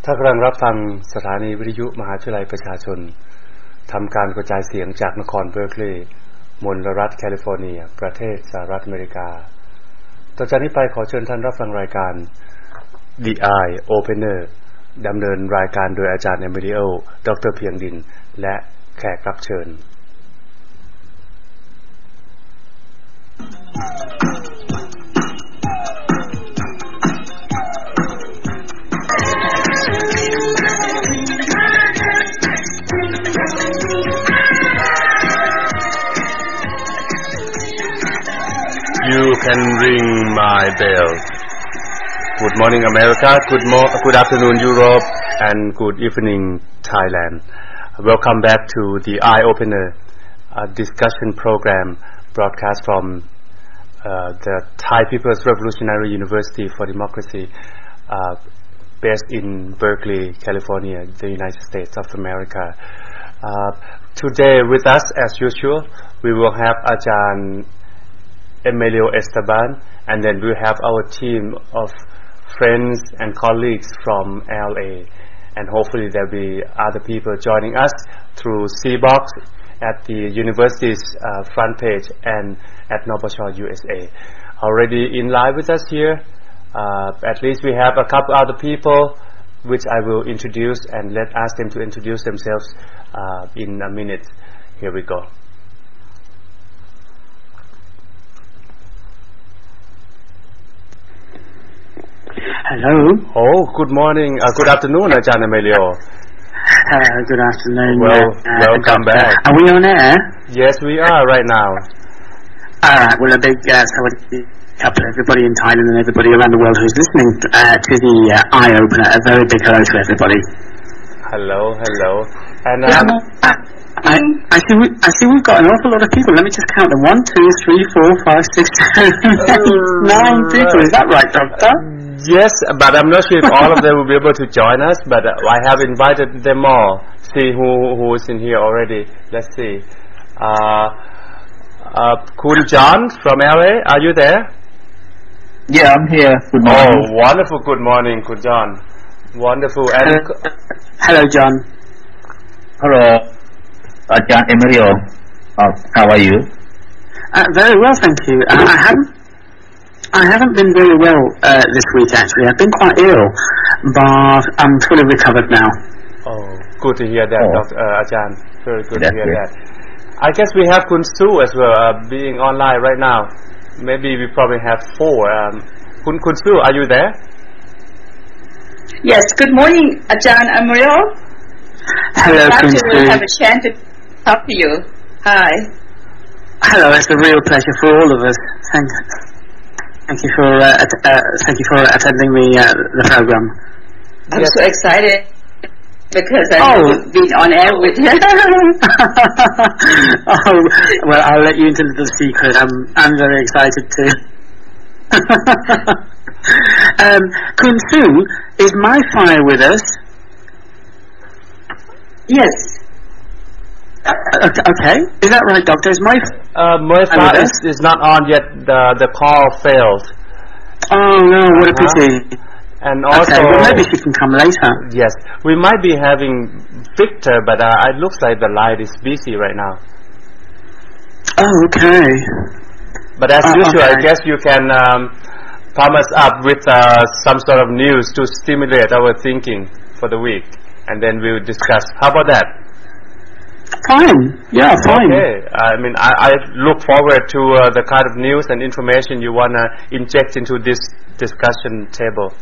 ถ้ากำลังรับฟังสถานีวิทยุมหาวิทยาลัยประชาชนทำการกระจายเสียงจากนครเบอร์คลีย์มลรัฐแคลิฟอร์เนียประเทศสหรัฐอเมริกาต่อจากนี้ไปขอเชิญท่านรับฟังรายการ The Eye Opener ดำเนินรายการโดยอาจารย์เอมิลิโอ ดร.เพียงดินและแขกรับเชิญYou can ring my bell. Good morning, America. Good afternoon, Europe, and good evening, Thailand. Welcome back to the Eye Opener, a discussion program broadcast from the Thai People's Revolutionary University for Democracy, based in Berkeley, California, the United States of America. Today, with us, as usual, we will have Ajahn Emilio Esteban, and then we have our team of friends and colleagues from LA, and hopefully there'll be other people joining us through C-Box at the university's front page and at Nopashaw USA. Already in live with us here, at least we have a couple other people which I will introduce and ask them to introduce themselves in a minute. Here we go. Hello. Oh, good morning. Good afternoon, Ajahn Emilio. Good afternoon. Welcome back. Are we on air? Yes, we are right now. All right. Well, a big hello to everybody in Thailand and everybody around the world who's listening to the Eye Opener. A very big hello to everybody. Hello. And I see we've got an awful lot of people. Let me just count them. 1, 2, 3, 4, 5, 6, 7, 8, 9 people. Is that right, Doctor? Yes, but I'm not sure if all of them will be able to join us, but I have invited them all. See who is in here already. Let's see. Kun John from LA, are you there? Yeah, I'm here. Good morning. Oh, wonderful. Good morning, Kun John. Wonderful. And hello, John. Hello, Ajahn Emilio. How are you? Very well, thank you. I haven't been very well this week, actually. I've been quite ill, but I'm fully recovered now. Oh, good to hear that, Dr. Ajahn. Very good to hear that. I guess we have Kun Su as well, being online right now. Maybe we probably have 4. Kun Su, are you there? Yes, good morning, Ajahn Emilio. Hello, Kun Su. I'm glad to have a chance to talk to you. Hi. Hello, it's a real pleasure for all of us. Thank you for attending the program. I'm so excited because I've been on air with you. Oh, well, I'll let you into the secret. I'm very excited too. Kun Su, is my fire with us? Yes. Okay. Is that right, Doctor? Is my fire is not on yet. The call failed. Oh no! What a pity. And also, okay, well, maybe she can come later. Yes, we might be having Victor, but it looks like the line is busy right now. Oh, okay. But as usual, I guess you can pump us up with some sort of news to stimulate our thinking for the week, and then we'll discuss. How about that? Fine. Yeah, fine. Okay. I mean, I look forward to the kind of news and information you want to inject into this discussion table.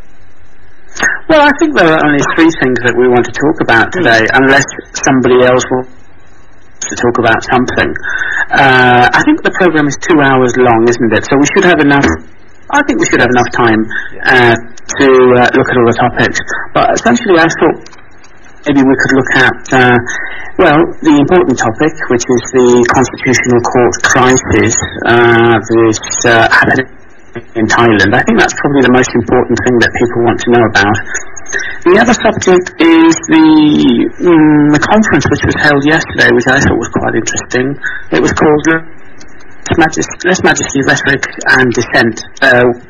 Well, I think there are only 3 things that we want to talk about today, unless somebody else wants to talk about something. I think the program is 2 hours long, isn't it? So we should have enough. I think we should have enough time to look at all the topics. But essentially, I thought maybe we could look at, the important topic, which is the Constitutional Court crisis that's happening in Thailand. I think that's probably the most important thing that people want to know about. The other subject is the conference which was held yesterday, which I thought was quite interesting. It was called Less Majesty, Rhetoric and Dissent,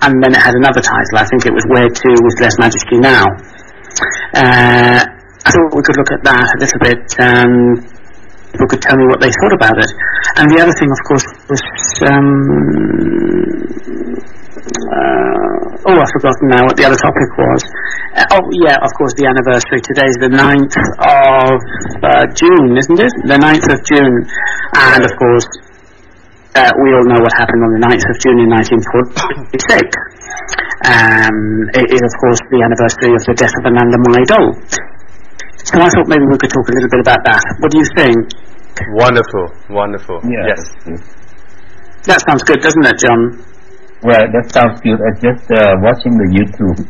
and then it had another title. I think it was Where To with Less Majesty Now. I thought we could look at that a little bit. People could tell me what they thought about it. And the other thing, of course, was I've forgotten now what the other topic was. Of course, the anniversary. Today's the 9th of June, isn't it? The 9th of June. And, of course, we all know what happened on the 9th of June in 1946. It is, of course, the anniversary of the death of Ananda Maidol. So I thought maybe we could talk a little bit about that. What do you think? Wonderful. Yeah. Yes. That sounds good, doesn't it, John? Well, that sounds good. I just watching the YouTube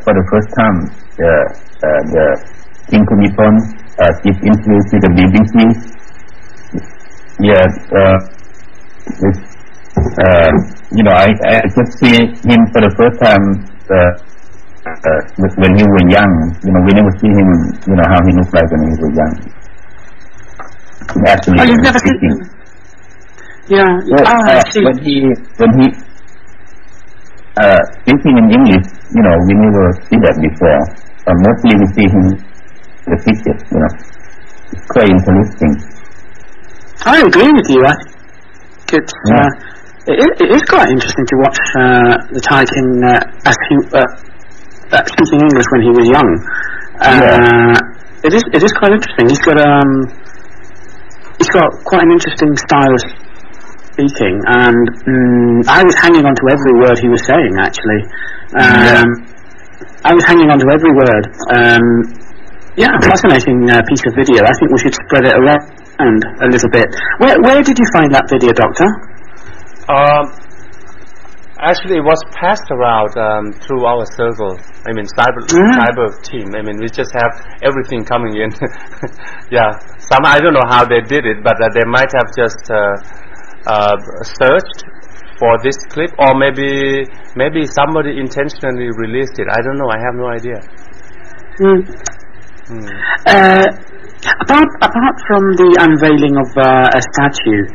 for the first time. The King Kumipon gives interview to the BBC. Yes. I just see him for the first time when he was young. We never see him. How he looked like when he was young. Actually, you've never seen him? Yeah. I see. When he speaking in English, we never see that before. Mostly we see him the pictures. It's quite interesting. I agree with you. I think it is quite interesting to watch the Thai King speaking English when he was young. It is quite interesting. He's got quite an interesting style of speaking, and I was hanging on to every word he was saying, actually. I was hanging on to every word. Fascinating piece of video. I think we should spread it around a little bit. Where did you find that video, Doctor? Actually, it was passed around through our circle. I mean, cyber team. I mean, we just have everything coming in. I don't know how they did it, but they might have just searched for this clip, or maybe somebody intentionally released it. I don't know. I have no idea. Apart from the unveiling of a statue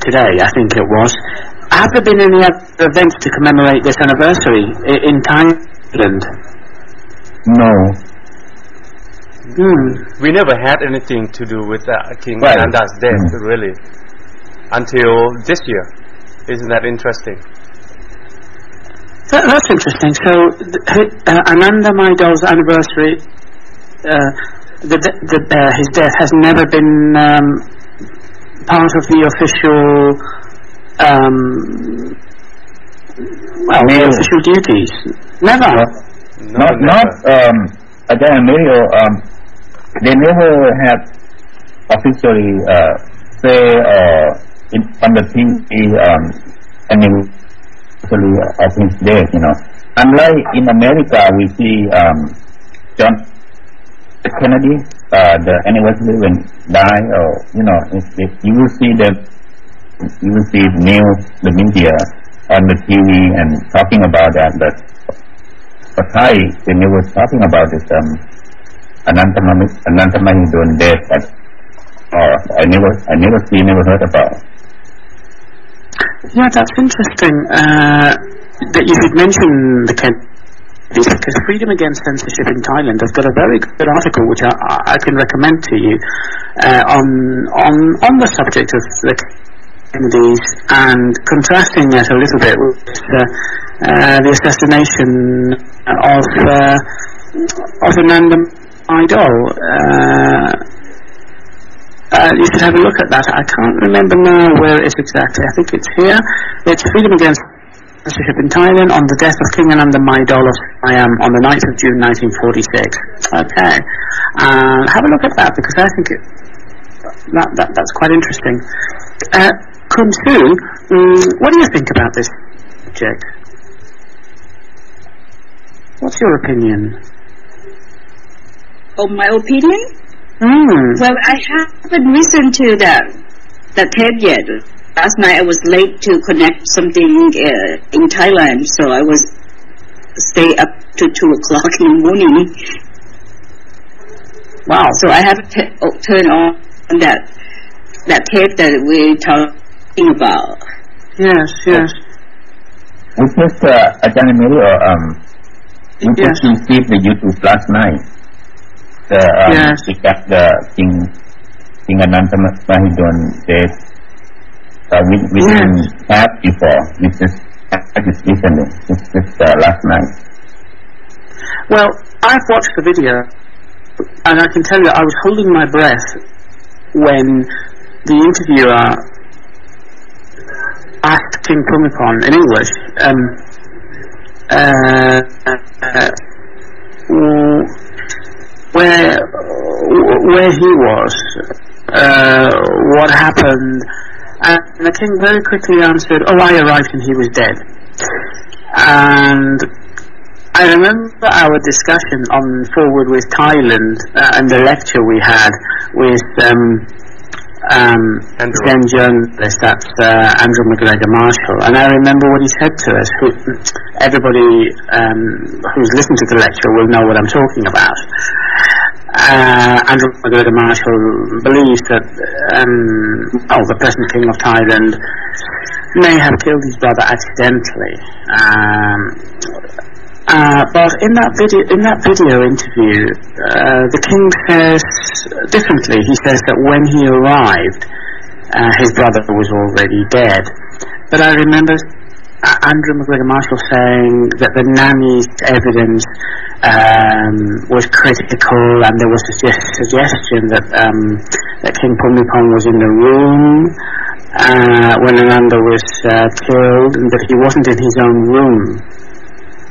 today, I think it was, have there been any other events to commemorate this anniversary in Thailand? No. We never had anything to do with King Ananda's death, really, until this year. Isn't that interesting? That's interesting. So, Ananda Maidol's anniversary, his death has never been part of the official, the official duties. Never. Again, they never have officially say on the TV anniversary of his death. Unlike in America, we see John Kennedy, the anniversary when die, or you will see the media on the TV and talking about that. But for Thai, they never talking about this Ananda Maidol death. I never heard about. Yeah, that's interesting that you should mention the Kennedys, because Freedom Against Censorship in Thailand has got a very good article which I can recommend to you on the subject of the Kennedys, and contrasting it a little bit with the assassination of Ananda Maidol. You should have a look at that. I can't remember now where it is exactly. I think it's here. It's Freedom Against Censorship in Thailand on the death of King Ananda Maidol of Siam on the 9th of June 1946. Okay. Have a look at that, because I think that's quite interesting. Kun Su, what do you think about this subject? What's your opinion? Oh, my opinion? Well, I haven't listened to the tape yet. Last night I was late to connect something in Thailand, so I was stay up to 2 o'clock in the morning. Wow! So I haven't turned on that tape that we're talking about. Yes. It's just Ajahn Emilio. You just received the YouTube last night. The King Ananta Mahidol death. We didn't have before. We just recently. Just last night. Well, I've watched the video, and I can tell you, I was holding my breath when the interviewer asked King Bhumibol in English, where he was, what happened, and the king very quickly answered, "Oh, I arrived and he was dead." And I remember our discussion on Forward with Thailand and the lecture we had with then journalist, that's Andrew McGregor Marshall, and I remember what he said to us. Everybody who's listened to the lecture will know what I'm talking about. Andrew McGregor Marshall believes that the present King of Thailand may have killed his brother accidentally. But in that video interview, the king says differently. He says that when he arrived, his brother was already dead. But I remember Andrew McGregor Marshall saying that the nanny's evidence was critical, and there was a suggestion that King Bhumibol was in the room when Ananda was killed, and that he wasn't in his own room.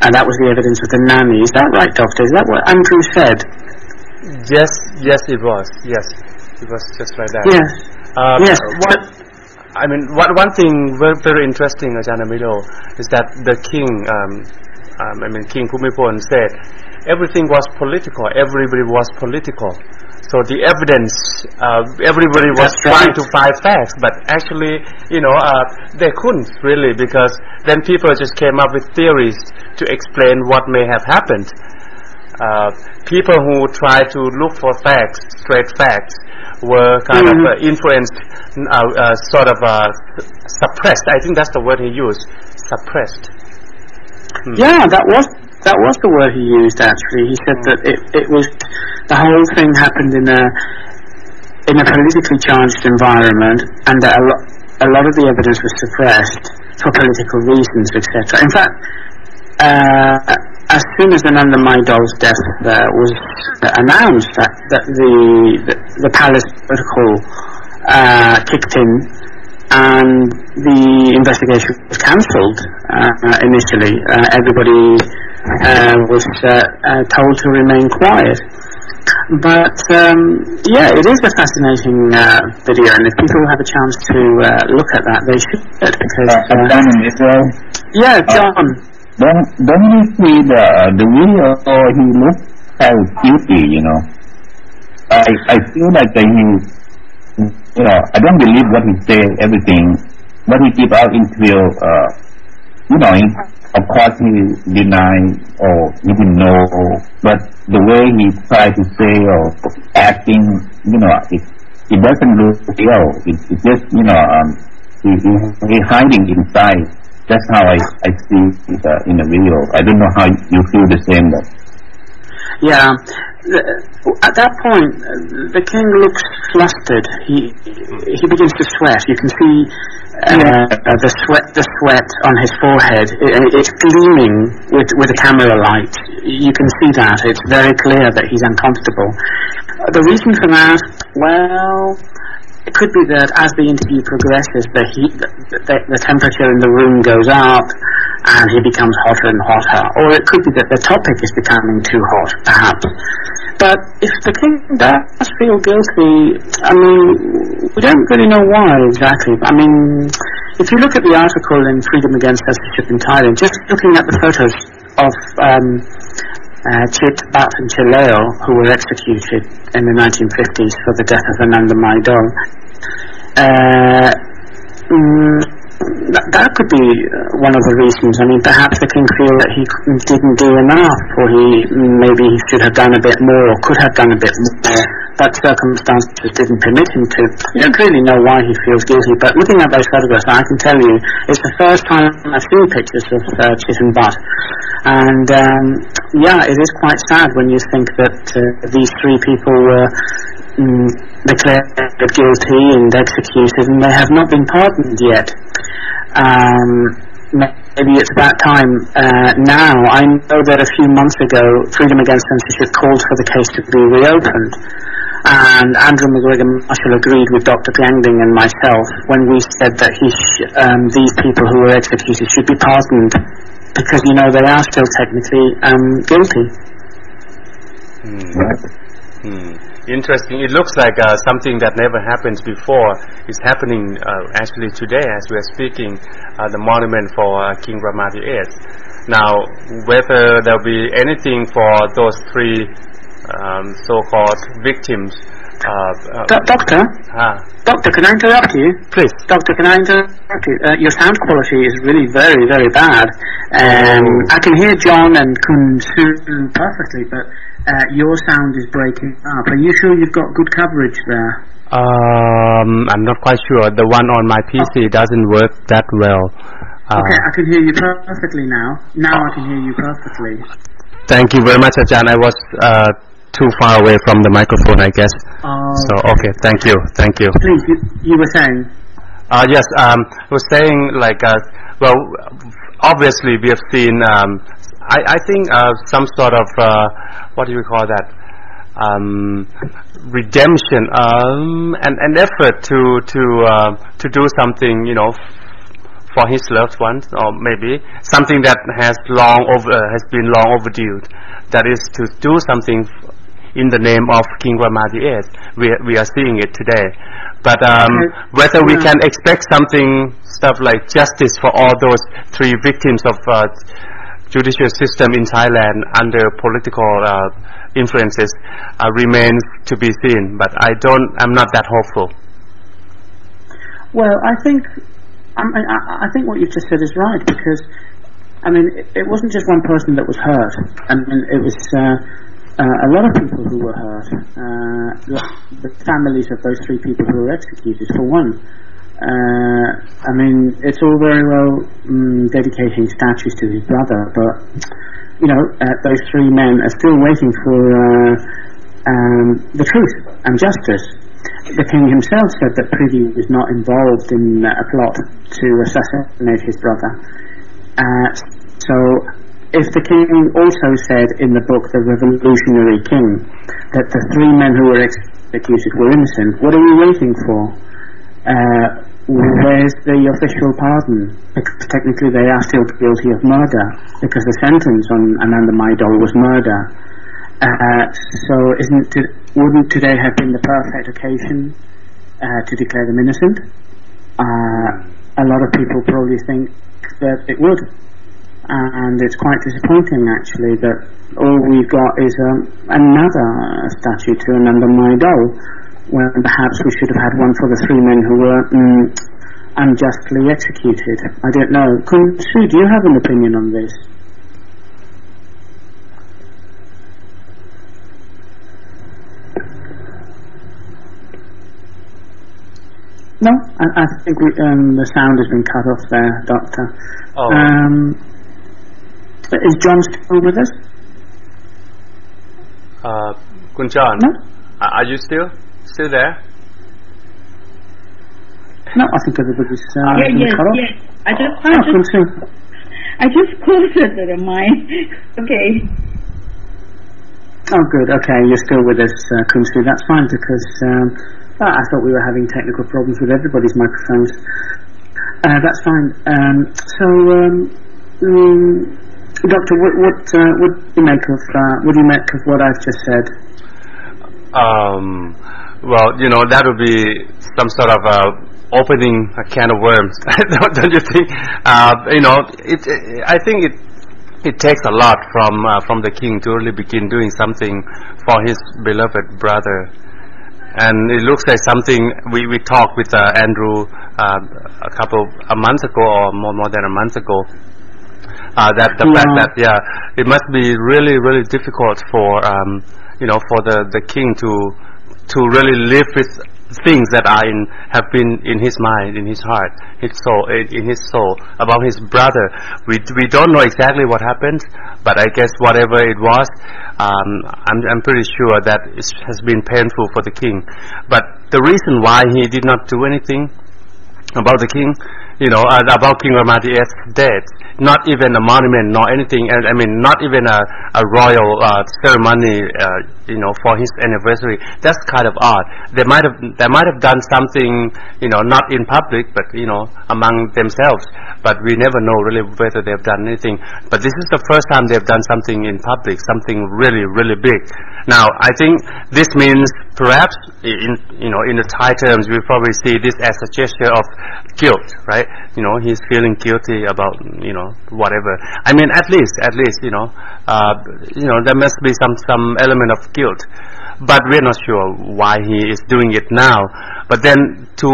And that was the evidence of the nanny. Is that right, Doctor? Is that what Andrew said? Yes, it was. Yes, it was just like that. Yes. Yes. One thing very, very interesting, Ajahn Amilo, is that the king, King Bhumibol said, everything was political. Everybody was political. So the evidence, everybody was trying to find facts, but actually, they couldn't really, because then people just came up with theories to explain what may have happened. People who tried to look for facts, straight facts, were kind of influenced, suppressed. I think that's the word he used, suppressed. Yeah, that was the word he used. Actually, he said that it was, the whole thing happened in a politically charged environment, and that a lot of the evidence was suppressed for political reasons, etc. In fact, as soon as Ananda Mahidol's death was announced, that the palace protocol kicked in, and the investigation was cancelled initially. Everybody was told to remain quiet. But it is a fascinating video, and if people have a chance to look at that, they should. Because John. Don't you see the video? He looks so guilty, I feel like he, I don't believe what he say, everything, what he give out interview. Of course he deny or he didn't know, but the way he tried to say or acting, it doesn't look real. It's just, he hiding inside. That's how I see it in the video. I don't know how you feel the same. But yeah, at that point, the king looks flustered. He begins to sweat. You can see the sweat on his forehead. It's gleaming with the camera light. You can see that. It's very clear that he's uncomfortable. The reason for that, well, it could be that as the interview progresses, the temperature in the room goes up and he becomes hotter and hotter. Or it could be that the topic is becoming too hot, perhaps. But if the king does feel guilty, we don't really know why exactly. If you look at the article in Freedom Against Censorship in Thailand, just looking at the photos of Chit, Bat and Chileo, who were executed in the 1950s for the death of Ananda Mahidol, that could be one of the reasons. Perhaps the king feels that he didn't do enough, or maybe he should have done a bit more, or could have done a bit more that circumstances didn't permit him to. You don't really know why he feels guilty, but looking at those photographs, I can tell you, it's the first time I've seen pictures of Chitin Bhatt. And, it is quite sad when you think that these three people were declared guilty and executed, and they have not been pardoned yet. Maybe it's that time now. I know that a few months ago, Freedom Against Censorship called for the case to be reopened, and Andrew McGregor-Marshall agreed with Dr. Gangding and myself when we said that these people who were executed should be pardoned, because, they are still technically guilty. Interesting. It looks like something that never happened before is happening actually today as we are speaking, the monument for King Rama VIII. Now, whether there will be anything for those three so-called victims. Doctor? Doctor, can I interrupt you? Please. Doctor, can I interrupt you? Your sound quality is really very, very bad. I can hear John and Kun Su perfectly, but your sound is breaking up. Are you sure you've got good coverage there? I'm not quite sure. The one on my PC doesn't work that well. Okay, I can hear you perfectly now. Now I can hear you perfectly. Thank you very much, Ajahn. I was too far away from the microphone, I guess. So, okay, thank you. Please, you were saying? Yes, I was saying, well, obviously we have seen, I think some sort of, what do you call that, redemption, and effort to do something, for his loved ones, or maybe something that has been long overdue. That is to do something in the name of King Rama VIII. We are seeing it today. But whether we can expect stuff like justice for all those three victims of judicial system in Thailand under political influences remains to be seen. But I'm not that hopeful. Well, I think what you've just said is right, because it wasn't just one person that was hurt. It was a lot of people who were hurt. The families of those three people who were executed, for one. It's all very well dedicating statues to his brother, but those three men are still waiting for the truth and justice. The king himself said that Prithvi was not involved in a plot to assassinate his brother. So, if the king also said in the book The Revolutionary King that the three men who were executed were innocent, what are we waiting for? Where's the official pardon? Because technically they are still guilty of murder, because the sentence on Ananda Maidol was murder. So wouldn't today have been the perfect occasion to declare them innocent? A lot of people probably think that it would. And it's quite disappointing, actually, that all we've got is another statue to Ananda Maidol, when perhaps we should have had one for the three men who were unjustly executed. I don't know. Kun Su, do you have an opinion on this? No? I think the sound has been cut off there, Doctor. Is John still with us? Kun John? No? Are you still there? No, I think everybody's cut off. Yes. I just closed it to mine. Okay. Oh, good. Okay, you're still with us, Kun Su. That's fine, because I thought we were having technical problems with everybody's microphones. That's fine. Doctor, what do you make of what I've just said? Well, that would be some sort of opening a can of worms, don't you think? I think it takes a lot from the king to really begin doing something for his beloved brother, and it looks like something we talked with Andrew a month ago, or more than a month ago. That the fact that it must be really, really difficult for for the king to really live with things that are have been in his mind, in his heart, in his soul about his brother. We don't know exactly what happened, but I guess whatever it was, I'm pretty sure that it has been painful for the king. But the reason why he did not do anything about the king, about King Ramati's death, not even a monument nor anything, and I mean not even a royal ceremony, for his anniversary. That's kind of odd. They might have done something, not in public, but among themselves. But we never know really whether they've done anything. But this is the first time they've done something in public, something really, really big. Now, I think this means perhaps in the Thai terms, we probably see this as a gesture of guilt, right? He's feeling guilty about, whatever. I mean, at least, there must be some element of guilt. But we're not sure why he is doing it now. But then to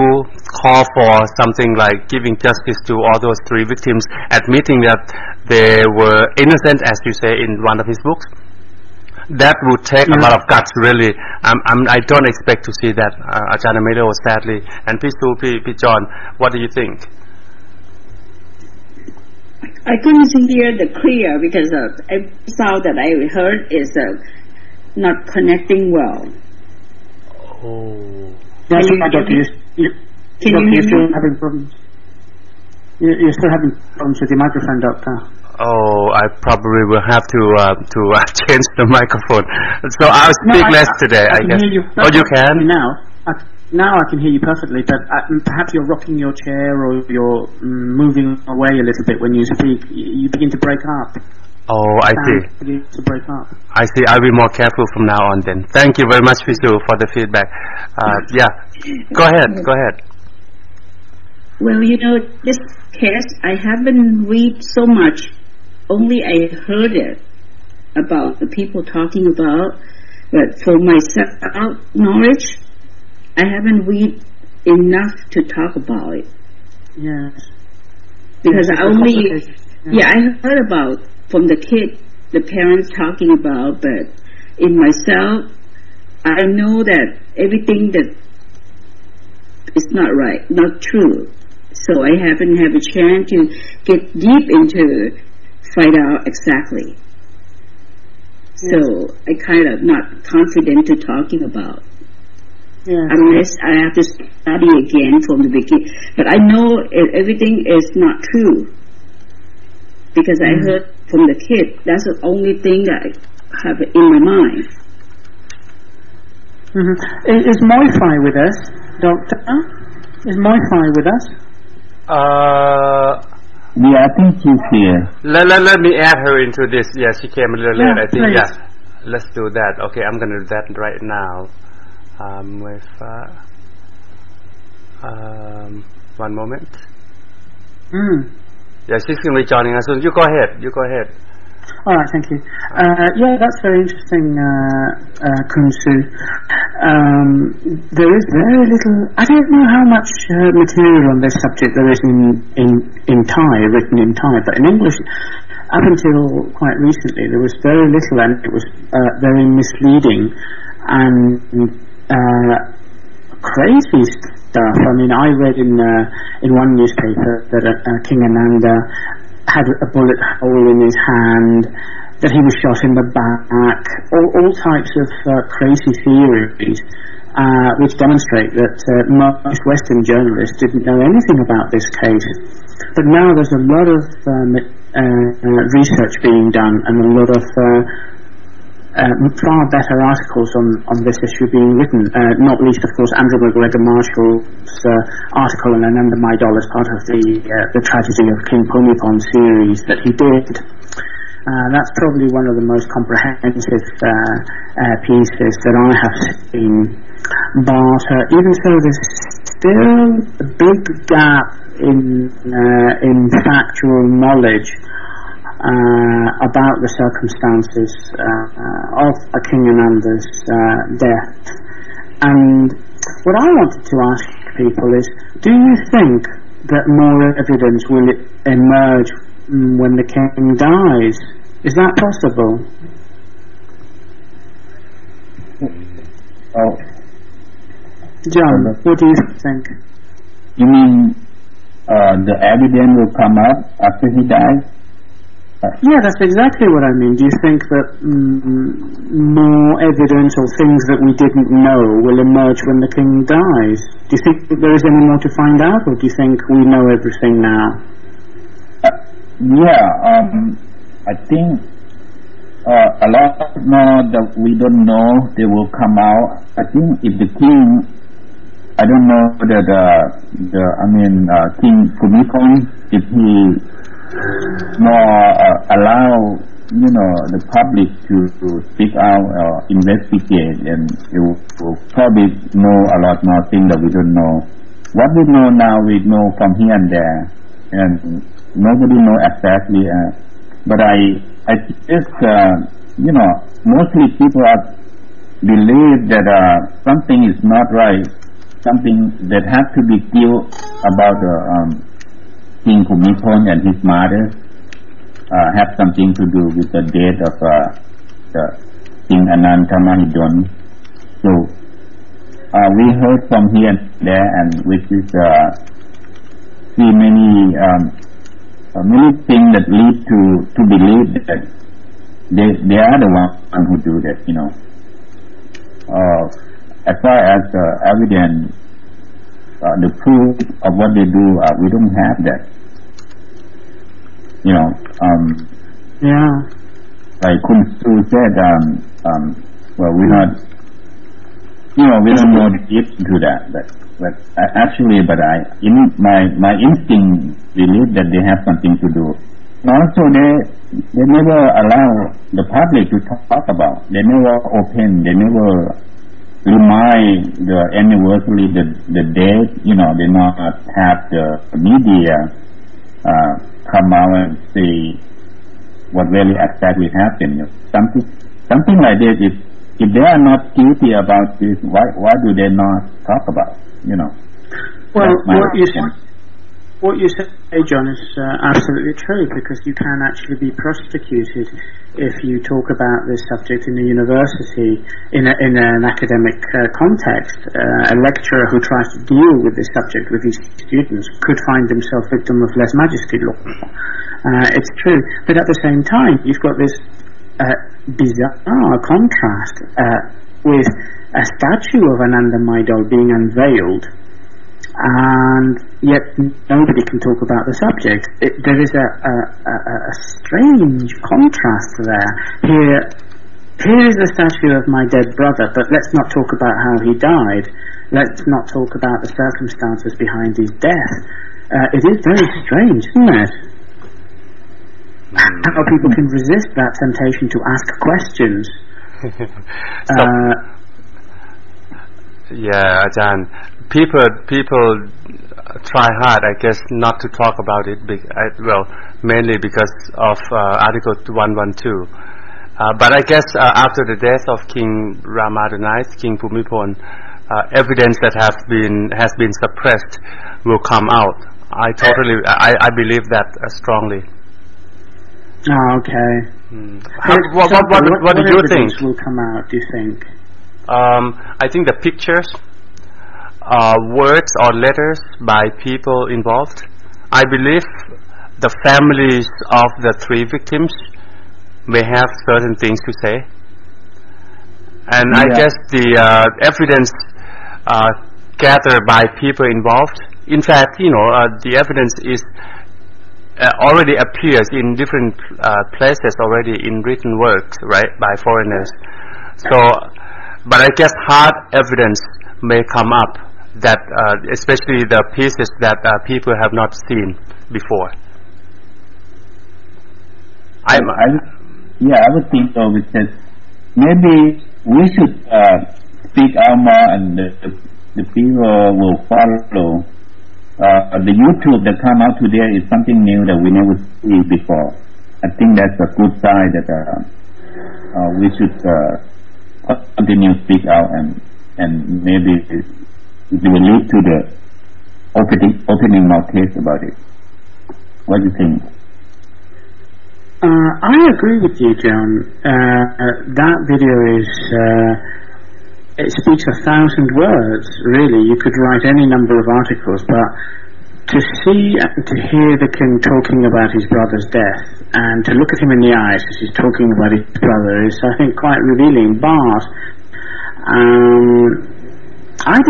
call for something like giving justice to all those 3 victims, admitting that they were innocent, as you say in one of his books, that would take a lot of guts, really. I don't expect to see that, Ajahn Amedeo, sadly. And P. John, what do you think? I couldn't hear the clear because every sound that I heard is not connecting well. Oh. That's right, Doctor. You're still having problems. You're still having problems with your microphone, Doctor. Oh, I probably will have to change the microphone. So I'll speak less today, I guess. Hear you you can? Now I can hear you perfectly, but perhaps you're rocking your chair or you're moving away a little bit when you speak. You begin to break up. Oh, I see. To break up. I see. I'll be more careful from now on then. Thank you very much, Visu, for the feedback. Yeah. Go ahead. Well, this case, I haven't read so much. Only I heard it about the people talking about. But for myself, knowledge, I haven't read enough to talk about it. Yes. Because I heard about from the kid, the parents talking about, but in myself, I know that everything that is not right, not true. So I haven't had a chance to get deep into find out exactly. So I kind of not confident to talking about. Unless I have to study again from the beginning. But I know everything is not true. Because I heard from the kid, that's the only thing that I have in my mind. Is Moi-Fi with us, Doctor? Is Moi-Fi with us? Yeah, I think she's here. Let me add her into this. Yeah, she came a little late, I think. Please. Yeah, let's do that. Okay, I'm going to do that right now. One moment. Yeah, she's going to be joining us soon. You go ahead. All right, thank you. That's very interesting, Kunsu. There is very little. I don't know how much material on this subject there is in Thai, written in Thai, but in English, up until quite recently, there was very little, and it was very misleading and crazy stuff. I mean, I read in one newspaper that King Ananda had a bullet hole in his hand, that he was shot in the back, all types of crazy theories, which demonstrate that most Western journalists didn't know anything about this case. But now there's a lot of research being done, and a lot of far better articles on this issue being written, not least, of course, Andrew McGregor Marshall's article in Ananda Maidol as part of the Tragedy of King Bhumibol series that he did. That's probably one of the most comprehensive pieces that I have seen. But even so, there's still a big gap in factual knowledge about the circumstances of King Ananda's death. And what I wanted to ask people is, do you think that more evidence will emerge when the king dies? Is that possible? John, what do you think? You mean the evidence will come up after he dies? Yeah, that's exactly what I mean. Do you think that more evidence or things that we didn't know will emerge when the king dies? Do you think that there is any more to find out, or do you think we know everything now? I think a lot more that we don't know, they will come out. I think if the king, I don't know that King Bhumibol, if he more allow the public to speak out or investigate, and you will probably know a lot more things that we don't know. What we know now, we know from here and there, and nobody know exactly. But I just mostly people believe that something is not right, something that has to be killed about King Bhumibol and his mother have something to do with the death of the King Anantamahidon. So we heard from here and there, and which is see many things that lead to believe that they are the one who do that. As far as evidence, the proof of what they do, we don't have that. Like Kun Su said, well, we're not, we don't know the deep to that, but actually, my instinct believe that they have something to do. And also, they never allow the public to talk about. They never open. They never remind the anniversary, the date. They not have the media come out and say what really exactly happened. Something like this. If they are not guilty about this, why do they not talk about? Well, what you say, John, is absolutely true, because you can actually be prosecuted if you talk about this subject in a university in an academic context. A lecturer who tries to deal with this subject with his students could find himself victim of lèse majesty law. It's true, but at the same time, you've got this bizarre contrast with a statue of Ananda Maidol being unveiled, and yet nobody can talk about the subject. There is a strange contrast there. Here is the statue of my dead brother, but let's not talk about how he died. Let's not talk about the circumstances behind his death. It is very strange, isn't it? How people can resist that temptation to ask questions. Ajahn, people try hard, I guess, not to talk about it. Mainly because of Article 112. But I guess after the death of King Ramadhanite, King Bhumibol, evidence that has been suppressed will come out. I believe that strongly. Okay. What do you think? Will come out, do you think? I think the pictures, words or letters by people involved. I believe the families of the three victims may have certain things to say, and I guess the evidence gathered by people involved. In fact, the evidence is already appears in different places already in written works, right, by foreigners. So, but I guess hard evidence may come up that, especially the pieces that people have not seen before. I would think so, because maybe we should speak out more, and the people will follow. The YouTube that come out today is something new that we never see before. I think that's a good sign that we should continue to speak out, and maybe it will lead to the opening more case about it. What do you think? I agree with you, John. That video it speaks 1,000 words, really. You could write any number of articles, but to see and to hear the king talking about his brother's death and to look at him in the eyes as he's talking about his brother is, I think, quite revealing. But I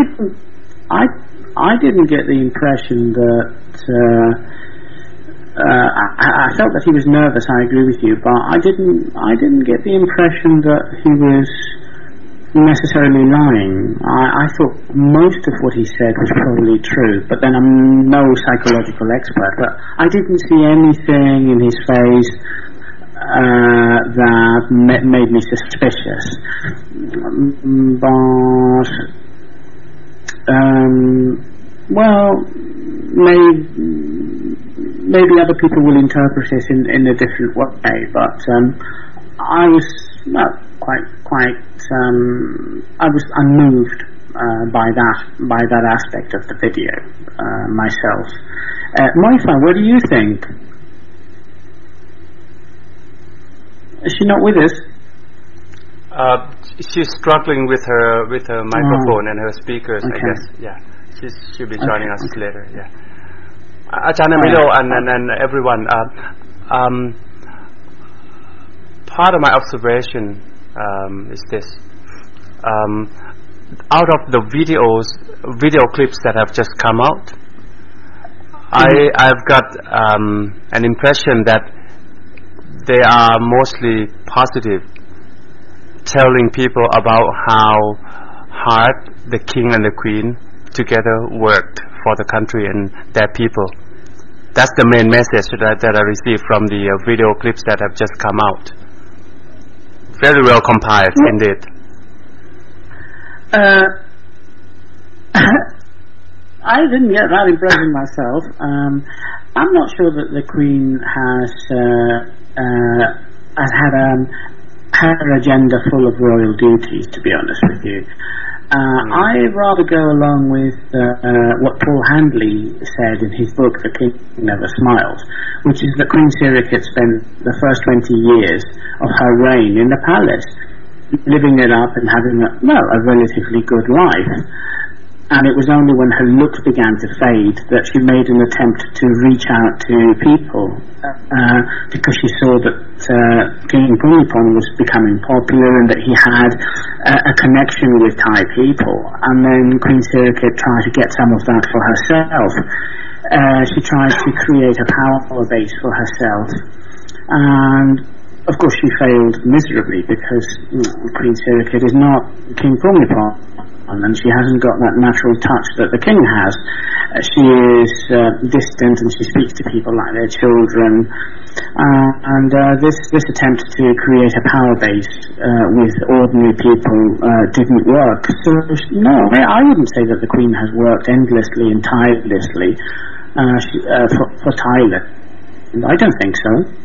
didn't get the impression that I felt that he was nervous. I agree with you, but I didn't get the impression that he was necessarily lying. I thought most of what he said was probably true, but then I'm no psychological expert, but I didn't see anything in his face that made me suspicious. But well, maybe other people will interpret it in a different way, but I was I was unmoved by that aspect of the video myself. Moifa, what do you think? Is she not with us? She's struggling with her microphone and her speakers. Okay. I guess. Yeah, she'll be joining us later. Yeah. Ajahn Emilio and everyone. Part of my observation is this: out of the video clips that have just come out, I've got an impression that they are mostly positive, telling people about how hard the king and the queen together worked for the country and their people. That's the main message that I received from the video clips that have just come out. Very well compiled, indeed. I didn't get that impression myself. I'm not sure that the Queen has had her agenda full of royal duties, to be honest with you. I'd rather go along with what Paul Handley said in his book, The King Never Smiles, which is that Queen Sirikit spent the first 20 years of her reign in the palace, living it up and having a relatively good life. And it was only when her looks began to fade that she made an attempt to reach out to people, because she saw that King Bhumibol was becoming popular and that he had a connection with Thai people. And then Queen Sirikit tried to get some of that for herself. She tried to create a power base for herself, and of course she failed miserably, because Queen Sirikit is not King Bhumibol, and she hasn't got that natural touch that the king has. She is distant, and she speaks to people like their children, and this attempt to create a power base with ordinary people didn't work. So no, I wouldn't say that the Queen has worked endlessly and tirelessly for Thailand. I don't think so.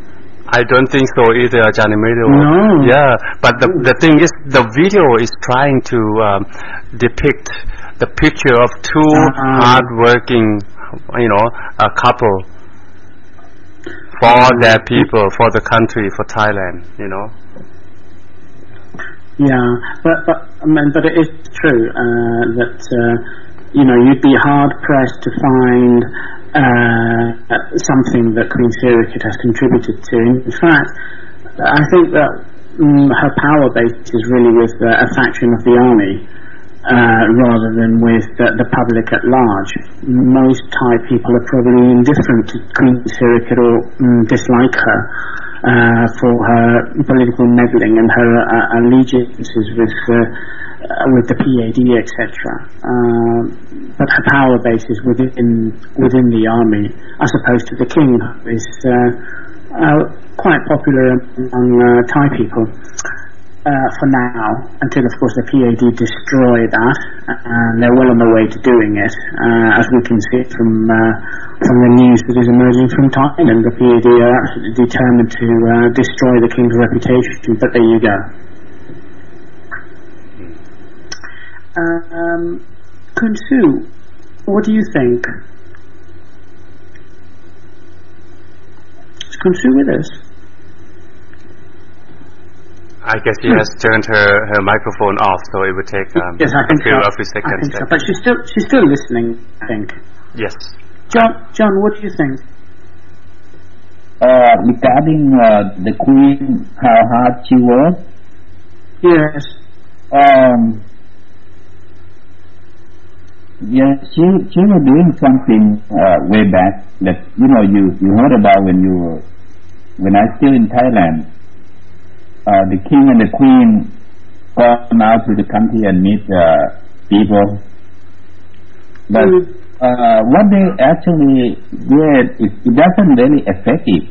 I don't think so either, Ajahn Emilio. No. Yeah, but the thing is, the video is trying to depict the picture of two hard-working, a couple for their people, for the country, for Thailand. Yeah, but it is true that you'd be hard-pressed to find something that Queen Sirikit has contributed to. In fact, I think that her power base is really with a faction of the army, rather than with the public at large. Most Thai people are probably indifferent to Queen Sirikit or dislike her for her political meddling and her allegiances with the PAD, etc. But her power base is within the army, as opposed to the king, who is quite popular among Thai people for now, until of course the PAD destroy that, and they're well on their way to doing it, as we can see from the news that is emerging from Thailand. The PAD are absolutely determined to destroy the king's reputation, but there you go. Kunsu, what do you think? Is Kunsu with us? I guess she has turned her microphone off, so it would take yes, I think a few seconds. I think so. But she's still listening, I think. Yes. John, what do you think? Regarding the Queen, how hard she was? Yes. Yeah, she was doing something way back that you heard about when I still in Thailand. The king and the queen gone out to the country and meet people, but what they actually did it doesn't really affect it,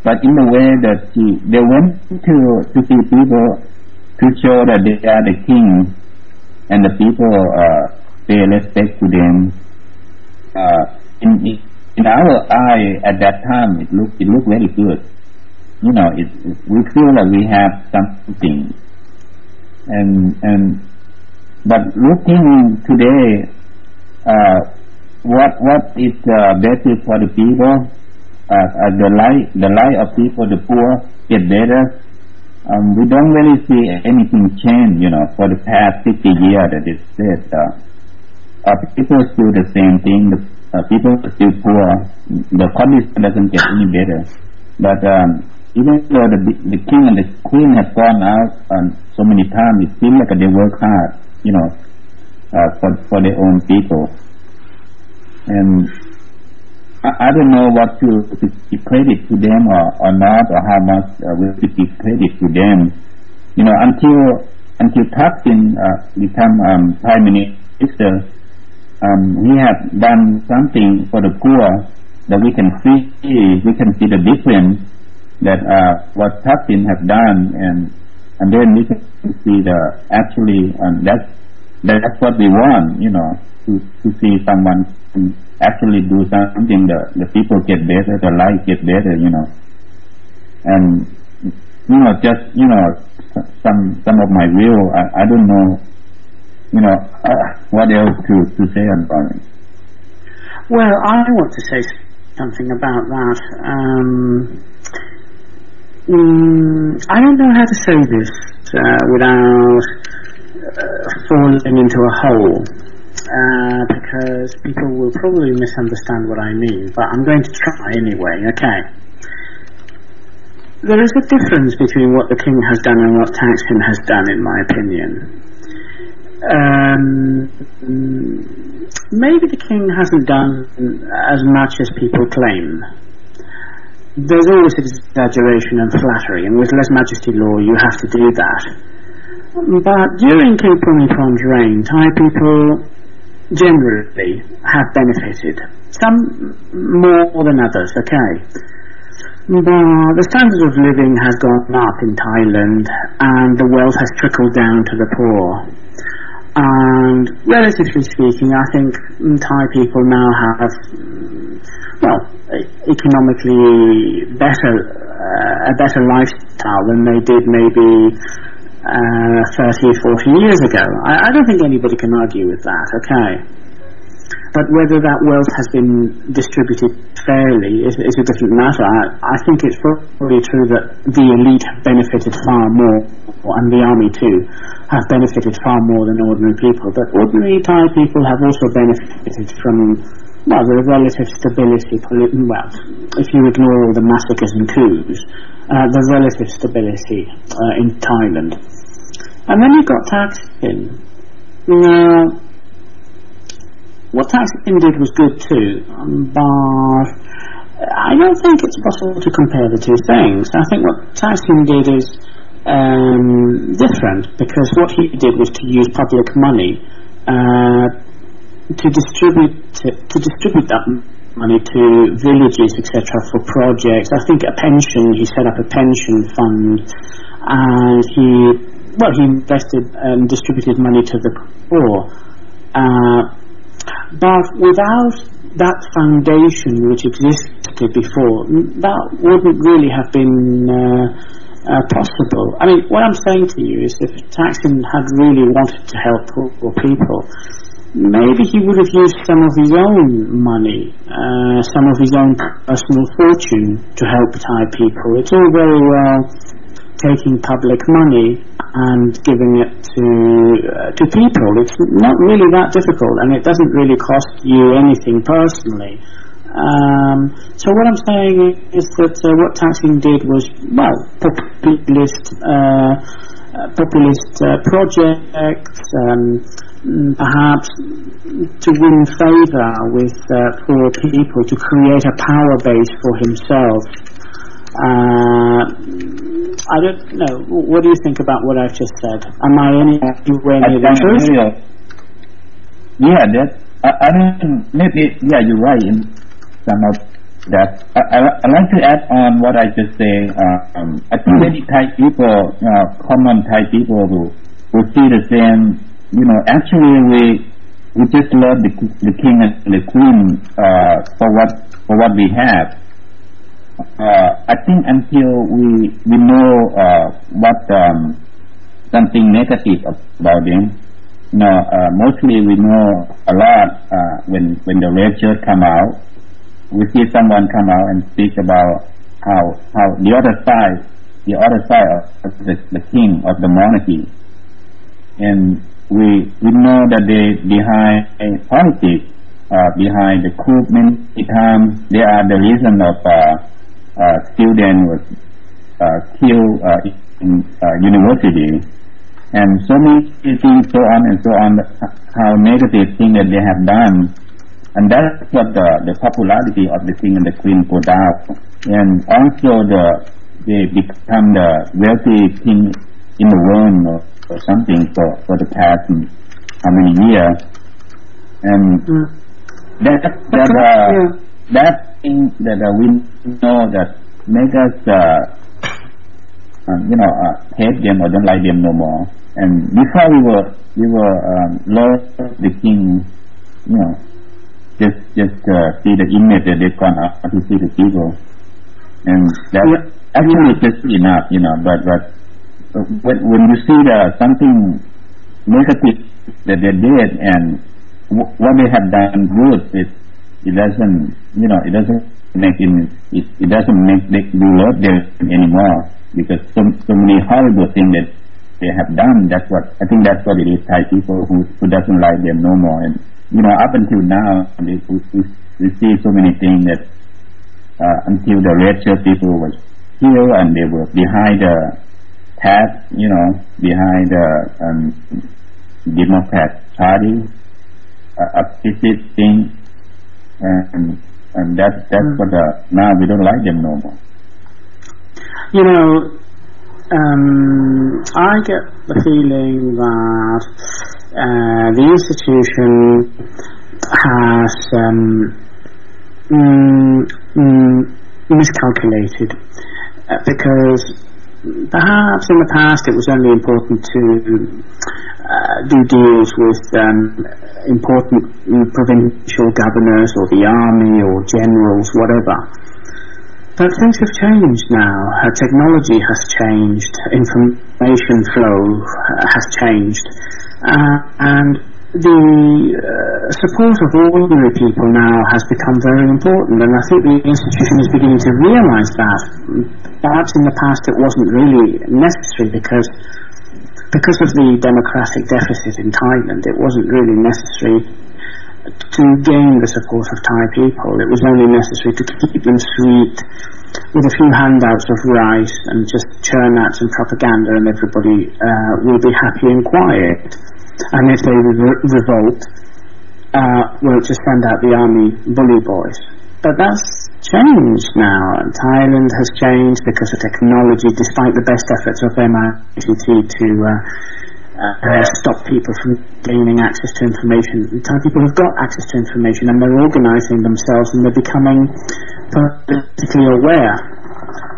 but in the way that they went to see people to show that they are the king and the people pay respect to them. In our eye at that time, it looked very good. We feel that we have something, but looking today, what is better for the people? The life of people, the poor, get better. We don't really see anything change, for the past 50 years that it says. People still the same thing. People are still poor. The condition doesn't get any better. But even though the king and the queen have gone out so many times, it seems like they work hard, for their own people. And I don't know what to give credit to them or not, or how much we should give credit to them. Until Thaksin become Prime Minister, he has done something for the poor that we can see the difference that what Thaksin has done, and then we can see actually that's what we want, to see someone actually do something that the people get better, the life get better, and just some of my view. I don't know, what else to say about it. Well, I want to say something about that. I don't know how to say this without falling into a hole, because people will probably misunderstand what I mean, but I'm going to try anyway, okay? There is a difference between what the king has done and what Thaksin has done, in my opinion. Maybe the king hasn't done as much as people claim. There's always exaggeration and flattery, and with lèse majesty law you have to do that. But during King Bhumibol's reign, Thai people generally have benefited. Some more than others, okay? But the standard of living has gone up in Thailand, and the wealth has trickled down to the poor. And relatively speaking, I think Thai people now have, economically a better lifestyle than they did maybe 30 or 40 years ago. I don't think anybody can argue with that, okay? But whether that wealth has been distributed fairly is a different matter. I think it's probably true that the elite have benefited far more, and the army too, have benefited far more than ordinary people. But ordinary Thai people have also benefited from, the relative stability, if you ignore all the massacres and coups, the relative stability in Thailand. And then you've got Thaksin. Now, what Thaksin did was good too, but I don't think it's possible to compare the two things. I think what Thaksin did is different, because what he did was to use public money to distribute that money to villages, etc., for projects. I think he set up a pension fund, and he invested and distributed money to the poor. But without that foundation which existed before, that wouldn't really have been possible. I mean, what I'm saying to you is, if Thaksin had really wanted to help poor people, maybe he would have used some of his own money, some of his own personal fortune to help Thai people. It's all very well taking public money and giving it to people. It's not really that difficult, and it doesn't really cost you anything personally. So what I'm saying is that what Taksin did was, well, populist projects, perhaps to win favour with poor people, to create a power base for himself. I don't know. What do you think about what I've just said? Am I anywhere near the truth? Yeah, I mean, maybe, yeah, you're right in some of that. I'd like to add on what I just say. I think many Thai people, common Thai people who see the same. Actually, we just love the king and the queen for what we have. I think until we know what something negative about them. Mostly we know a lot when the red shirt come out. We see someone come out and speak about how the other side of the king of the monarchy, and we know that they behind politics, behind the coup many times. They are the reason of student was killed in university, and so many things, so on and so on. How negative thing that they have done. And that's what the popularity of the king and the queen put out. And also they become the wealthy king in the world or something for the past how many years. And that thing that we know that make us hate them or don't like them no more. And before we were love the king, just see the image that they've gone out to see the people, and that actually is just enough, But when you see something negative that they did and what they have done good, it doesn't make it doesn't make you love them anymore, because so many horrible things that they have done. That's what I think. That's what it is. Thai people who doesn't like them no more. And up until now, we see so many things that until the red shirt people was killed and they were behind the path, behind the Democrat Party, opposite thing, and that's what now we don't like them no more. I get the feeling that the institution has miscalculated, because perhaps in the past it was only important to do deals with important provincial governors or the army or generals, whatever. But things have changed now. Technology has changed. Information flow has changed. And the support of ordinary people now has become very important. And I think the institution is beginning to realise that. Perhaps in the past it wasn't really necessary because of the democratic deficit in Thailand. It wasn't really necessary to gain the support of Thai people. It was only necessary to keep them sweet with a few handouts of rice and just churn out some propaganda, and everybody will be happy and quiet. And if they revolt, we'll just send out the army bully boys. But that's changed now. Thailand has changed because of technology, despite the best efforts of MITT to stop people from gaining access to information. Thai people have got access to information, and they're organising themselves, and they're becoming politically aware.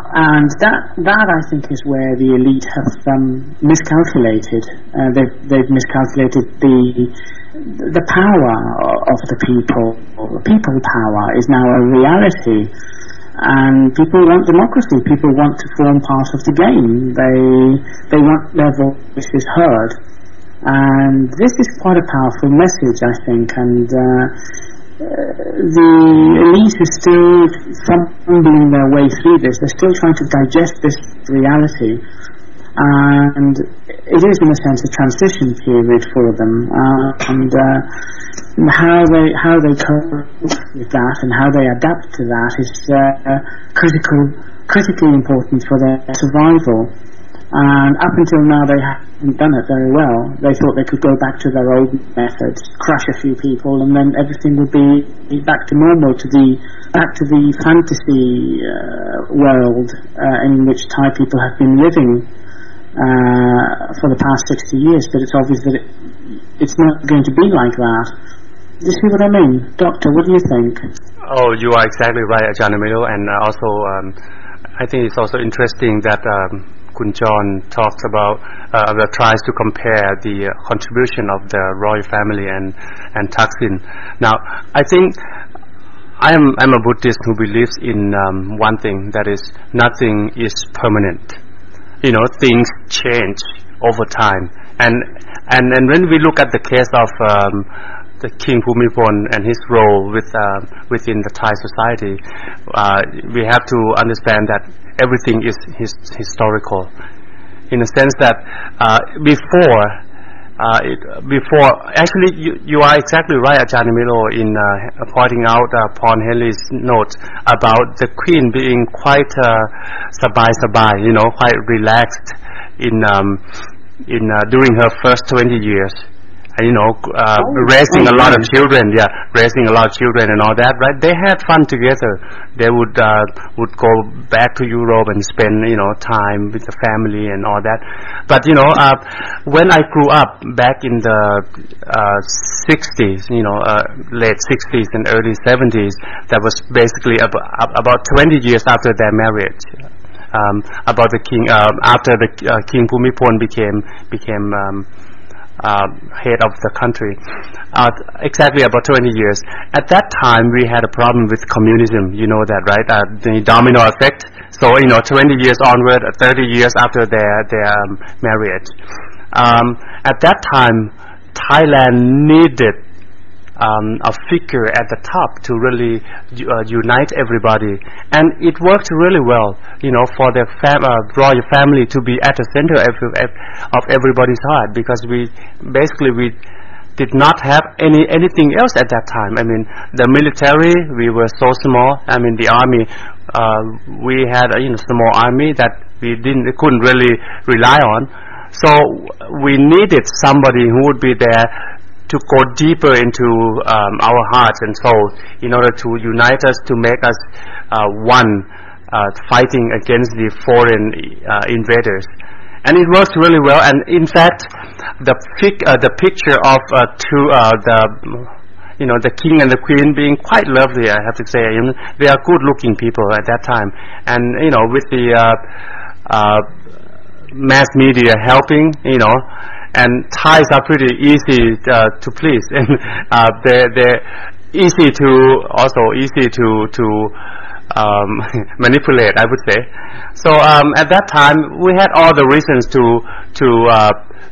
And that I think is where the elite have miscalculated. They've miscalculated the power of the people. People power is now a reality. And people want democracy. People want to form part of the game. They want their voices heard. And this is quite a powerful message, I think. And the elite is still fumbling their way through this. They're still trying to digest this reality, and it is in a sense a transition period for them. And how they cope with that and how they adapt to that is critically important for their survival. And up until now they haven't done it very well. They thought they could go back to their old methods, crush a few people, and then everything would be back to normal, back to the fantasy world in which Thai people have been living for the past 60 years. But it's obvious that it's not going to be like that. Do you see what I mean? Doctor, what do you think? Oh, you are exactly right, Janamilo, and also I think it's also interesting that Kun John talks about tries to compare the contribution of the royal family and Thaksin. Now, I think I'm a Buddhist who believes in one thing, that is, nothing is permanent. You know, things change over time, and when we look at the case of the King Bhumibol and his role within the Thai society, we have to understand that everything is historical, in the sense that before actually you are exactly right, Ajahn Milo, in pointing out Paul Henley's note about the Queen being quite sabai, you know, quite relaxed in during her first 20 years. You know, raising a lot of children, and all that, right? They had fun together. They would go back to Europe and spend, you know, time with the family and all that. But, you know, when I grew up back in the 60s, you know, late 60s and early 70s, that was basically about 20 years after their marriage. About the king, after the King Bhumibol became head of the country, exactly about 20 years. At that time, we had a problem with communism. You know that, right? The domino effect. So, you know, 20 years onward, 30 years after their marriage. At that time, Thailand needed a figure at the top to really unite everybody, and it worked really well, you know, for the royal family to be at the center of everybody's heart, because we did not have anything else at that time. I mean, the military, we were so small. I mean, the army, we had a small army that we couldn't really rely on. So we needed somebody who would be there to go deeper into our hearts and souls in order to unite us, to make us one, fighting against the foreign invaders. And it worked really well. And in fact, the picture of the king and the queen being quite lovely, I have to say. They are good-looking people at that time, and with the mass media helping, and Thais are pretty easy to please, and they're easy to manipulate, I would say. So at that time, we had all the reasons to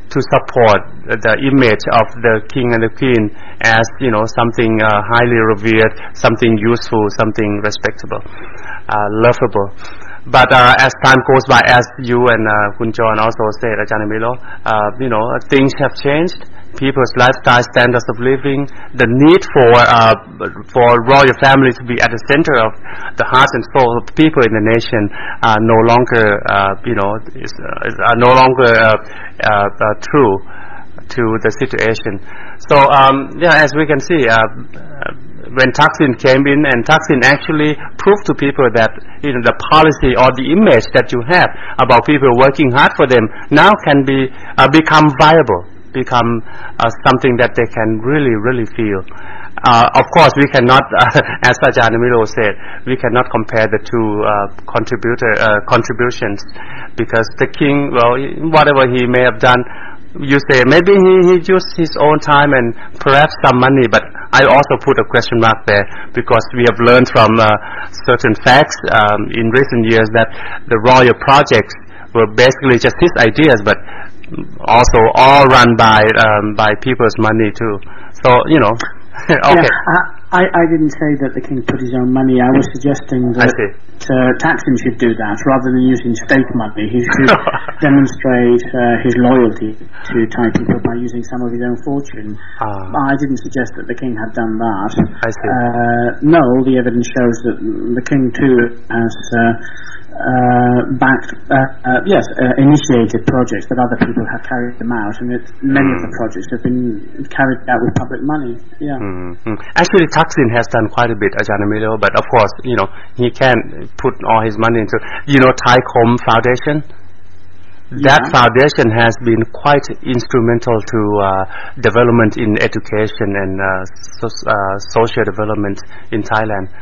support the image of the king and the queen as something highly revered, something useful, something respectable, lovable. But as time goes by, as you and Kun John also said, Ajahn Milo, things have changed. People's lifestyle, standards of living, the need for royal family to be at the center of the hearts and souls of people in the nation are no longer true to the situation. So as we can see, when Thaksin came in, and Thaksin actually proved to people that the policy or the image that you have about people working hard for them now can become viable, become something that they can really feel. Of course, we cannot, as Ajahn Milo said, we cannot compare the two contributions, because the king, whatever he may have done, you say maybe he used his own time and perhaps some money, but I also put a question mark there, because we have learned from certain facts in recent years that the royal projects were basically just his ideas, but also all run by people's money too. So okay. I didn't say that the king put his own money. I was suggesting that Thaksin should do that rather than using state money. He should demonstrate his loyalty to Thai people by using some of his own fortune. I didn't suggest that the king had done that. I see. No, all the evidence shows that the king too has initiated projects, but other people have carried them out, and many of the projects have been carried out with public money. Yeah. Actually, Thaksin has done quite a bit, Ajahn Emilio, but of course, he can't put all his money into, Thai Com Foundation. That foundation has been quite instrumental to development in education and social development in Thailand.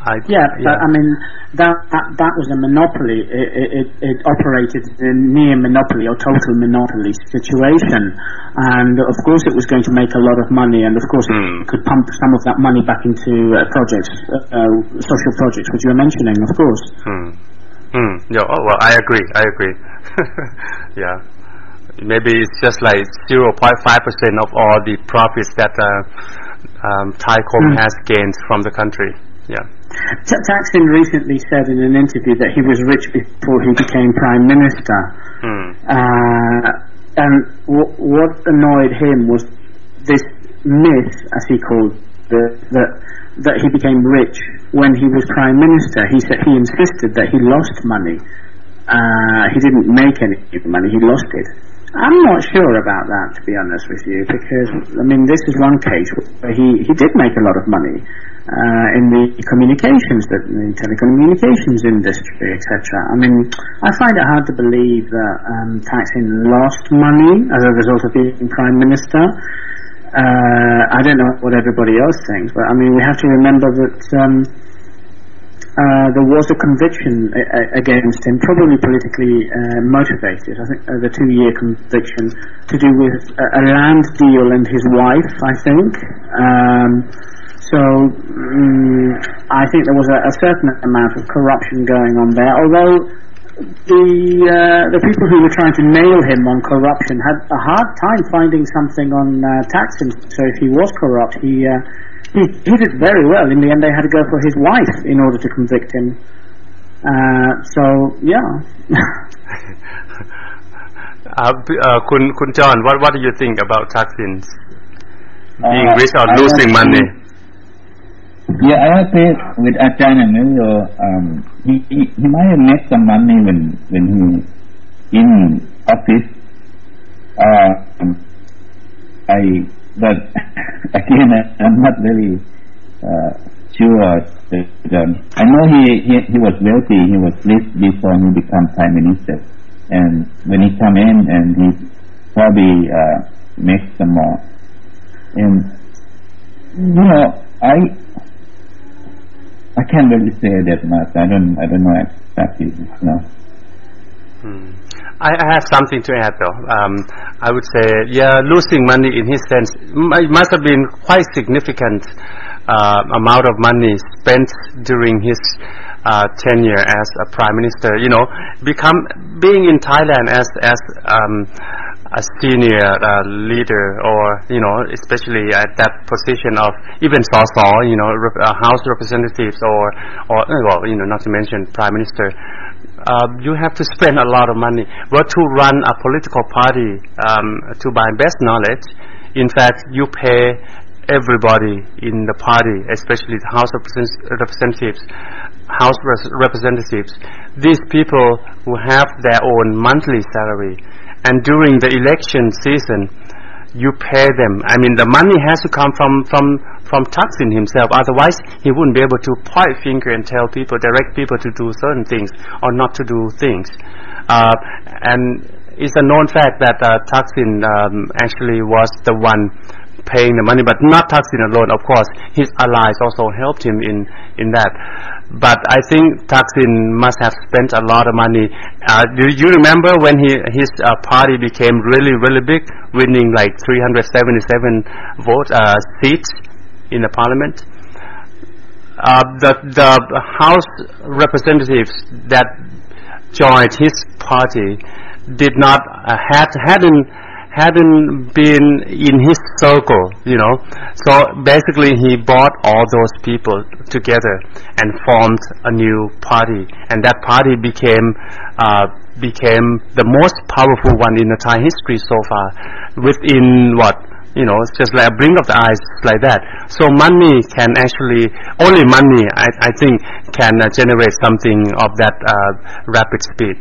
But I mean that was a monopoly. It operated in a near monopoly or total monopoly situation, and of course it was going to make a lot of money, and of course it could pump some of that money back into projects, social projects, which you were mentioning, of course. Yeah. Oh well, I agree. Yeah. Maybe it's just like 0.5% of all the profits that Thaicom has gained from the country. Yeah. Thaksin recently said in an interview that he was rich before he became prime minister, and what annoyed him was this myth, as he called it, that he became rich when he was prime minister. He said he insisted that he lost money. He didn't make any money; he lost it. I'm not sure about that, to be honest with you, because I mean this is one case where he did make a lot of money. In the communications, the telecommunications industry, etc. I mean, I find it hard to believe that Thaksin lost money as a result of being prime minister. I don't know what everybody else thinks, but I mean, we have to remember that there was a conviction against him, probably politically motivated. I think the 2-year conviction to do with a land deal and his wife, I think. So I think there was a certain amount of corruption going on there, although the people who were trying to nail him on corruption had a hard time finding something on Thaksin. So if he was corrupt, he did very well. In the end, they had to go for his wife in order to convict him. So yeah. Kun John, what do you think about Thaksin being rich or losing money? Yeah, I agree with Ajahn Emilio. He might have made some money when he in office. But again, I'm not very sure. I know he was wealthy. He was rich before he became prime minister, and when he come in, and he probably makes some more. And I can't really say that much. I don't know exactly. No. I have something to add though. I would say, losing money in his sense, it must have been quite significant amount of money spent during his tenure as a prime minister. Being in Thailand as a senior leader, or especially at that position of even House representatives, or not to mention prime minister. You have to spend a lot of money. Well, to run a political party, to my best knowledge, in fact, you pay everybody in the party, especially the House representatives. These people who have their own monthly salary, and during the election season, you pay them. I mean, the money has to come from Thaksin himself. Otherwise, he wouldn't be able to point finger and direct people to do certain things or not to do things. And it's a known fact that Thaksin actually was the one paying the money, but not Thaksin alone. Of course, his allies also helped him in that. But I think Thaksin must have spent a lot of money. Do you remember when his party became really, really big, winning like 377 seats in the parliament? The House representatives that joined his party did not hadn't been in his circle, So basically he brought all those people together and formed a new party, and that party became the most powerful one in the Thai history so far, within it's just like a blink of the eyes, like that. So money can actually, only money, I think, can generate something of that rapid speed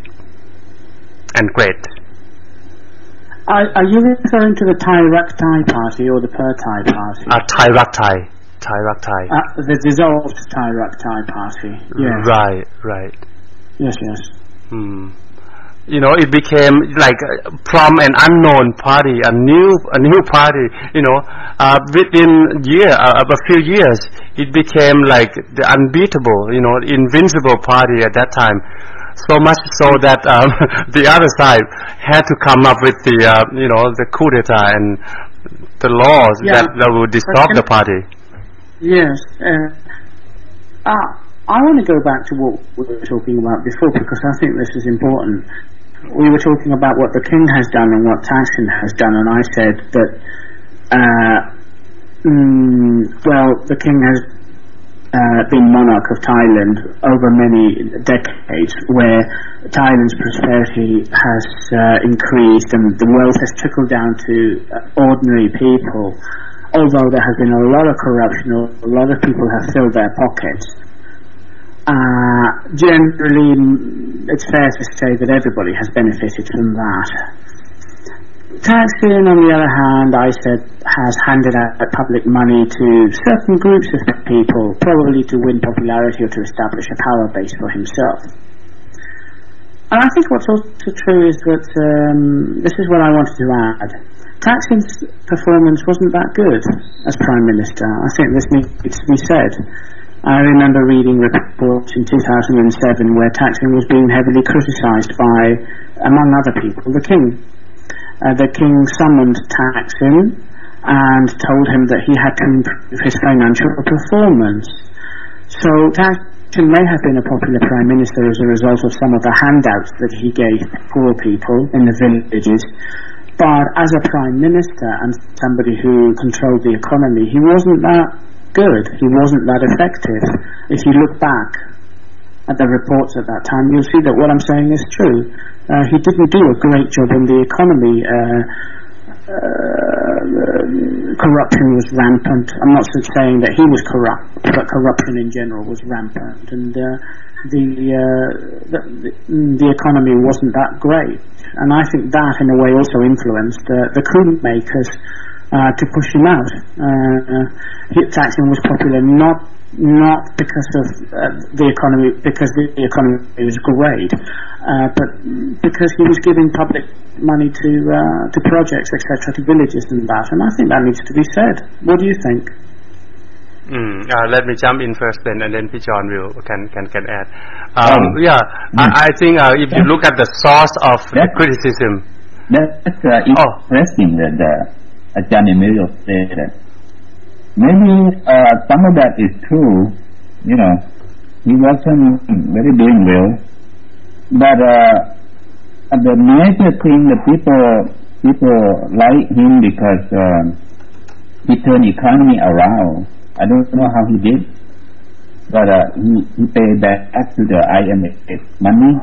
and great. Are you referring to the Thai Thai party or the Per Thai party? Thai Thai. The dissolved Thai Thai party. Yeah. Right. Yes. It became like from an unknown party, a new party. Within a few years, it became like the unbeatable, invincible party at that time. So much so that the other side had to come up with the coup d'état and the laws that would dissolve the party. Yes. I want to go back to what we were talking about before, because I think this is important. We were talking about what the king has done and what Thaksin has done, and I said that, the king has been monarch of Thailand over many decades, where Thailand's prosperity has increased and the wealth has trickled down to ordinary people. Although there has been a lot of corruption, a lot of people have filled their pockets. Generally, it's fair to say that everybody has benefited from that. Thaksin, on the other hand, I said, has handed out public money to certain groups of people, probably to win popularity or to establish a power base for himself. And I think what's also true is that, this is what I wanted to add, Thaksin's performance wasn't that good as Prime Minister. I think this needs to be said. I remember reading reports in 2007 where Thaksin was being heavily criticised by, among other people, the King. The King summoned Thaksin and told him that he had to improve his financial performance. So Thaksin may have been a popular Prime Minister as a result of some of the handouts that he gave poor people in the villages, but as a Prime Minister and somebody who controlled the economy, he wasn't that good. He wasn't that effective. If you look back at the reports at that time, you'll see that what I'm saying is true. He didn't do a great job in the economy. Corruption was rampant. I'm not saying that he was corrupt, but corruption in general was rampant, and the economy wasn't that great. And I think that, in a way, also influenced the coup makers to push him out. Thaksin was popular not because of the economy, because the economy was great, but because he was giving public money to projects, etc., to villages and that. And I think that needs to be said. What do you think? Let me jump in first, then, and then John can add. I think if you look at the source of the criticism, that's interesting that Ajahn Emilio said that maybe some of that is true. He wasn't very doing well, but the major thing that people like him because he turned the economy around. I don't know how he did, but he paid back to the IMF money,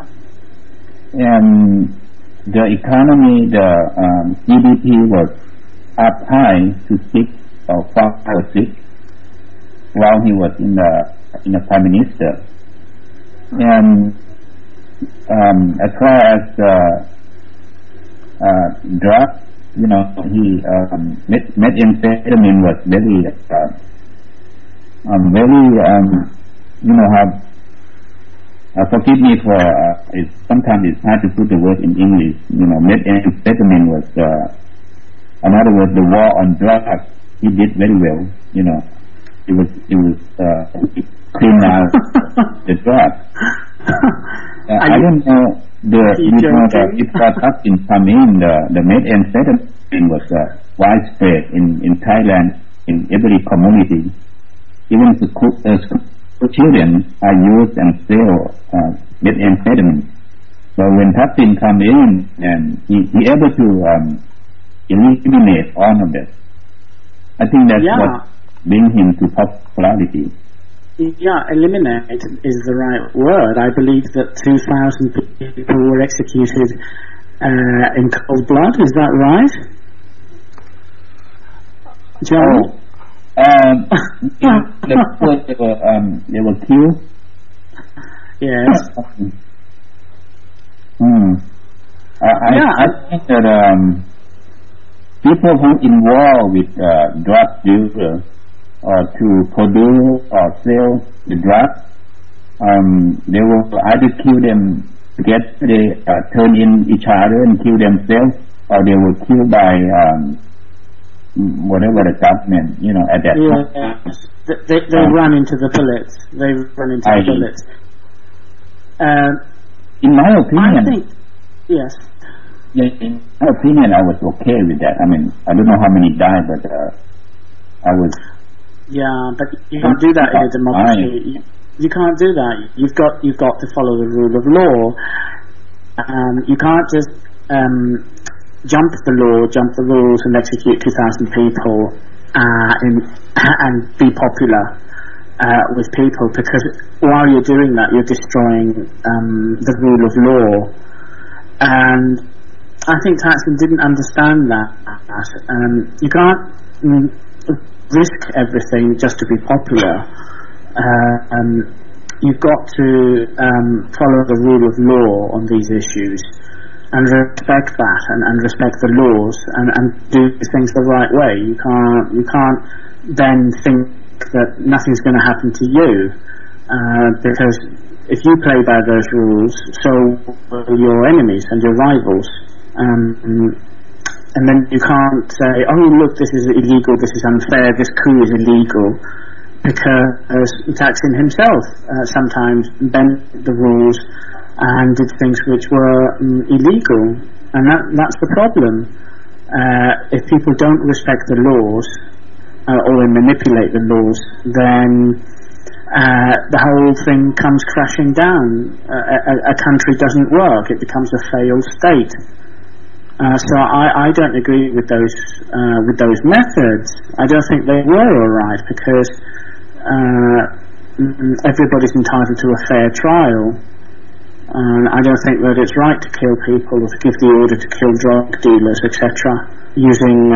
and the economy, the GDP was up high to 6 or 5 or 6 while he was in the Prime Minister. And as far as drugs, he methamphetamine was very forgive me for sometimes it's hard to put the word in English. Methamphetamine was in other words, the war on drugs. He did very well. It was clean out the drugs. I don't know if Thaksin come in, the methamphetamine was widespread in Thailand in every community. Even school children are used and sell methamphetamine. So when Thaksin come in and he able to eliminate all of that. I think that's what brings him to popularity. Yeah, eliminate is the right word. I believe that 2,000 people were executed in cold blood. Is that right, John? They were killed. Yes. I think that people who involved with drug dealers to produce or sell the drug, they will either kill them, they turn in each other and kill themselves, or they were killed by whatever the government, at that time. They run into the bullets. They run into the bullets. In my opinion, I think, yes. In my opinion, I was okay with that. I mean, I don't know how many died, but I was. Yeah, but you can't do that in a democracy. You can't do that. You've got to follow the rule of law. You can't just jump the rules and execute 2,000 people and be popular with people, because while you're doing that, you're destroying the rule of law. And I think Thaksin didn't understand that. You can't risk everything just to be popular. You've got to follow the rule of law on these issues and respect that and respect the laws and do things the right way. You can't then think that nothing's going to happen to you, because if you play by those rules, so will your enemies and your rivals. And then you can't say, oh look, this is illegal, this is unfair, this coup is illegal, because Thaksin himself sometimes bent the rules and did things which were illegal, and that's the problem. If people don't respect the laws or manipulate the laws, then the whole thing comes crashing down. A country doesn't work, it becomes a failed state. So I don't agree with those methods. I don't think they were all right, because everybody's entitled to a fair trial. And I don't think that it's right to kill people or to give the order to kill drug dealers, etc., using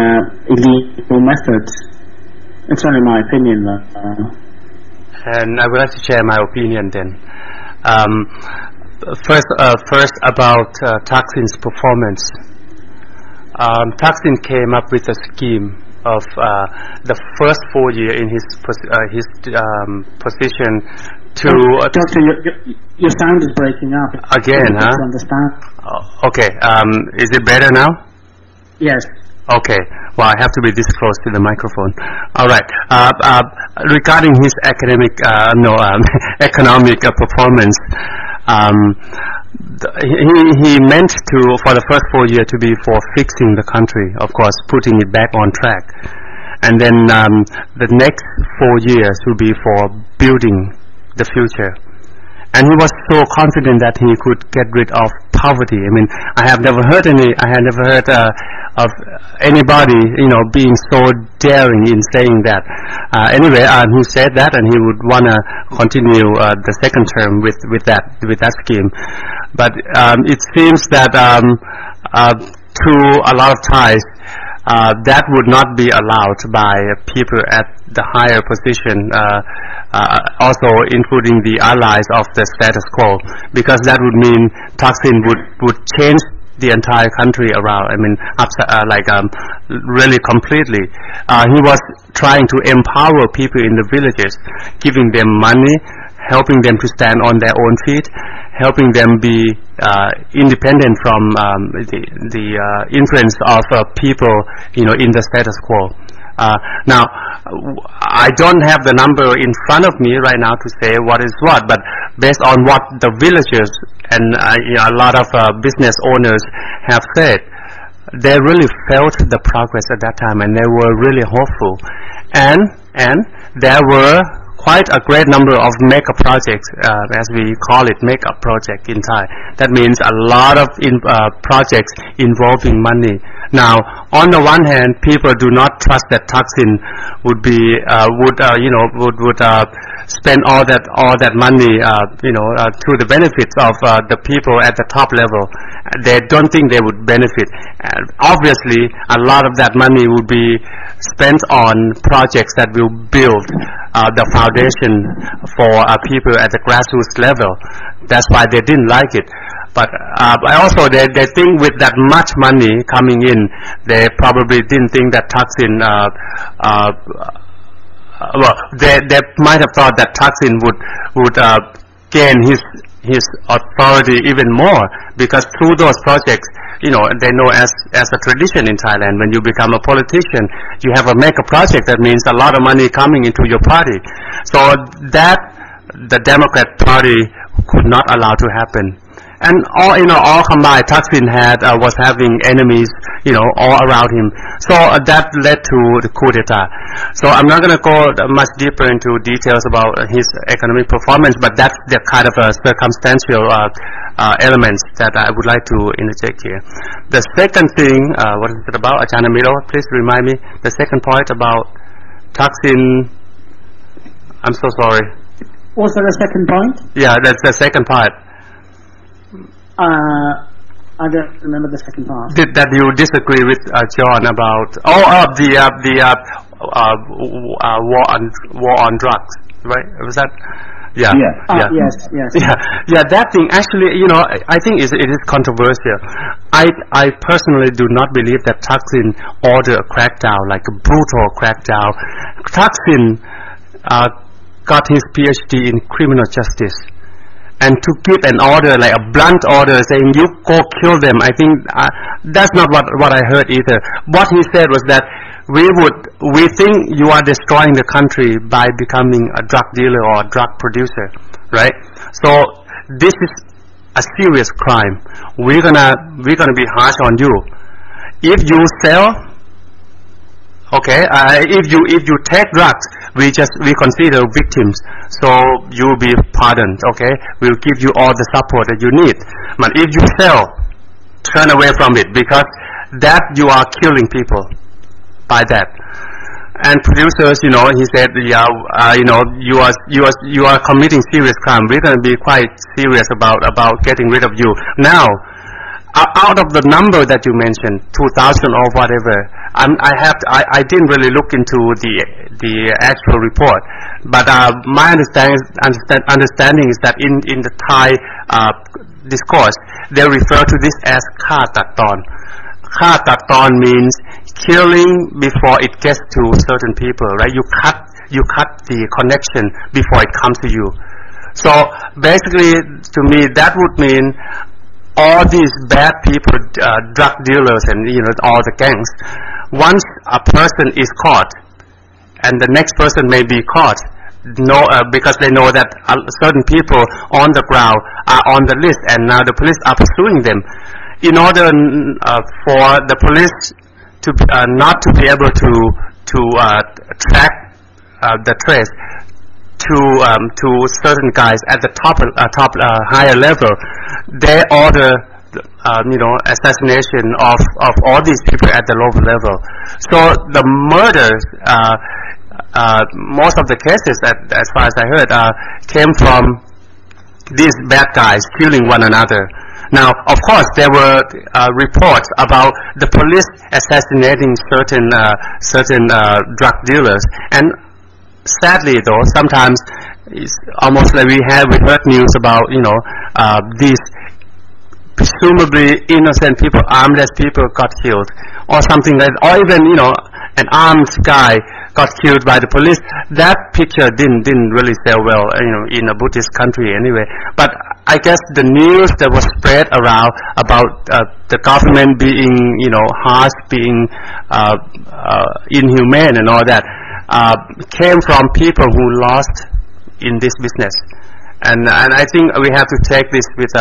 illegal methods. It's only my opinion, though. And I would like to share my opinion then. First about Thaksin's performance. Thaksin came up with a scheme of the first 4 years in his position to... Doctor, your sound is breaking up. Again, huh? To understand. Okay, is it better now? Yes. Okay, well, I have to be this close to the microphone. All right. Regarding his economic performance, he meant to, for the first 4 years, to be for fixing the country, of course, putting it back on track, and then the next 4 years will be for building the future. And he was so confident that he could get rid of poverty. I mean, I had never heard of anybody, being so daring in saying that. Anyway, he said that, and he would want to continue the second term with that scheme. But it seems that through a lot of ties, that would not be allowed by people at the higher position, also including the allies of the status quo, because that would mean Thaksin would change the entire country around. I mean, really completely. He was trying to empower people in the villages, giving them money, helping them to stand on their own feet, helping them be independent from the influence of people, in the status quo. Now, I don't have the number in front of me right now to say what is what, but based on what the villagers and a lot of business owners have said, they really felt the progress at that time, and they were really hopeful. And there were quite a great number of mega projects, as we call it, mega project in Thai. That means a lot of projects involving money. Now, on the one hand, people do not trust that Thaksin would spend all that money, to the benefits of the people at the top level. They don't think they would benefit. Obviously, a lot of that money would be spent on projects that will build the foundation for people at the grassroots level. That's why they didn't like it. But also they think with that much money coming in, they probably didn't think that Thaksin they might have thought that Thaksin would gain his authority even more, because through those projects, they know as a tradition in Thailand, when you become a politician, you have a mega project. That means a lot of money coming into your party. So that the Democrat Party could not allow to happen. And all combined, Thaksin was having enemies, all around him. So that led to the coup d'etat. So I'm not going to go much deeper into details about his economic performance, but that's the kind of circumstantial elements that I would like to interject here. The second thing, what is it about? Ajahn Amiro, please remind me. The second point about Thaksin. I'm so sorry. Was there a second point? Yeah, that's the second part. I don't remember the second part. That you disagree with John about war on drugs, right? Was that? Yeah. That thing actually, I think it is controversial. I personally do not believe that Thaksin ordered a crackdown, like a brutal crackdown. Thaksin got his PhD in criminal justice. And to give an order, like a blunt order, saying you go kill them, I think that's not what I heard either. What he said was that we think you are destroying the country by becoming a drug dealer or a drug producer, right? So this is a serious crime. We're gonna be harsh on you. If you sell, okay, if you take drugs, we consider victims, so you will be pardoned, okay? We'll give you all the support that you need. But if you sell, turn away from it, because that you are killing people by that. And producers, he said, you are committing serious crime. We're going to be quite serious about getting rid of you. Now, out of the number that you mentioned, 2,000 or whatever, I didn't really look into the actual report, but my understanding is that in the Thai discourse, they refer to this as Kha Tat Ton. Kha Tat Ton means killing before it gets to certain people, right? You cut the connection before it comes to you. So basically, to me, that would mean all these bad people, drug dealers and all the gangs, once a person is caught and the next person may be caught, because they know that certain people on the ground are on the list and now the police are pursuing them. In order for the police to not to be able to track the trace to certain guys at the top higher level, they order assassination of all these people at the lower level. So the murders, most of the cases, as far as I heard, came from these bad guys killing one another. Now, of course, there were reports about the police assassinating certain drug dealers, and sadly, though, sometimes it's almost like we heard news about these presumably innocent people, armless people got killed, or something like, or even an armed guy got killed by the police. That picture didn't really sell well, in a Buddhist country anyway. But I guess the news that was spread around about the government being harsh, being inhumane and all that, came from people who lost in this business, and I think we have to take this with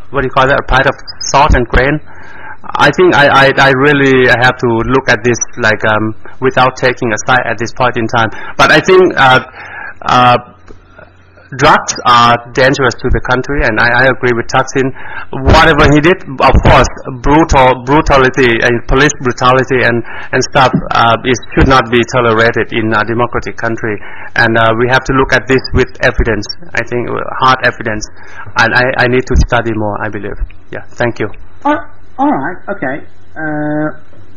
what do you call that, a pint of salt and grain. I think I really have to look at this like without taking a side at this point in time. But I think drugs are dangerous to the country, and I agree with Thaksin. Whatever he did, of course, brutality and police brutality and stuff should not be tolerated in a democratic country. And we have to look at this with evidence. I think hard evidence, and I need to study more, I believe. Yeah, thank you. All right, okay.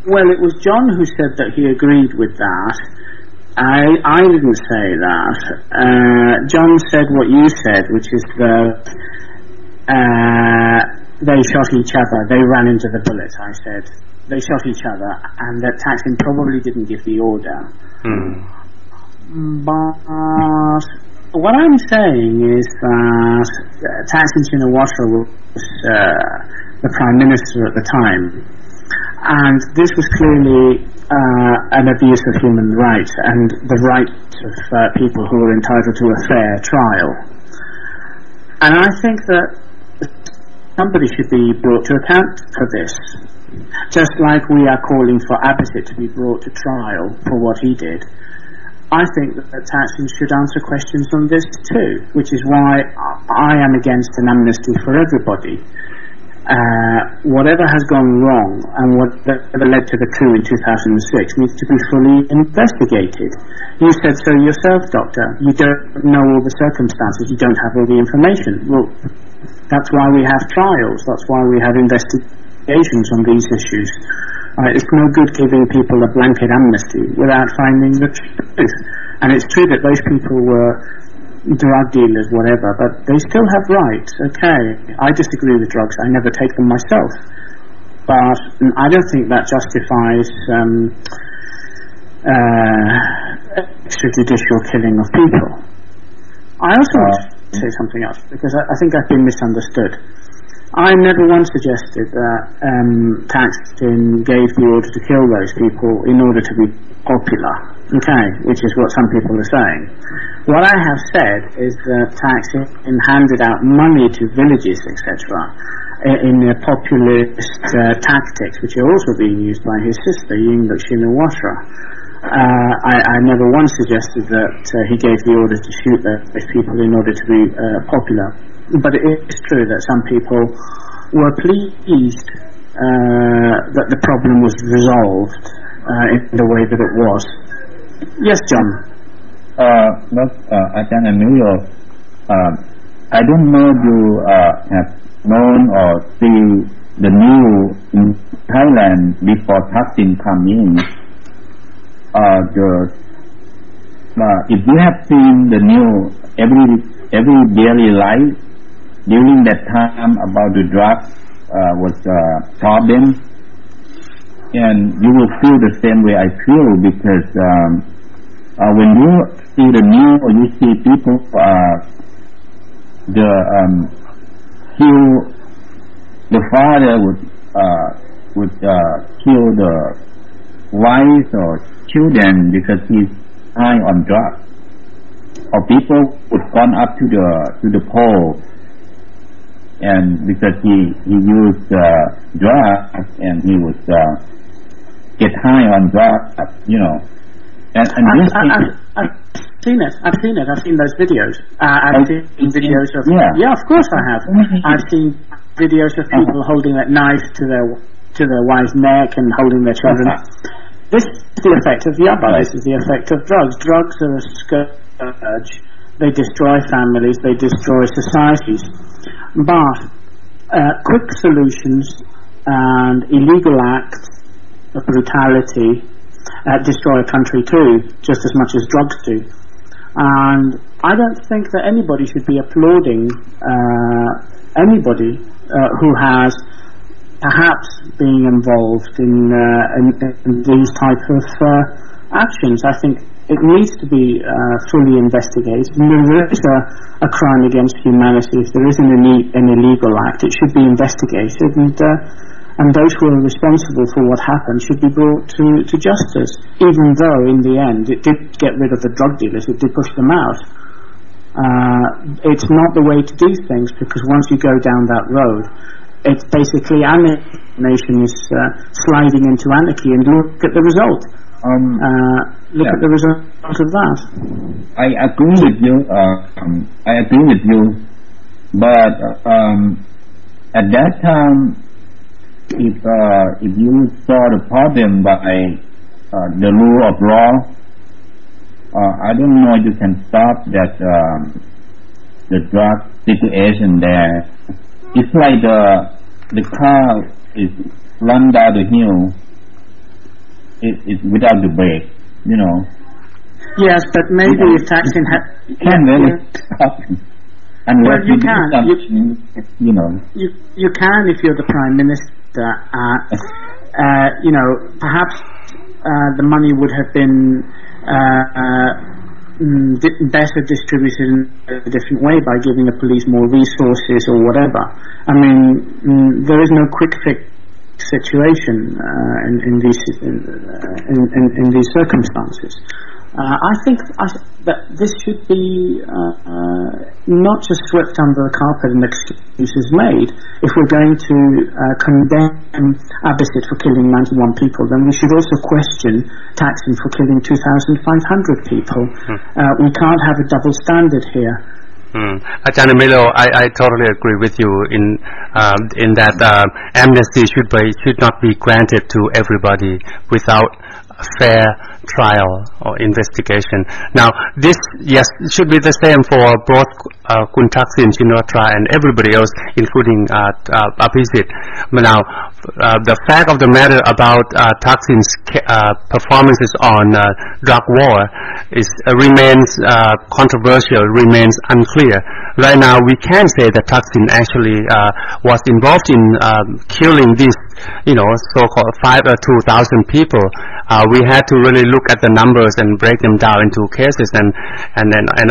Well, it was John who said that he agreed with that. I didn't say that. John said what you said, which is that they shot each other. They ran into the bullets. I said they shot each other, and that Thaksin probably didn't give the order. But what I'm saying is that Thaksin Shinawatra was the Prime Minister at the time, and this was clearly an abuse of human rights and the rights of people who were entitled to a fair trial. And I think that somebody should be brought to account for this, just like we are calling for Abhisit to be brought to trial for what he did. I think that Thaksin should answer questions on this too, which is why I am against an amnesty for everybody. Whatever has gone wrong and whatever led to the coup in 2006 needs to be fully investigated. You said so yourself, Doctor. You don't know all the circumstances. You don't have all the information. Well, that's why we have trials. That's why we have investigations on these issues. It's no good giving people a blanket amnesty without finding the truth. And it's true that those people were drug dealers, whatever, but they still have rights. Okay, I disagree with drugs. I never take them myself, but I don't think that justifies extrajudicial killing of people. I also want to say something else, because I think I've been misunderstood. I never once suggested that Thaksin gave the order to kill those people in order to be popular, okay, which is what some people are saying. What I have said is that Thaksin handed out money to villages, etc., in populist tactics, which are also being used by his sister, Yingluck Shinawatra. I never once suggested that he gave the order to shoot those people in order to be popular. But it is true that some people were pleased that the problem was resolved in the way that it was. Yes, John. Look, Ajahn Emilio, I don't know you have known or seen the news in Thailand before Thaksin come in. If you have seen the news every daily life during that time about the drugs was a problem, and you will feel the same way I feel, because when you see the news or you see people the father would kill the wife or children because he's high on drugs, or people would gone up to the pole and because he used drugs and he was get high on drugs, you know. And I've seen it. I've seen those videos. I've seen videos of of course I have. I've seen videos of people holding that knife to their wife's neck and holding their children. This is the effect of yabba. This is the effect of drugs. Drugs are a scourge. They destroy families. They destroy societies. But quick solutions and illegal acts of brutality destroy a country too, just as much as drugs do. And I don't think that anybody should be applauding anybody who has perhaps being involved in these type of actions. I think it needs to be fully investigated. If there is a crime against humanity, if there is an illegal act, it should be investigated, and those who are responsible for what happened should be brought to justice, even though in the end it did get rid of the drug dealers, it did push them out. It's not the way to do things, because once you go down that road, it's basically our nation is sliding into anarchy, and look at the result. Look at the result of that. I agree with you. But at that time, if you saw the problem by the rule of law, I don't know you can stop that the drug situation there. It's like the car is run down the hill. It's without the brake, you know. Yes, but maybe if Thaksin had... can't really stop him. Unless you can. You know. You can if you're the Prime Minister. You know, perhaps the money would have been better distributed in a different way by giving the police more resources or whatever. I mean, there is no quick fix situation in these circumstances. I think that this should be not just swept under the carpet and excuses made. If we're going to condemn Abbasid for killing 91 people, then we should also question Thaksin for killing 2,500 people. We can't have a double standard here. Ajahn Milo, I totally agree with you in that amnesty should not be granted to everybody without a fair trial or investigation. Now, this, yes, should be the same for both Kun Thaksin Shinawatra and everybody else, including Abhisit. Now, the fact of the matter about Thaksin's performances on drug war remains controversial, remains unclear. Right now, we can say that Thaksin actually was involved in killing these, so-called 2,000 people. We had to really look at the numbers and break them down into cases and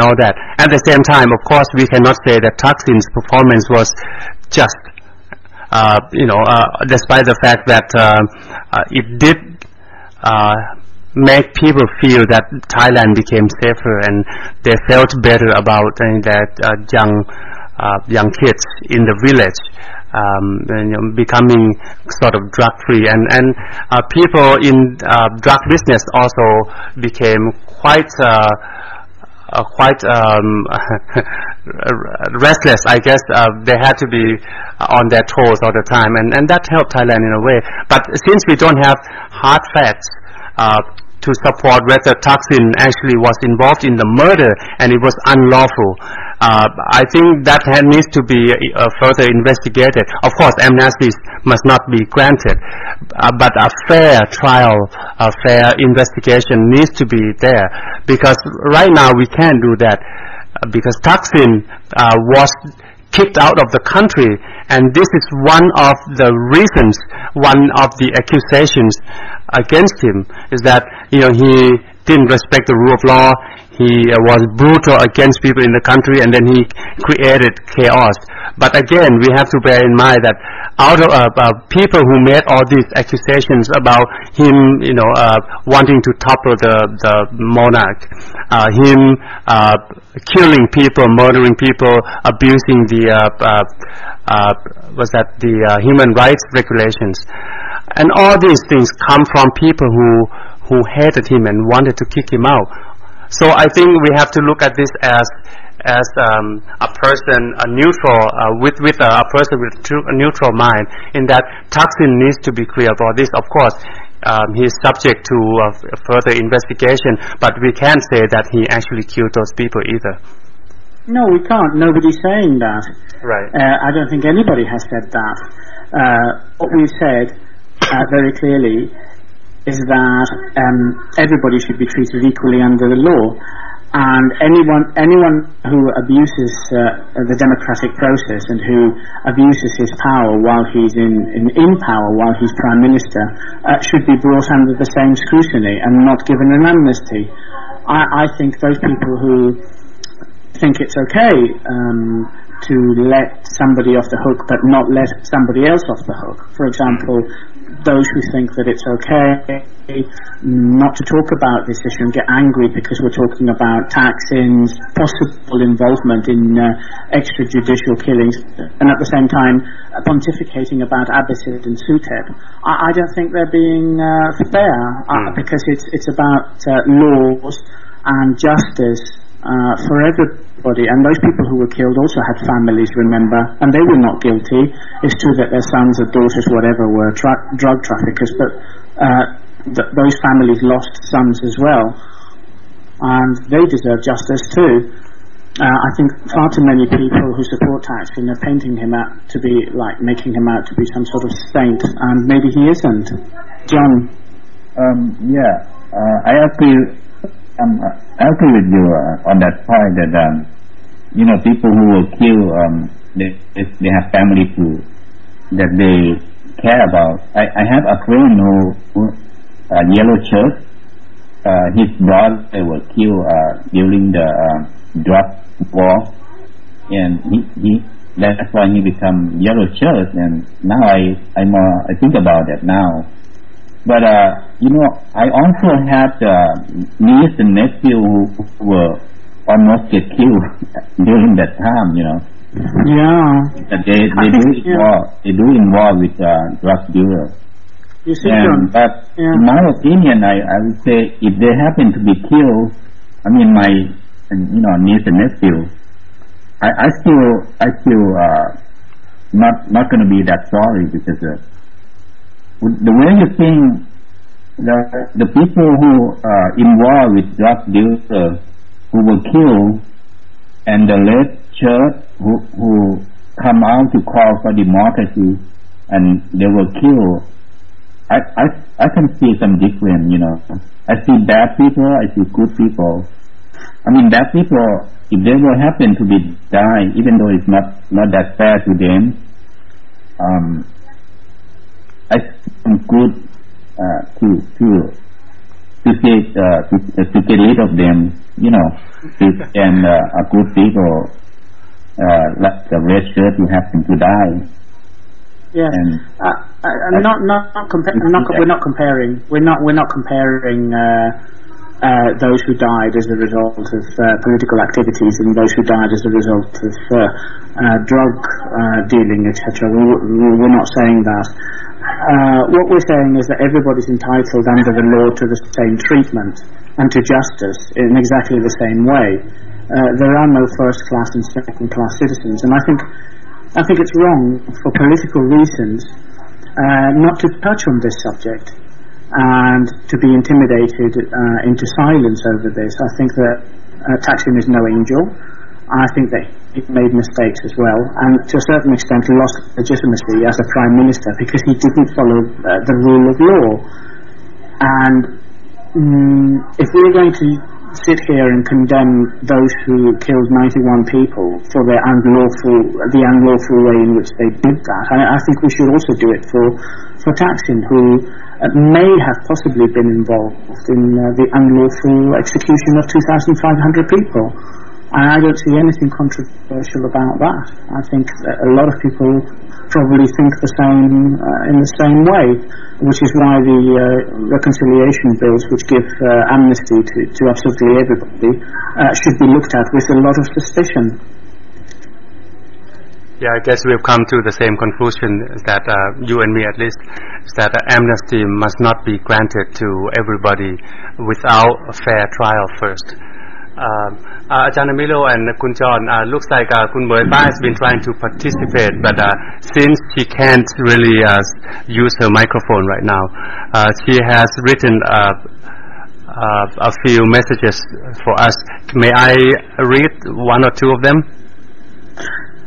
all that. At the same time, of course, we cannot say that Thaksin's performance was just, despite the fact that it did make people feel that Thailand became safer and they felt better about that young kids in the village becoming sort of drug free, and people in drug business also became quite restless. I guess they had to be on their toes all the time, and that helped Thailand in a way. But since we don't have hard facts to support whether Thaksin actually was involved in the murder and it was unlawful, I think that needs to be further investigated. Of course, amnesties must not be granted, but a fair trial, a fair investigation needs to be there, because right now we can't do that, because Thaksin was kicked out of the country, and this is one of the reasons, one of the accusations against him is that he didn't respect the rule of law. He was brutal against people in the country, and then he created chaos. But again, we have to bear in mind that out of people who made all these accusations about him, wanting to topple the monarch, him killing people, murdering people, abusing the human rights regulations, and all these things come from people who hated him and wanted to kick him out. So I think we have to look at this as a person, a neutral, with a person with a neutral mind, in that Thaksin needs to be clear about this. Of course, he is subject to further investigation, but we can't say that he actually killed those people either. No, we can't. Nobody's saying that. Right. I don't think anybody has said that. What we've said very clearly is that everybody should be treated equally under the law, and anyone who abuses the democratic process and who abuses his power while he's in power, while he's Prime Minister, should be brought under the same scrutiny and not given an amnesty. I think those people who think it's okay to let somebody off the hook but not let somebody else off the hook, for example, those who think that it's okay not to talk about this issue and get angry because we're talking about Thaksin's possible involvement in extrajudicial killings, and at the same time pontificating about Abbasid and Suthep. I don't think they're being fair, because it's about laws and justice for everybody, and those people who were killed also had families, remember, and they were not guilty. It's true that their sons or daughters, whatever, were drug traffickers, but those families lost sons as well, and they deserve justice too. I think far too many people who support Thaksin are painting him out to be like making him out to be some sort of saint, and maybe he isn't. John? I agree. I agree with you on that point that people who were killed, they have family too that they care about. I have a friend who Yellow Shirt. His brother was killed during the drug war, and that's why he become Yellow Shirt. And now I think about that now. But I also had niece and nephew who were almost get killed during that time. Yeah. They do involve with drug dealers. You see, but in my opinion, I would say if they happen to be killed, I mean my niece and nephew, I still not going to be that sorry, because the way you think the people who are involved with drug dealers who were killed, and the late church who come out to call for democracy and they were killed, I can see some difference. I see bad people, I see good people. I mean, bad people, if they will happen to be die, even though it's not that fair to them, I think good to get rid of them, and good people like the red shirt who happen to die. Yes, we're not comparing. We're not comparing those who died as a result of political activities and those who died as a result of drug dealing, etc. We're not saying that. What we're saying is that everybody's entitled under the law to the same treatment and to justice in exactly the same way. There are no first-class and second-class citizens, and I think it's wrong for political reasons not to touch on this subject and to be intimidated into silence over this. I think that Thaksin is no angel. I think that he made mistakes as well, and to a certain extent lost legitimacy as a prime minister because he didn't follow the rule of law. And if we're going to sit here and condemn those who killed 91 people for the unlawful way in which they did that, I think we should also do it for Thaksin, who may have possibly been involved in the unlawful execution of 2,500 people. And I don't see anything controversial about that. I think that a lot of people probably think the same in the same way, which is why the reconciliation bills, which give amnesty to absolutely everybody, should be looked at with a lot of suspicion. Yeah, I guess we've come to the same conclusion that you and me at least, is that amnesty must not be granted to everybody without a fair trial first. Ajahn Milo and Kun John, looks like Kun Moipa has been trying to participate, but since she can't really use her microphone right now, she has written a few messages for us. May I read one or two of them?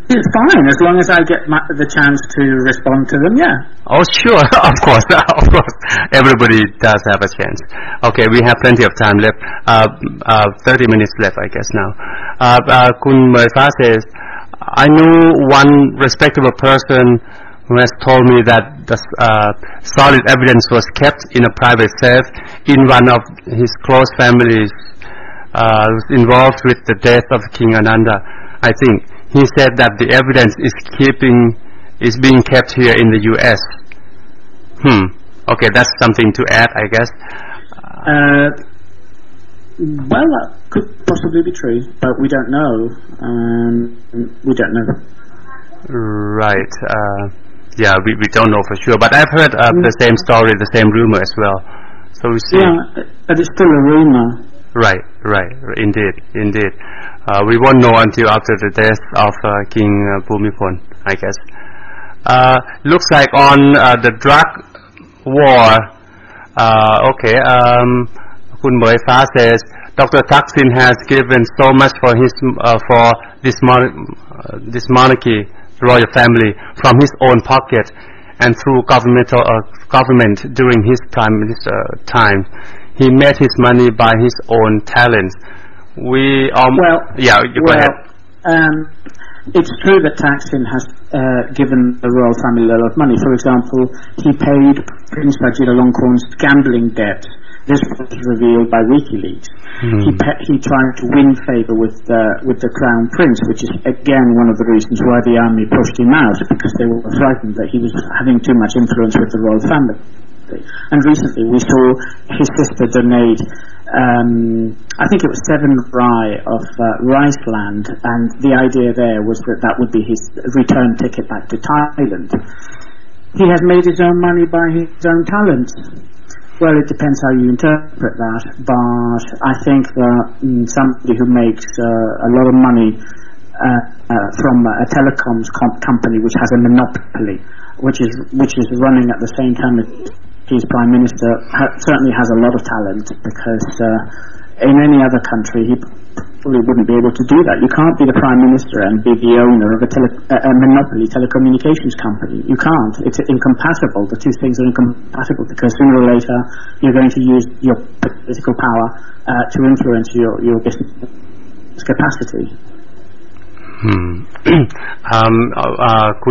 It's fine, as long as I get the chance to respond to them, yeah. Oh, sure, of course. Everybody does have a chance. Okay, we have plenty of time left. 30 minutes left, I guess, now. Kun Moifa says, I knew one respectable person who has told me that the solid evidence was kept in a private safe in one of his close families involved with the death of King Ananda, I think. He said that the evidence is being kept here in the U.S. Okay, that's something to add, I guess. Well, that could possibly be true, but we don't know. We don't know. Right. Yeah, we don't know for sure. But I've heard the same story, the same rumor as well. So we see. Yeah, but it's still a rumor. Right. Indeed. We won't know until after the death of King Bhumibol, I guess. Looks like on the drug war. Okay. Kun Mui Fa says Dr. Thaksin has given so much for his for this monarchy, royal family, from his own pocket and through government during his prime minister time. He made his money by his own talents. We go ahead. It's true that Thaksin has given the royal family a lot of money. For example, he paid Prince Vajiralongkorn's gambling debt. This was revealed by WikiLeaks. He tried to win favor with the Crown Prince, which is again one of the reasons why the army pushed him out, because they were frightened that he was having too much influence with the royal family. And recently we saw his sister donate, I think it was 7 rai of rice land, and the idea there was that would be his return ticket back to Thailand. He has made his own money by his own talents. Well, it depends how you interpret that, but I think that somebody who makes a lot of money from a telecoms company which has a monopoly, which is running at the same time as he's Prime Minister, certainly has a lot of talent, because in any other country he probably wouldn't be able to do that. You can't be the Prime Minister and be the owner of a monopoly telecommunications company. You can't. It's incompatible. The two things are incompatible, because sooner or later you're going to use your political power to influence your business capacity. Kun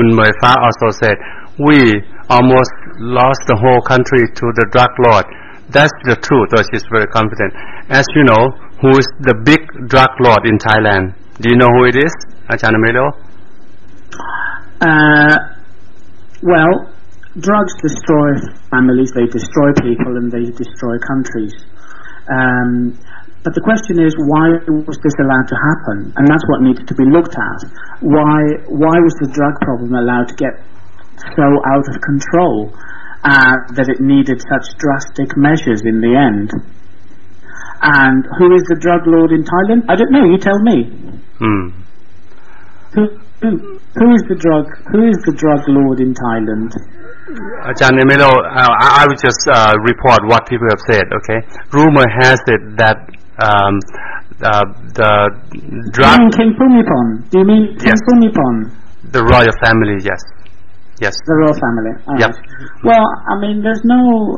Mui Fa also said, we almost lost the whole country to the drug lord. That's the truth. So she's very confident. As you know, who is the big drug lord in Thailand? Do you know who it is, Ajahn Amelo? Well, drugs destroy families, they destroy people, and they destroy countries. But the question is, why was this allowed to happen? And that's what needed to be looked at. Why was the drug problem allowed to get so out of control that it needed such drastic measures in the end? And who is the drug lord in Thailand? I don't know. You tell me. Who is the drug lord in Thailand? Ajahn Amelo, I will just report what people have said. Okay, rumor has it that the drug. Do you mean King Bhumibol? Do you mean King Bhumibol? The royal family, yes. Yes. The royal family. Yep. Well, I mean, there's no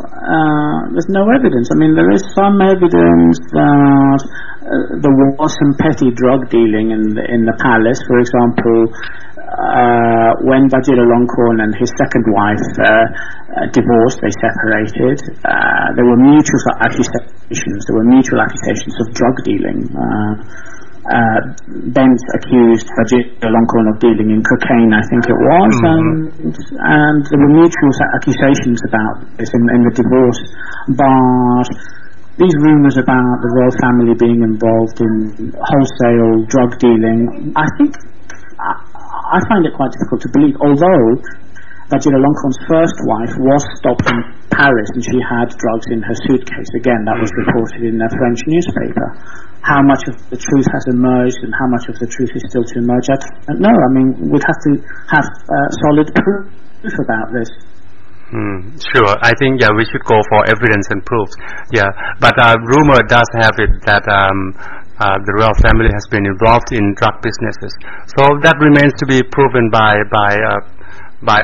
evidence. I mean, there is some evidence that there was some petty drug dealing in the palace. For example, when Vajiralongkorn and his second wife divorced, they separated. There were mutual accusations of drug dealing. Benz accused Vajiralongkorn of dealing in cocaine, I think it was, and there were mutual accusations about this in the divorce. But these rumours about the royal family being involved in wholesale drug dealing, I find it quite difficult to believe, although Vajiralongkorn's first wife was stopped in Paris and she had drugs in her suitcase. Again, that was reported in a French newspaper. How much of the truth has emerged and how much of the truth is still to emerge, I don't know. I mean, we'd have to have solid proof about this. Sure. I think, we should go for evidence and proofs. Yeah, but rumor does have it that the royal family has been involved in drug businesses. So that remains to be proven by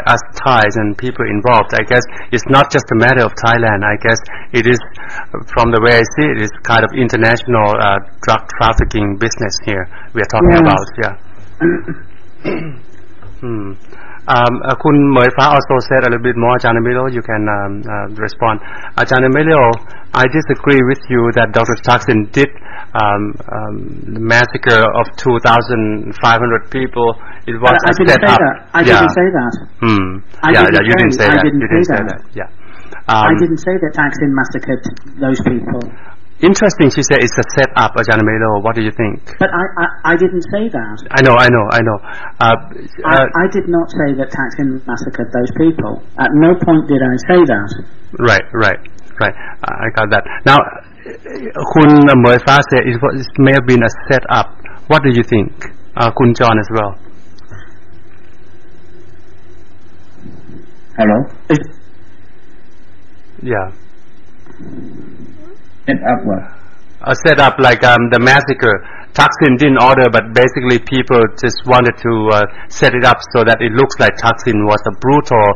us Thais and people involved. I guess it's not just a matter of Thailand. I guess it is, from the way I see it, it's kind of international drug trafficking business here we are talking about. Kun Mui Fa also said a little bit more. Ajahn Amelo, you can respond. Ajahn Amelo, I disagree with you that Dr. Thaksin did the massacre of 2,500 people. It was I didn't say that. I didn't say that. You didn't say that. You didn't say that. Yeah. I didn't say that Thaksin massacred those people. Interesting. She said it's a set-up, Ajahn Melo. What do you think? But I didn't say that. I know. I did not say that Thaksin massacred those people. At no point did I say that. Right. I got that. Now, Kun Moifa said it may have been a set-up. What do you think? Kun John as well. Hello? Yeah. Set up what? A set-up like the massacre. Thaksin didn't order, but basically people just wanted to set it up so that it looks like Thaksin was a brutal,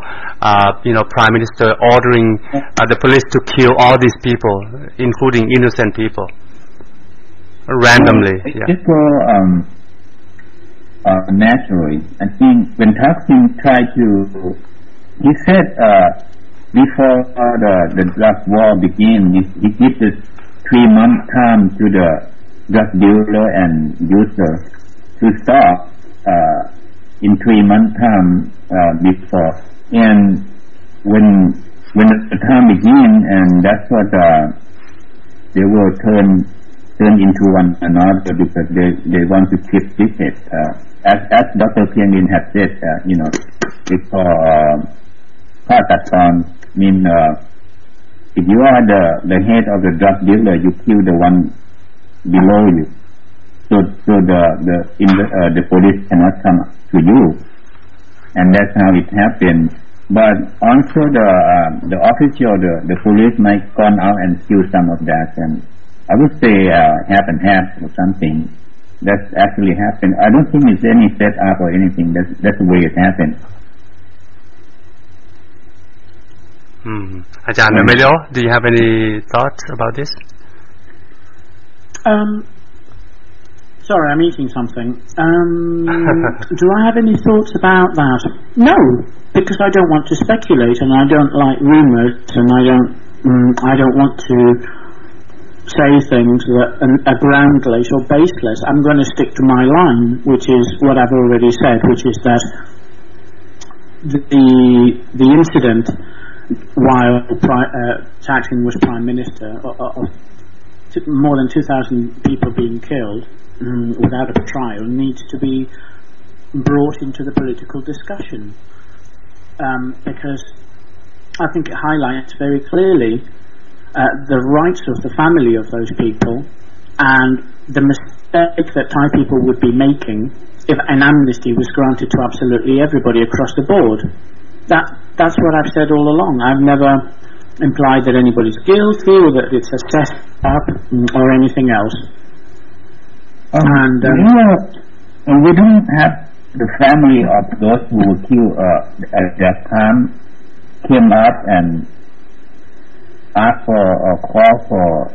prime minister ordering the police to kill all these people, including innocent people, randomly. It's all naturally. I think when Thaksin tried to, he said before the drug war began, he gives a 3-month time to the drug dealer and user to stop in 3 months time before, and when the time begin, and that's what they will turn into one another because they want to keep secret. As Dr. Pian Lin had said, it's called mean if you are the head of the drug dealer, you kill the one below you, so the police cannot come to you, and that's how it happened. But also the official, the police might gone out and kill some of that, and I would say half and half or something. That's actually happened. I don't think it's any set up or anything. That's the way it happened. Ajahn Emilio, do you have any thoughts about this? Sorry, I'm eating something. Do I have any thoughts about that? No, because I don't want to speculate, and I don't like rumours, and I don't want to say things that are groundless or baseless. I'm going to stick to my line, which is what I've already said, which is that the incident while Thaksin was Prime Minister, of more than 2,000 people being killed without a trial, needs to be brought into the political discussion, because I think it highlights very clearly the rights of the family of those people and the mistake that Thai people would be making if an amnesty was granted to absolutely everybody across the board. That's what I've said all along. I've never implied that anybody's guilty or that it's a set-up or anything else. We don't have the family of those who were killed at that time came up and asked for or call for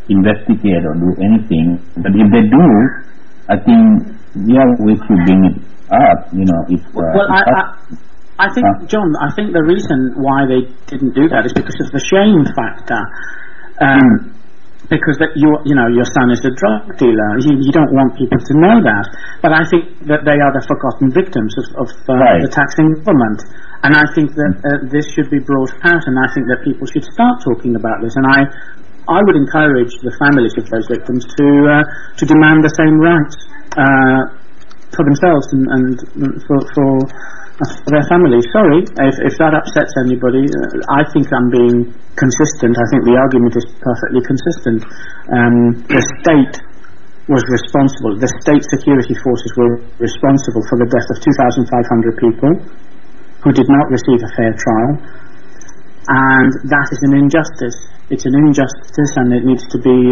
investigate or do anything. But if they do, I think we should bring it up. I think, John, the reason why they didn't do that is because of the shame factor. Because your son is a drug dealer. You don't want people to know that. But I think that they are the forgotten victims of the Thaksin government. And I think that this should be brought out, and I think that people should start talking about this. And I would encourage the families of those victims to demand the same rights for themselves and for their families. Sorry if that upsets anybody. I think I'm being consistent. I think the argument is perfectly consistent. The state was responsible. The state security forces were responsible for the death of 2,500 people who did not receive a fair trial, and that is an injustice. It's an injustice, and it needs to be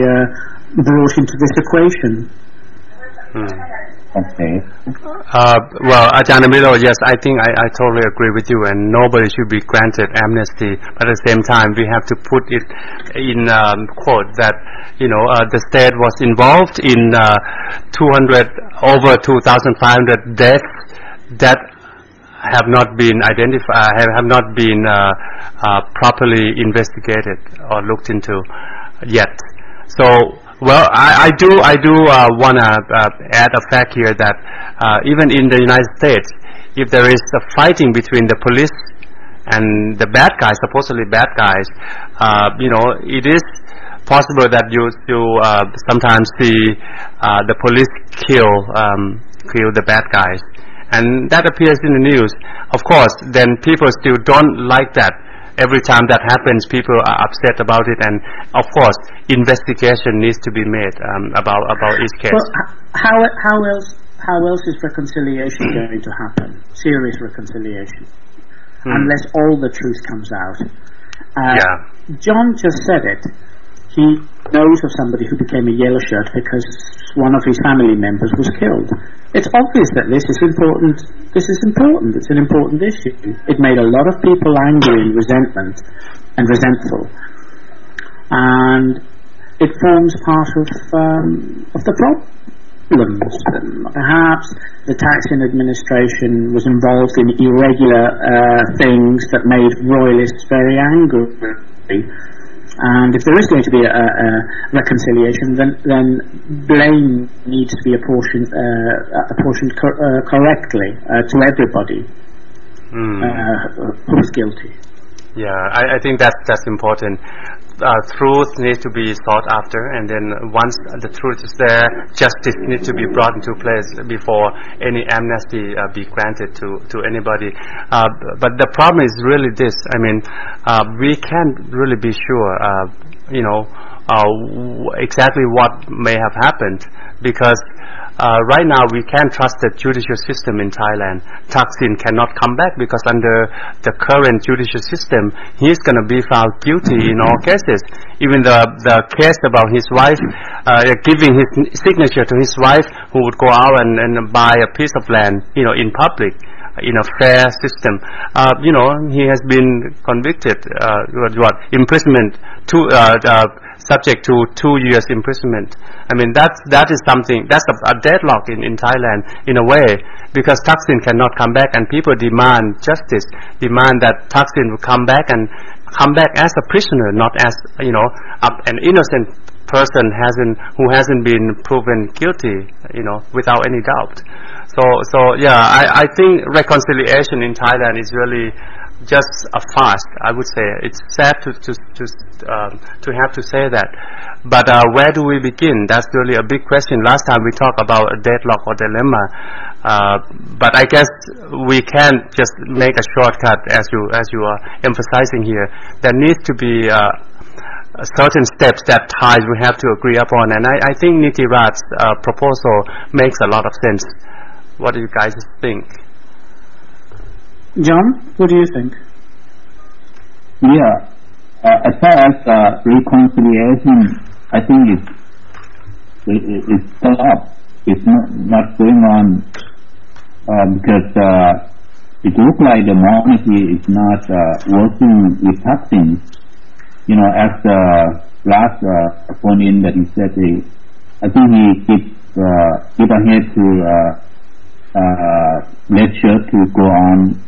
brought into this equation. Okay. Well, Ajahn Emilio, yes, I think I totally agree with you, and nobody should be granted amnesty. But at the same time, we have to put it in quote that the state was involved in over 2,500 deaths that have not been identified, have not been properly investigated or looked into yet. So Well, I do want to add a fact here that even in the United States, if there is a fighting between the police and the bad guys, supposedly bad guys, it is possible that you sometimes see the police kill the bad guys, and that appears in the news. Of course, then people still don't like that. Every time that happens, people are upset about it, and of course, investigation needs to be made about each case. Well, how else is reconciliation going to happen? Serious reconciliation, unless all the truth comes out. John just said it. He knows of somebody who became a yellow shirt because one of his family members was killed. It's obvious that this is important. It's an important issue. It made a lot of people angry and resentful, and it forms part of the problems. Perhaps the Thaksin administration was involved in irregular things that made royalists very angry. And if there is going to be a reconciliation, then blame needs to be apportioned correctly to everybody who is guilty. Yeah, I think that's important. Truth needs to be sought after, and then once the truth is there, justice needs to be brought into place before any amnesty be granted to anybody. But the problem is really this. I mean, we can't really be sure, exactly what may have happened, because right now we can't trust the judicial system in Thailand. Thaksin cannot come back because under the current judicial system, he's going to be found guilty in all cases. Even the case about his wife, giving his signature to his wife, who would go out and buy a piece of land, in public, in a fair system. He has been convicted, imprisonment, subject to 2 years imprisonment. I mean, that is something, that's a deadlock in Thailand in a way, because Thaksin cannot come back, and people demand justice, demand that Thaksin will come back as a prisoner, not as, an innocent person who hasn't been proven guilty, without any doubt. So yeah, I think reconciliation in Thailand is really just a fast, I would say. It's sad to have to say that, but where do we begin? That's really a big question. Last time we talked about a deadlock or dilemma, but I guess we can't just make a shortcut as you are emphasizing here. There needs to be certain steps that Thais will have to agree upon, and I think Nitirat's proposal makes a lot of sense. What do you guys think? John, what do you think? Yeah, as far as reconciliation, I think it's stopped. It's not going on because it looks like the monarchy is not working with Thaksin. As the last opponent that he said, I think he keep ahead to let church to go on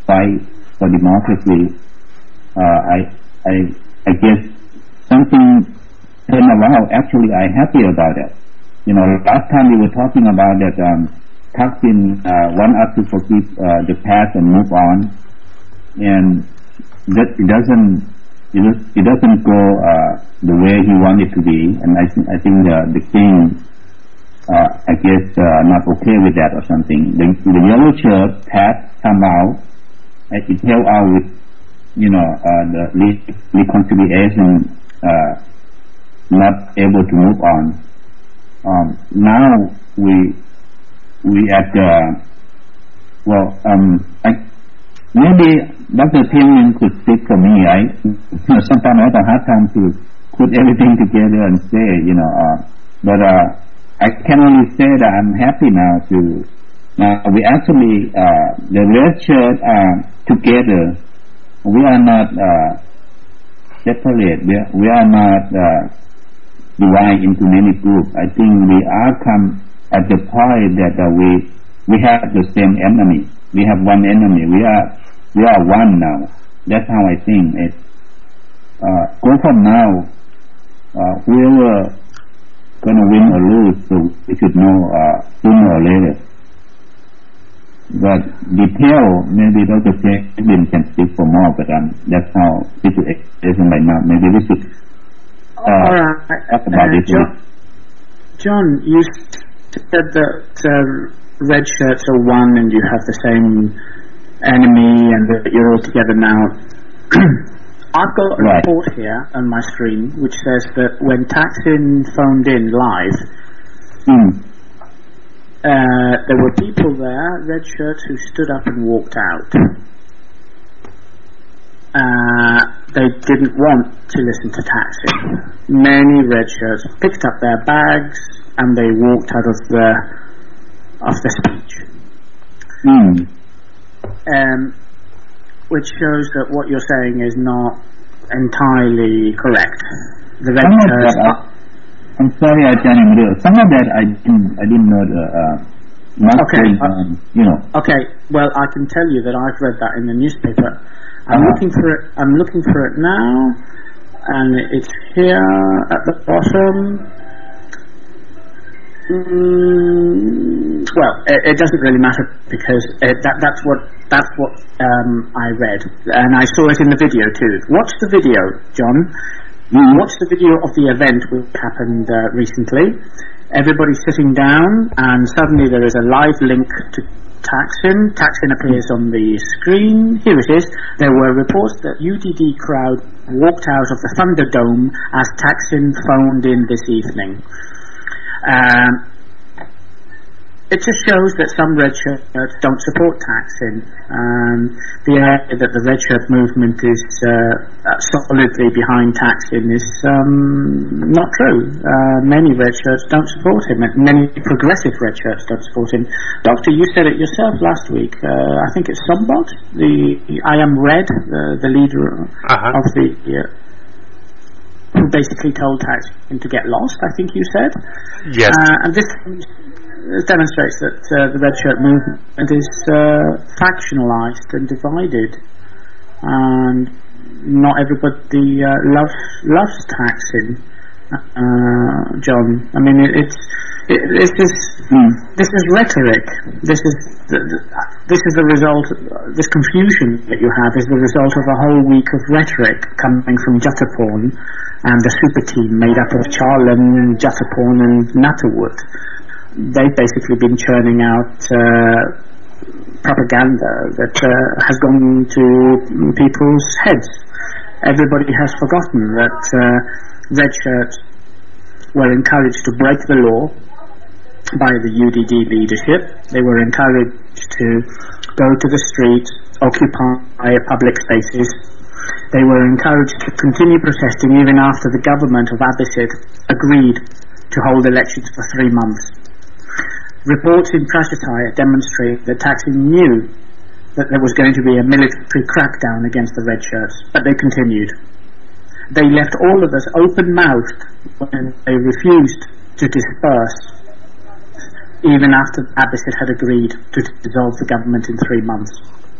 fight for democracy. I guess something turned around. Actually, I'm happy about it. Last time we were talking about that Thaksin want us to forgive the past and move on, and that it doesn't go the way he wanted to be. And I think the king, I guess, not okay with that or something. The yellow shirt had come out. It held out with, the reconciliation, not able to move on. Now we at maybe Dr. Tian could speak for me. Sometimes I have a hard time to put everything together and say, but I can only say that I'm happy now we actually, the red shirt are together. We are not separate. We are not divided into many groups. I think we are come at the point that we have the same enemy. We have one enemy. We are one now. That's how I think it. Go from now, whoever gonna win or lose, so we should know sooner or later. But detail, maybe Dr. Kevin can speak for more, but that's how situation right now. Maybe we should talk about this. John, you said that red shirts are one and you have the same enemy and that you're all together now. I've got a report here on my screen which says that when Thaksin phoned in live, there were people there, red shirts, who stood up and walked out. They didn't want to listen to Thaksin. Many red shirts picked up their bags and they walked out of the speech. Which shows that what you're saying is not entirely correct. The red shirts I'm sorry, I can't even do it. Some of that I didn't know Okay. Well, I can tell you that I've read that in the newspaper. I'm looking for it now, and it's here at the bottom. Well, it doesn't really matter because that's what I read, and I saw it in the video too. Watch the video, John. Watch the video of the event which happened recently. Everybody's sitting down, and suddenly there is a live link to Thaksin. Thaksin appears on the screen. Here it is. There were reports that UDD crowd walked out of the Thunderdome as Thaksin phoned in this evening. It just shows that some red shirts don't support Thaksin. The idea that the red shirt movement is solidly behind Thaksin is not true. Many red shirts don't support him, and many progressive red shirts don't support him. Doctor, you said it yourself last week. I think it's Sombot, the I Am Red, the leader of the... who basically told Thaksin to get lost, I think you said. Yes. And this demonstrates that the red shirt movement is factionalized and divided, and not everybody loves Thaksin. John, I mean, this is rhetoric. This is the result. This confusion that you have is the result of a whole week of rhetoric coming from Jattaporn and a super team made up of Charlan, Jattaporn, and Natterwood. They've basically been churning out propaganda that has gone to people's heads. Everybody has forgotten that red shirts were encouraged to break the law by the UDD leadership. They were encouraged to go to the streets, occupy public spaces. They were encouraged to continue protesting even after the government of Abhisit agreed to hold elections for 3 months. Reports in Prashataya demonstrate that Thaksin knew that there was going to be a military crackdown against the red shirts, but they continued. They left all of us open-mouthed when they refused to disperse, even after Abhisit had agreed to dissolve the government in 3 months.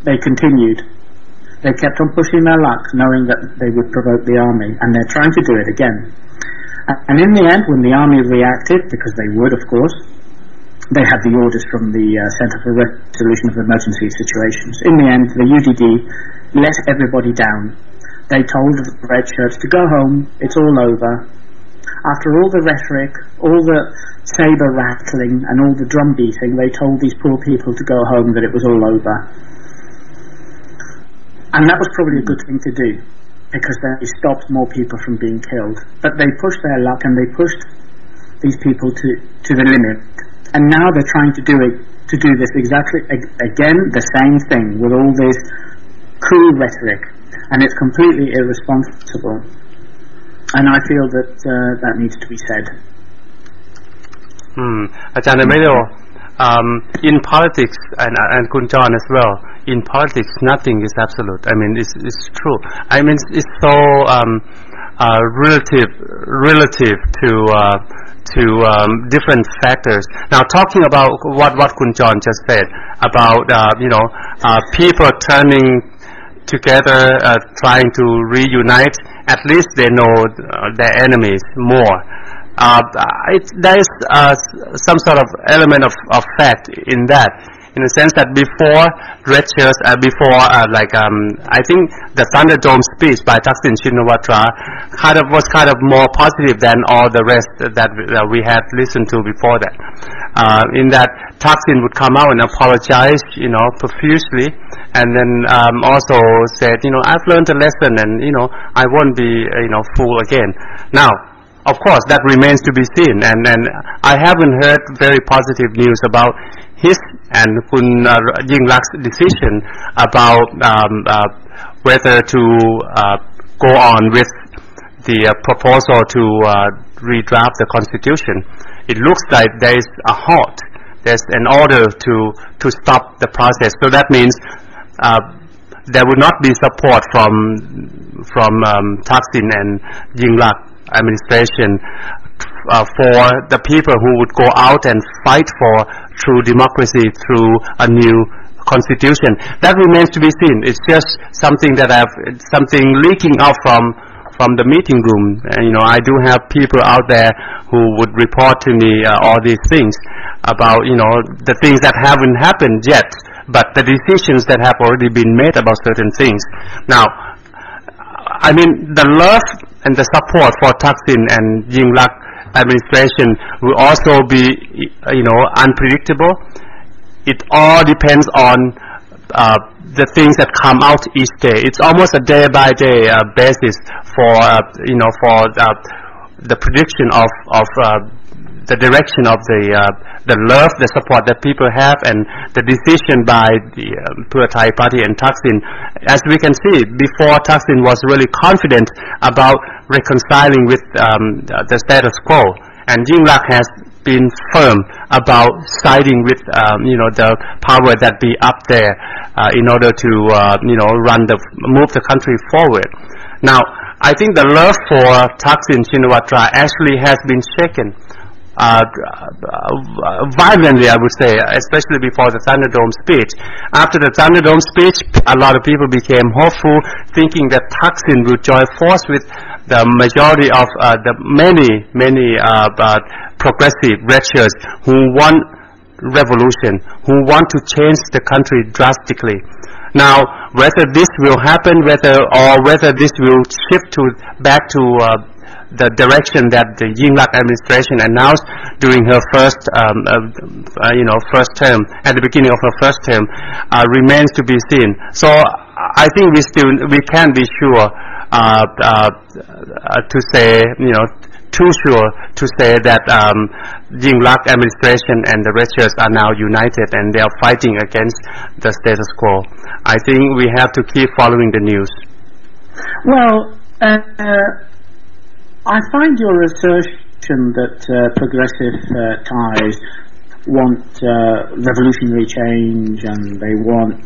They continued. They kept on pushing their luck, knowing that they would provoke the army, and they're trying to do it again. And in the end, when the army reacted, because they would, of course, they had the orders from the Centre for Resolution of Emergency Situations. In the end, the UDD let everybody down. They told the red shirts to go home, it's all over. After all the rhetoric, all the sabre rattling and all the drum beating, they told these poor people to go home, that it was all over. And that was probably a good thing to do, because they stopped more people from being killed. But they pushed their luck and they pushed these people to the limit. And now they're trying to do this exactly again, the same thing, with all this cool rhetoric, and it's completely irresponsible. And I feel that that needs to be said. อาจารย์ในไม่เร็ว in politics and คุณจอห์น as well, in politics nothing is absolute. I mean it's true. I mean it's so relative to different factors. Now talking about what Kun John just said about people turning together, trying to reunite. At least they know their enemies more. there is some sort of element of fact in that, in the sense that before red shirts, I think the Thunderdome speech by Thaksin Shinawatra was more positive than all the rest that we had listened to before that. In that Thaksin would come out and apologize, profusely, and then also said, I've learned a lesson, and I won't be fooled again. Now, of course, that remains to be seen, and I haven't heard very positive news about his and Kun Yingluck's decision about whether to go on with the proposal to redraft the constitution. It looks like there is a halt. There's an order to stop the process. So that means there would not be support from Thaksin and Yingluck administration for the people who would go out and fight for true democracy through a new constitution. That remains to be seen. It's just something something leaking out from the meeting room. I do have people out there who would report to me all these things about the things that haven't happened yet, but the decisions that have already been made about certain things. Now, I mean, the love and the support for Thaksin and Yingluck administration will also be, unpredictable. It all depends on the things that come out each day. It's almost a day-by-day basis for the prediction of the direction of the love, the support that people have, and the decision by the Pheu Thai party and Thaksin. As we can see, before Thaksin was really confident about reconciling with the status quo, and Yingluck has been firm about siding with the power that be up there in order to move the country forward. Now, I think the love for Thaksin Shinawatra actually has been shaken violently, I would say, especially before the Thunderdome speech. After the Thunderdome speech, a lot of people became hopeful, thinking that Thaksin would join force with the majority of the many progressive red shirts who want revolution, who want to change the country drastically. Now, whether this will happen, whether this will shift back to the direction that the Yingluck administration announced during her first term, at the beginning of her first term, remains to be seen. So I think we can be sure to say, too sure to say that Yingluck administration and the red shirts are now united and they are fighting against the status quo. I think we have to keep following the news. Well, I find your assertion that progressive Thais want revolutionary change and they want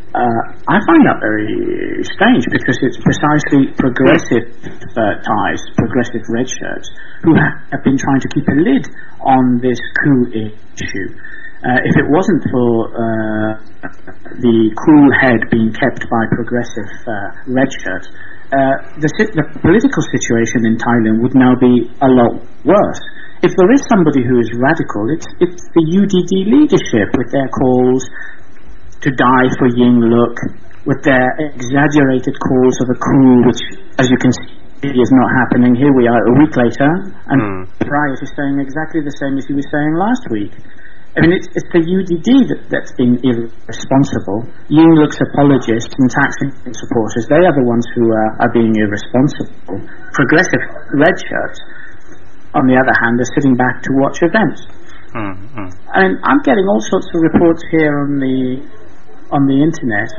I find that very strange, because it's precisely progressive Thais, progressive red shirts, who have been trying to keep a lid on this coup issue. If it wasn't for the cool head being kept by progressive red shirts, the political situation in Thailand would now be a lot worse. If there is somebody who is radical, it's the UDD leadership with their calls to die for Yingluck, with their exaggerated calls of a coup, which, as you can see, is not happening. Here we are a week later, and Pryor is saying exactly the same as he was saying last week. I mean, it's the UDD that's been irresponsible. Yingluck's apologists and Thaksin supporters, they are the ones who are being irresponsible. Progressive red shirts, on the other hand, are sitting back to watch events. And I'm getting all sorts of reports here on the internet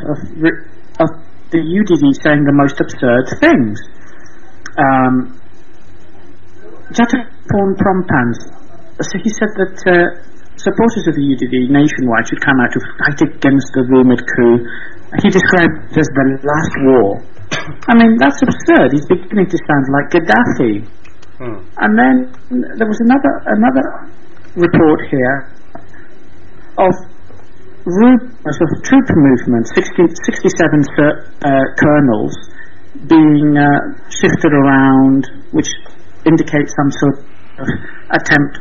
of the UDD saying the most absurd things. Jataporn Prompans, so he said that supporters of the UDD nationwide should come out to fight against the rumoured coup. He described it as the last war. I mean, that's absurd. He's beginning to sound like Gaddafi. And then there was another report here of rumours of troop movement, 67 colonels being shifted around, which indicates some sort attempt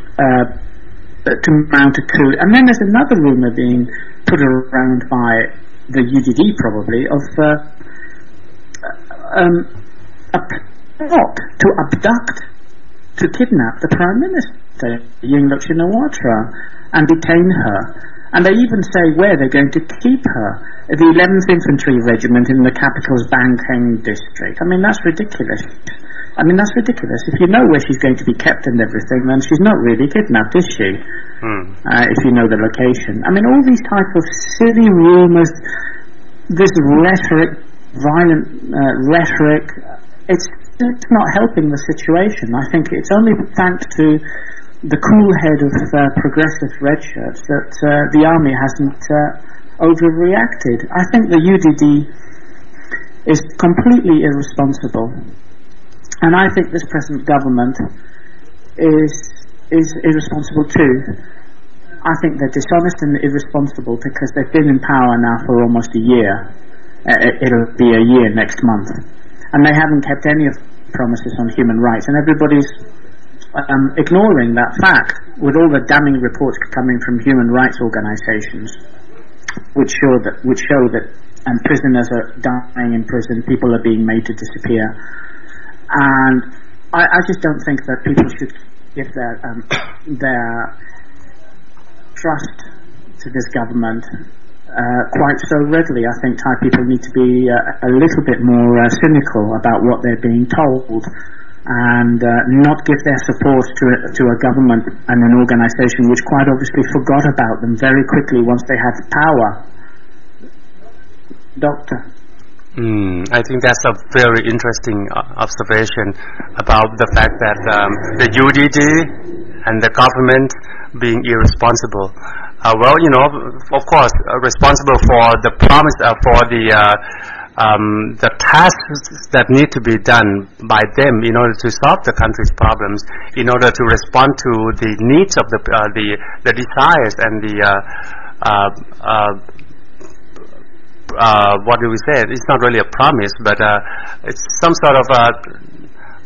to mount a coup. And then there's another rumour being put around by the UDD probably of a plot to abduct, to kidnap the Prime Minister, Yingluck Shinawatra, and detain her. And they even say where they're going to keep her. The 11th Infantry Regiment in the capital's Bangkok district. I mean, that's ridiculous. If you know where she's going to be kept and everything, then she's not really kidnapped, is she? If you know the location. I mean, all these type of silly rumours, this rhetoric, violent rhetoric, it's not helping the situation. I think it's only thanks to the cool head of progressive red shirts that the army hasn't overreacted. I think the UDD is completely irresponsible, and I think this present government is irresponsible too. I think they're dishonest and irresponsible because they've been in power now for almost a year. It'll be a year next month, and they haven't kept any of the promises on human rights, and everybody's ignoring that fact, with all the damning reports coming from human rights organisations, which show that prisoners are dying in prison, people are being made to disappear, and I just don't think that people should give their trust to this government quite so readily. I think Thai people need to be a little bit more cynical about what they're being told, and not give their support to a government and an organisation which quite obviously forgot about them very quickly once they had power. Doctor. I think that's a very interesting observation about the fact that the UDD and the government being irresponsible. Well, you know, of course, responsible for the promise, for the tasks that need to be done by them in order to solve the country's problems, in order to respond to the needs of the desires and the what do we say? It's not really a promise, but it's some sort of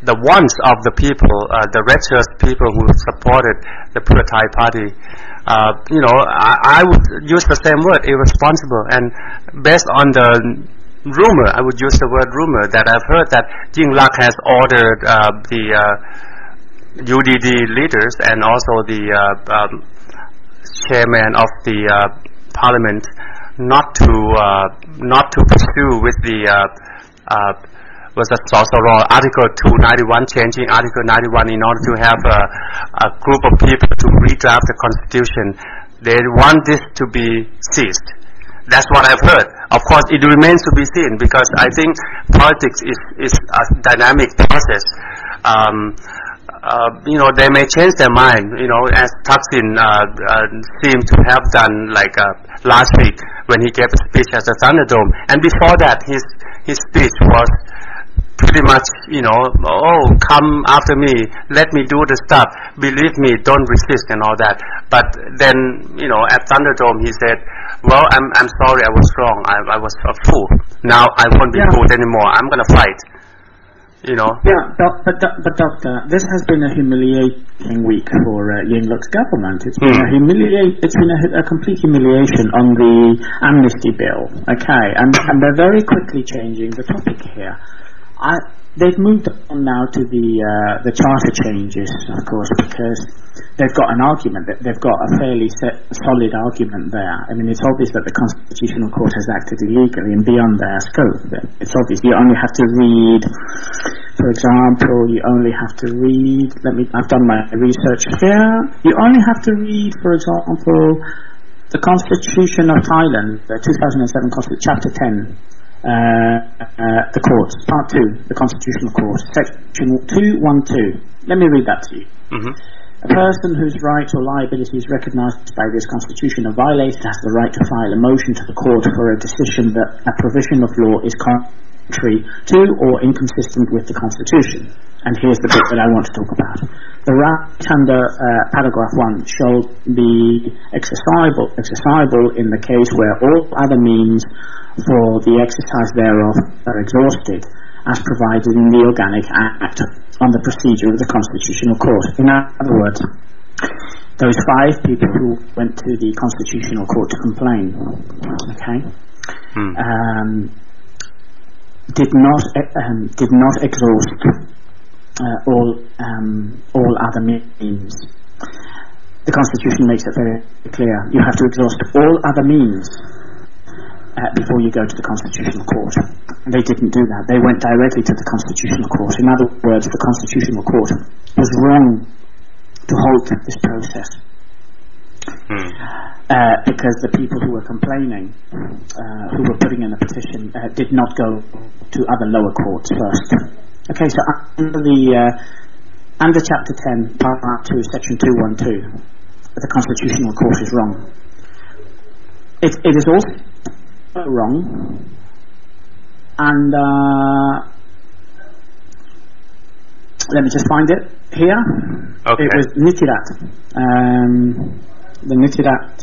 the wants of the people, the righteous people who supported the Pheu Thai party. You know, I would use the same word, irresponsible, and based on the rumor, I would use the word rumor, that I've heard that Yingluck has ordered the UDD leaders and also the chairman of the parliament not to pursue with the was a Article 291, changing Article 91 in order to have a group of people to redraft the constitution. They want this to be ceased. That's what I've heard. Of course, it remains to be seen, because I think politics is a dynamic process. You know, they may change their mind, you know, as Thaksin seemed to have done like last week when he gave a speech at the Thunderdome. And before that, his speech was pretty much, you know, oh, come after me, let me do the stuff, believe me, don't resist and all that. But then, you know, at Thunderdome he said, well, I'm sorry, I was wrong, I was a fool. Now I won't be fooled anymore, I'm going to fight. You know? Yeah, but Doctor, this has been a humiliating week for Yingluck's government. It's been a complete humiliation on the amnesty bill. Okay, and they're very quickly changing the topic here. They've moved on now to the charter changes, of course, because they've got an argument. They've got a fairly solid argument there. I mean, it's obvious that the Constitutional Court has acted illegally and beyond their scope. It's obvious. You only have to read, for example, I've done my research here. You only have to read, for example, the Constitution of Thailand, the 2007 Constitution, Chapter 10. The courts, Part 2, the Constitutional Court, Section 212. Let me read that to you. A person whose right or liability is recognised by this Constitution or violated has the right to file a motion to the court for a decision that a provision of law is contrary to or inconsistent with the Constitution. And here's the bit that I want to talk about. The right under paragraph 1 shall be exercisable in the case where all other means for the exercise thereof are exhausted, as provided in the Organic Act on the procedure of the Constitutional Court. In other words, those 5 people who went to the Constitutional Court to complain, okay, did not exhaust all other means. The Constitution makes it very clear. You have to exhaust all other means before you go to the Constitutional Court. They didn't do that. They went directly to the Constitutional Court. In other words, the Constitutional Court was wrong to halt this process. Because the people who were complaining, who were putting in a petition, did not go to other lower courts first. Okay, so under Chapter 10, Part 2, Section 212, the Constitutional Court is wrong. It is also wrong, and let me just find it here. Okay. It was Nitirat, the Nitirat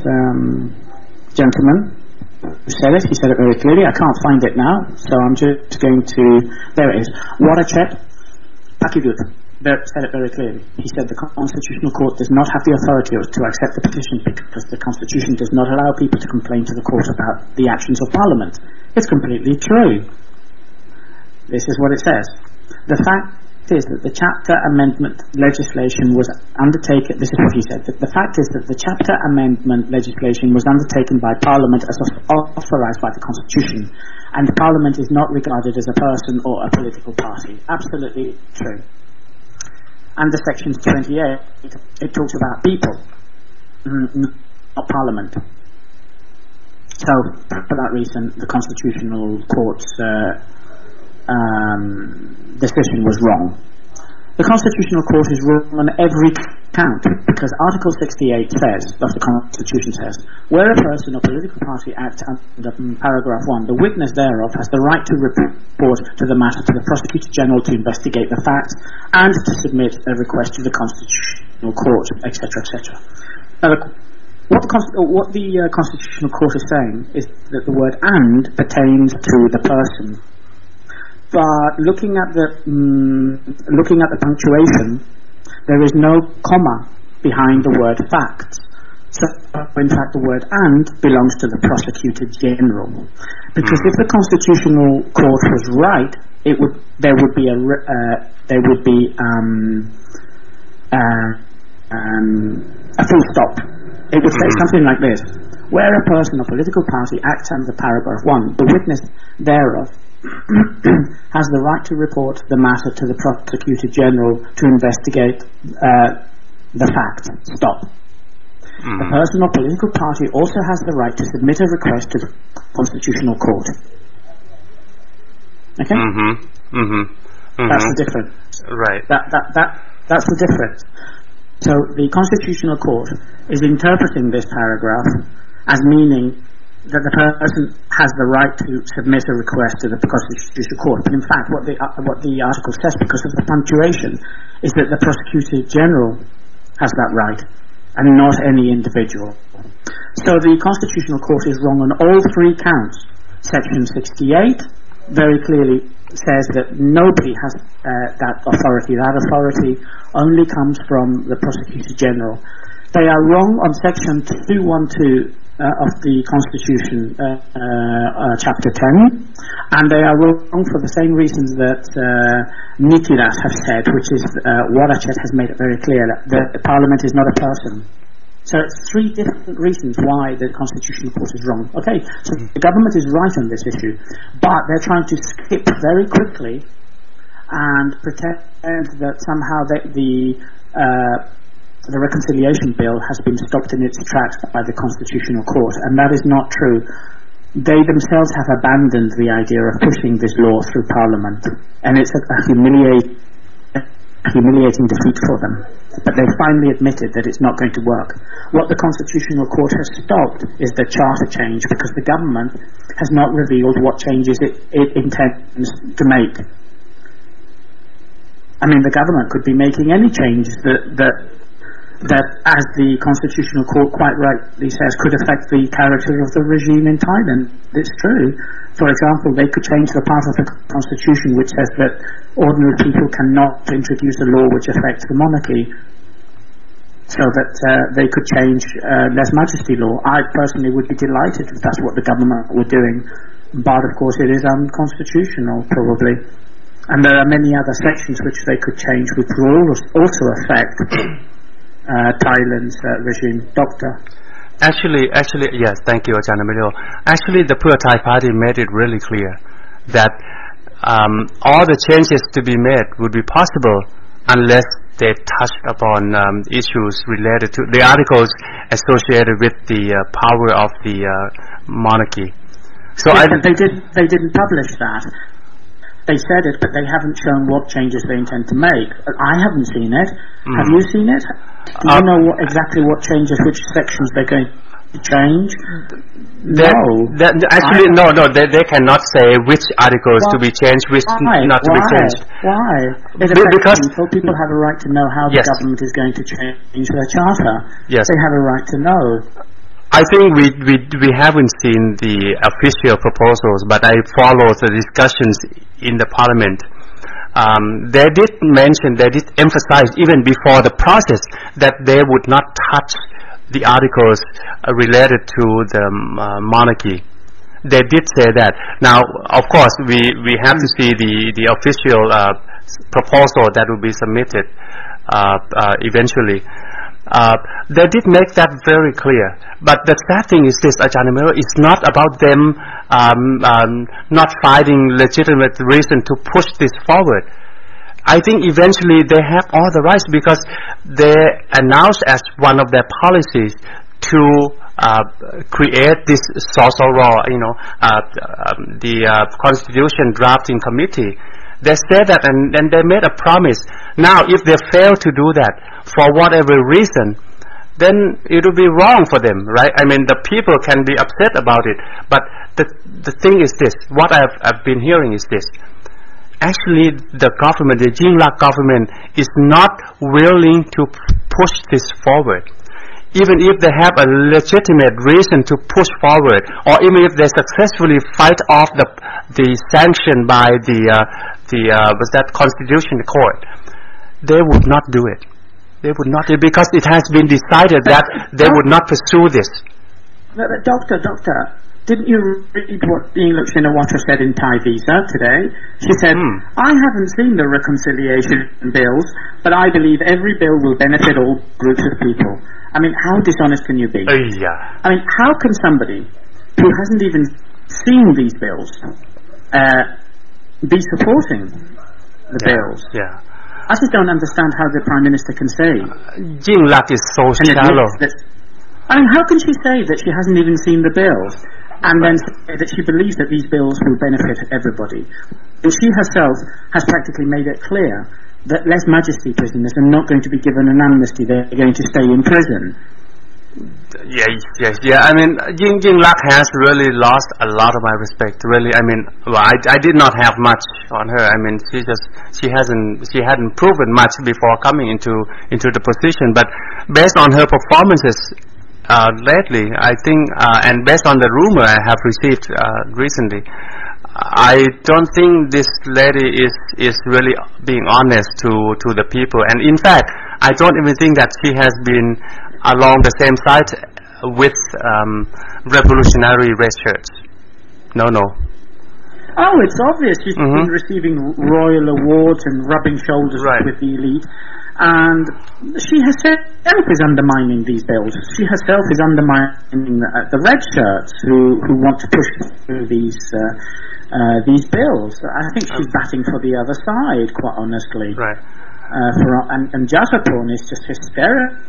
gentleman who said it. He said it very clearly. I can't find it now, so I'm just going to. There it is. Warachet Pakidut said it very clearly. He said the Constitutional Court does not have the authority to accept the petition because the Constitution does not allow people to complain to the court about the actions of Parliament. It's completely true. This is what it says. The fact is that the chapter amendment legislation was undertaken. This is what he said. The fact is that the chapter amendment legislation was undertaken by Parliament as authorised by the Constitution, and Parliament is not regarded as a person or a political party. Absolutely true. Under Section 28, it talks about people, not Parliament. So, for that reason, the Constitutional Court's decision was wrong. The Constitutional Court is wrong on every count, because Article 68 says, of the Constitution says, where a person or political party acts under paragraph 1, the witness thereof has the right to report to the matter to the Prosecutor General to investigate the facts and to submit a request to the Constitutional Court, etc., etc. Now, what the Constitutional Court is saying is that the word "and" pertains to the person. But looking at the punctuation, there is no comma behind the word "facts." So, in fact, the word "and" belongs to the Prosecutor General, because if the Constitutional Court was right, there would be a full stop. It would say something like this: where a person or political party acts under paragraph 1, the witness thereof has the right to report the matter to the Prosecutor General to investigate the fact. Stop. The person or political party also has the right to submit a request to the Constitutional Court. Okay? That's the difference. Right. That's the difference. So the Constitutional Court is interpreting this paragraph as meaning that the person has the right to submit a request to the Constitutional Court. But in fact, what the article says, because of the punctuation, is that the Prosecutor General has that right, and not any individual. So the Constitutional Court is wrong on all 3 counts. Section 68 very clearly says that nobody has that authority. That authority only comes from the Prosecutor General. They are wrong on Section 212 of the Constitution, Chapter 10, and they are wrong for the same reasons that Nitirat have said, which is Warachet has made it very clear that the Parliament is not a person. So it's 3 different reasons why the Constitutional Court is wrong. Okay, so the government is right on this issue, but they're trying to skip very quickly and pretend that somehow the reconciliation bill has been stopped in its tracks by the Constitutional Court, and that is not true. They themselves have abandoned the idea of pushing this law through Parliament, and it's a humiliating defeat for them. But they finally admitted that it's not going to work. What the Constitutional Court has stopped is the charter change, because the government has not revealed what changes it intends to make. I mean, the government could be making any changes that, as the Constitutional Court quite rightly says, could affect the character of the regime in Thailand. It's true. For example, they could change the part of the Constitution which says that ordinary people cannot introduce a law which affects the monarchy, so that they could change lèse majesty law. I personally would be delighted if that's what the government were doing, but of course it is unconstitutional, probably. And there are many other sections which they could change, which will also affect Thailand's regime. Doctor? Actually, yes, thank you, Ajahn Emilio. Actually, the Pheu Thai Party made it really clear that all the changes to be made would be possible unless they touched upon issues related to the articles associated with the power of the monarchy. So yes, they didn't publish that. They said it, but they haven't shown what changes they intend to make. I haven't seen it. Have you seen it? Do you know exactly what changes, which sections they're going to change? Actually, no. They cannot say which articles to be changed, which not to be changed. Why? Because people have a right to know how the government is going to change their charter. Yes. They have a right to know. I think we haven't seen the official proposals, but I follow the discussions in the parliament. They did emphasize even before the process that they would not touch the articles related to the monarchy. They did say that. Now, of course, we have to see the official proposal that will be submitted eventually. They did make that very clear. But the sad thing is this, Ajahn Emilio, it's not about them not finding legitimate reason to push this forward. I think eventually they have all the rights, because they announced as one of their policies to create this social law, the Constitution Drafting Committee. They said that, and they made a promise. Now, if they fail to do that for whatever reason, then it will be wrong for them, right? I mean, the people can be upset about it. But the thing is this: what I've been hearing is this. Actually, the government, the Yingluck government, is not willing to push this forward. Even if they have a legitimate reason to push forward, or even if they successfully fight off the sanction by the Constitution Court, they would not do it. They would not, because it has been decided that they would not pursue this. Doctor, didn't you read what Yingluck Shinawatra said in Thai Visa today? She said, I haven't seen the reconciliation bills, but I believe every bill will benefit all groups of people. I mean, how dishonest can you be? I mean, how can somebody who hasn't even seen these bills be supporting the bills? Yeah. I just don't understand how the Prime Minister can say. Yingluck is so shallow. I mean, how can she say that she hasn't even seen the bills, and then say that she believes that these bills will benefit everybody? And she herself has practically made it clear that lèse majesty prisoners are not going to be given an amnesty; they're going to stay in prison. Yes. I mean, Yingluck has really lost a lot of my respect. Really, I mean, I did not have much on her. I mean, she hadn't proven much before coming into the position. But based on her performances lately, I think, and based on the rumor I have received recently, I don't think this lady is really being honest to the people. And in fact, I don't even think that she has been along the same side with Revolutionary Race Church. No. Oh, it's obvious. She's been receiving royal awards and rubbing shoulders with the elite. And she herself is undermining these bills. She herself is undermining the red shirts who want to push through these bills. I think she's batting for the other side, quite honestly. Right. And Jataporn is just hysterical.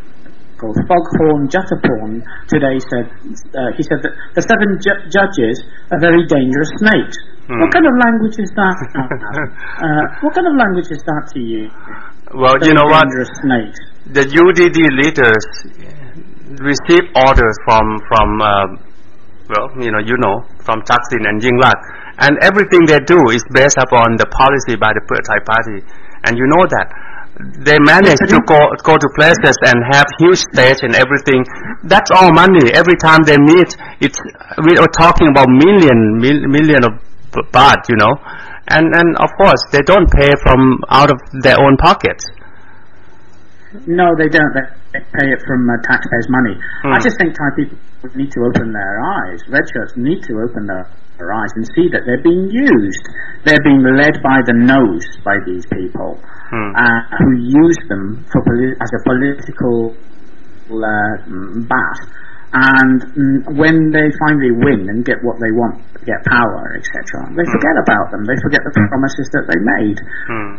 Foghorn Jataporn today said he said that the 7 judges are very dangerous snakes. What kind of language is that? What kind of language is that to you? Well, very you know what? Snakes. The UDD leaders receive orders from Thaksin and Yingluck, and everything they do is based upon the policy by the Pheu Thai Party, and you know that. They manage to go to places and have huge stage and everything. That's all money. Every time they meet, we are talking about million of baht, and of course they don't pay from out of their own pockets. No, they don't. They pay it from taxpayers' money. I just think Thai people need to open their eyes. Red shirts need to open their eyes and see that they're being used. They're being led by the nose by these people who use them as a political bat. And when they finally win and get what they want, get power, etc., they forget about them. They forget the promises that they made.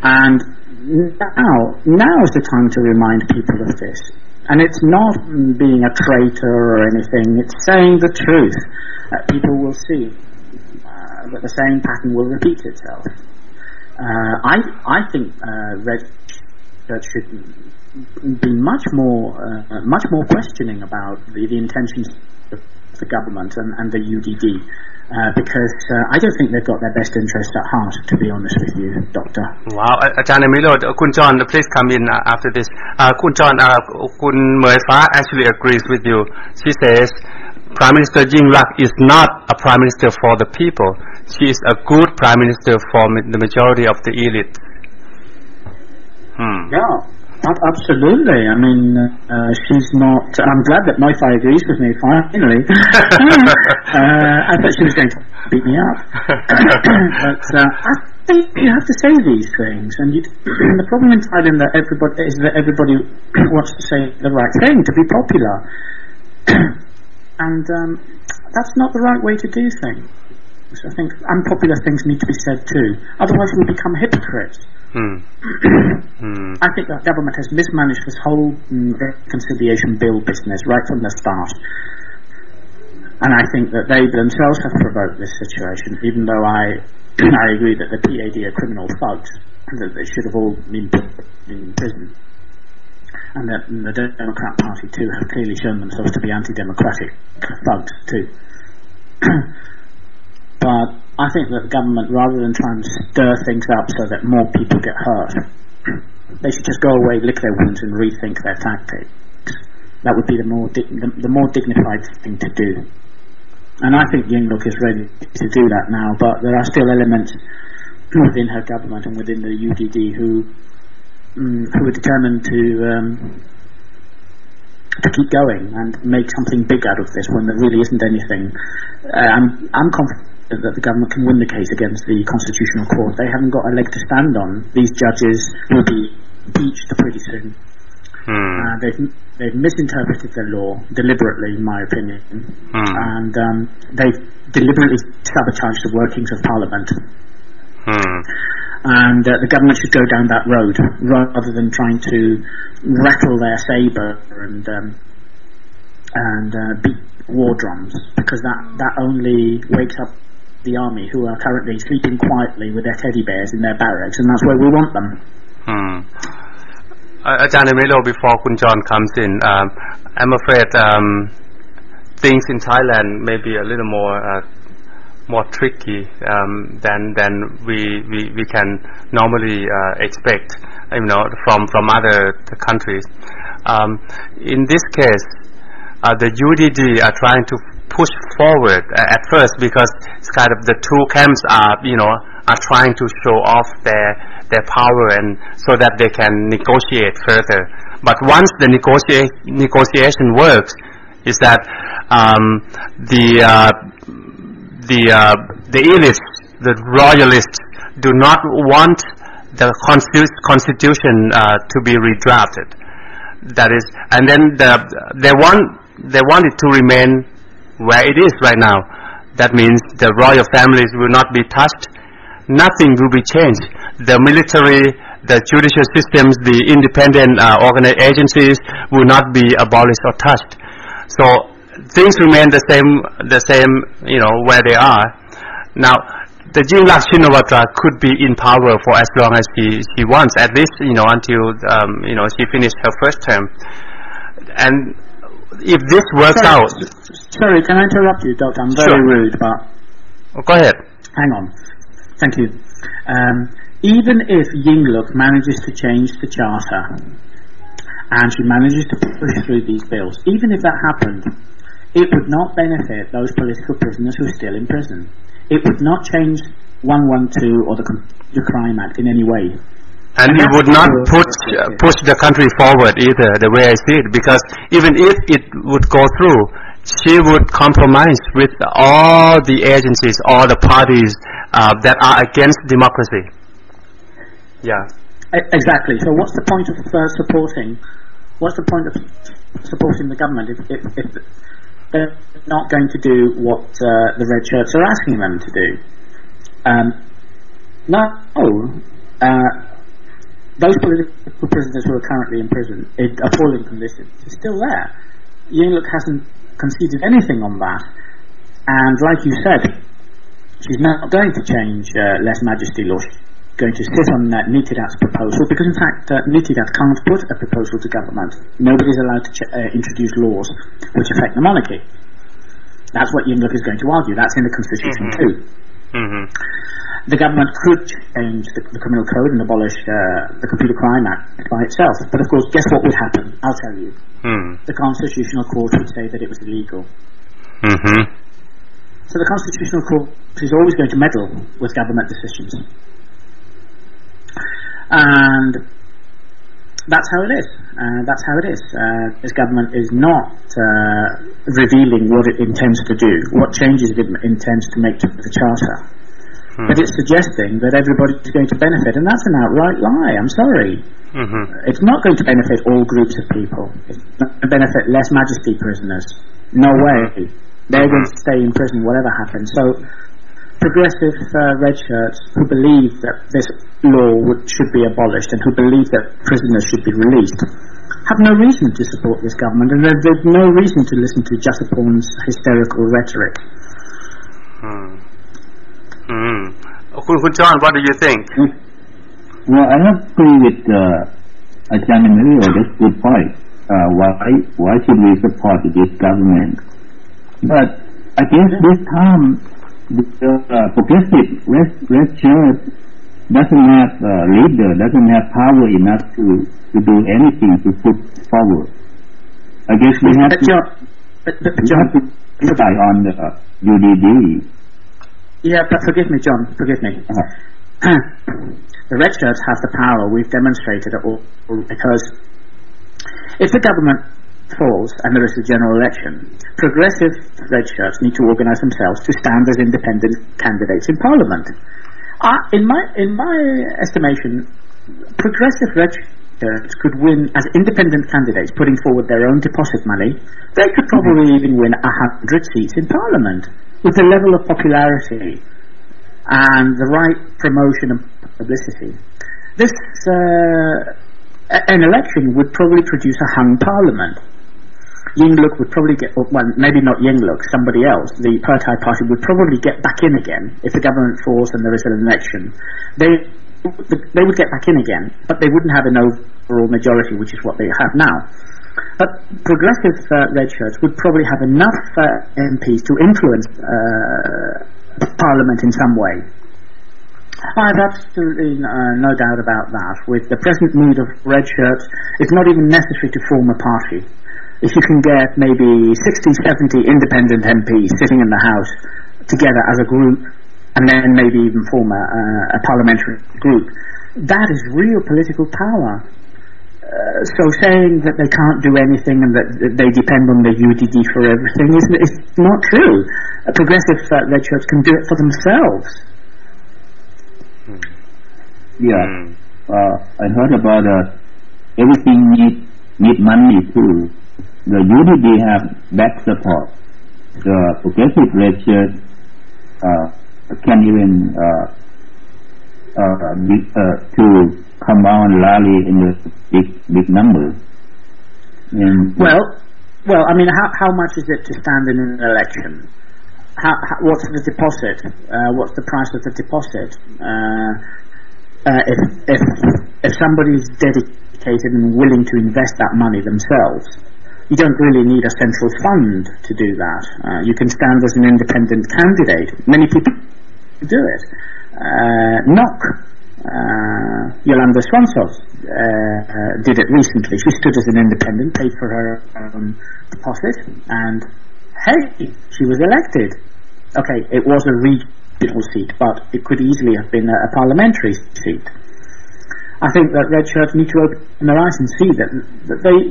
And now is the time to remind people of this. And it's not being a traitor or anything. It's saying the truth. People will see that the same pattern will repeat itself. I think Red Shirt should be much more questioning about the intentions of the government and the UDD, because I don't think they've got their best interests at heart, to be honest with you, Doctor. Wow, อาจารย์มิโรจน์ คุณจอห์น please come in after this. คุณจอห์น คุณเหมยฟ้า actually agrees with you. She says Prime Minister Yingluck is not a Prime Minister for the people. She is a good Prime Minister for the majority of the elite. Yeah. Absolutely. I mean, she's not. I'm glad that Moifai agrees with me. Finally, I thought she was going to beat me up. But I think you have to say these things, and the problem in Thailand is that everybody wants to say the right thing to be popular, and that's not the right way to do things. I think unpopular things need to be said too. Otherwise, we become hypocrites. I think that government has mismanaged this whole reconciliation bill business right from the start, and I think that they themselves have provoked this situation. Even though I agree that the PAD are criminal thugs, that they should have all been put in prison, and that the Democrat Party too have clearly shown themselves to be anti-democratic thugs too. But I think that the government, rather than try and stir things up so that more people get hurt, they should just go away, lick their wounds, and rethink their tactics. That would be the more dignified thing to do. And I think Yingluck is ready to do that now, but there are still elements within her government and within the UDD who are determined to keep going and make something big out of this when there really isn't anything. I'm confident that the government can win the case against the Constitutional Court. They haven't got a leg to stand on. These judges will be impeached pretty soon. They've misinterpreted the law deliberately, in my opinion, and they've deliberately sabotaged the workings of Parliament. And the government should go down that road rather than trying to rattle their sabre and beat war drums, because that only wakes up the army, who are currently sleeping quietly with their teddy bears in their barracks, and that's where we want them. อาจารย์มิโร before คุณจอห์น comes in, I'm afraid things in Thailand may be a little more tricky than we can normally expect, from other countries. In this case, the UDD are trying to push forward at first, because it's kind of the two camps are trying to show off their power, and so that they can negotiate further. But once the negotiation works, is that the elites, the royalists, do not want the constitution to be redrafted. That is, and then they want it to remain where it is right now. That means the royal families will not be touched. Nothing will be changed. The military, the judicial systems, the independent agencies will not be abolished or touched. So things remain the same, where they are. Now, the Yingluck Shinawatra could be in power for as long as she wants, at least, until, she finished her first term. And if this works out... Sorry, can I interrupt you, Doctor? I'm very rude, but... Go ahead. Hang on. Thank you. even if Yingluck manages to change the charter and she manages to push through these bills, even if that happened, it would not benefit those political prisoners who are still in prison. It would not change 112 or the Computer Crime Act in any way. And it would not push the country forward either, the way I see it, because even if it would go through, she would compromise with all the agencies, all the parties that are against democracy. Yeah. Exactly. So what's the point of supporting the government if they're not going to do what the red shirts are asking them to do? Those political prisoners who are currently in prison, appalling conditions, are still there. Yingluck hasn't conceded anything on that, and like you said, she's not going to change lèse majesty law. She's going to sit on Nitidat's proposal, because in fact Nitidat can't put a proposal to government. Nobody's allowed to introduce laws which affect the monarchy. That's what Yingluck is going to argue. That's in the constitution too. The government could change the criminal code and abolish the Computer Crime Act by itself. But of course, guess what would happen? I'll tell you. The Constitutional Court would say that it was illegal. So the Constitutional Court is always going to meddle with government decisions. And that's how it is. This government is not revealing what it intends to do, what changes it intends to make to the Charter. But it's suggesting that everybody's going to benefit, and that's an outright lie. I'm sorry. It's not going to benefit all groups of people. It's not going to benefit lèse majesty prisoners. No way. They're going to stay in prison whatever happens. So progressive red shirts who believe that this law should be abolished and who believe that prisoners should be released have no reason to support this government, and there's no reason to listen to Jasiporn's hysterical rhetoric. Kun John, what do you think? Well, I agree with Ajahn Emilio. That's good point. Why should we support this government? But I guess this time the progressive red shirt doesn't have leader, doesn't have power enough to do anything to put forward. I guess we have to rely on the UDD. Yeah, but forgive me, John, forgive me. The red shirts have the power. We've demonstrated it all, because if the government falls and there is a general election, progressive red shirts need to organise themselves to stand as independent candidates in Parliament. In my estimation, progressive red shirts could win as independent candidates, putting forward their own deposit money. They could probably even win 100 seats in Parliament with the level of popularity and the right promotion and publicity. This an election would probably produce a hung Parliament. Yingluck would probably get, well, maybe not Yingluck, somebody else. The Partai Party would probably get back in again if the government falls and there is an election. They would get back in again, but they wouldn't have an overall majority, which is what they have now. But progressive red shirts would probably have enough MPs to influence Parliament in some way. I have absolutely no doubt about that. With the present mood of red shirts, it's not even necessary to form a party. If you can get maybe 60, 70 independent MPs sitting in the House together as a group, and then maybe even form a parliamentary group, that is real political power. So saying that they can't do anything and that they depend on the UDD for everything is not true. Progressive red shirts can do it for themselves. I heard about everything need money too. The UDD have back support. The progressive red shirt can even to come out and rally in the big numbers. Well, I mean, how much is it to stand in an election? What's the deposit? What's the price of the deposit? If somebody's dedicated and willing to invest that money themselves, you don't really need a central fund to do that. You can stand as an independent candidate. Many people do it. Knock Yolanda Swansov did it recently. She stood as an independent, paid for her own deposit, and hey, she was elected. Okay, it was a regional seat, but it could easily have been a parliamentary seat. I think that red shirts need to open their eyes and see that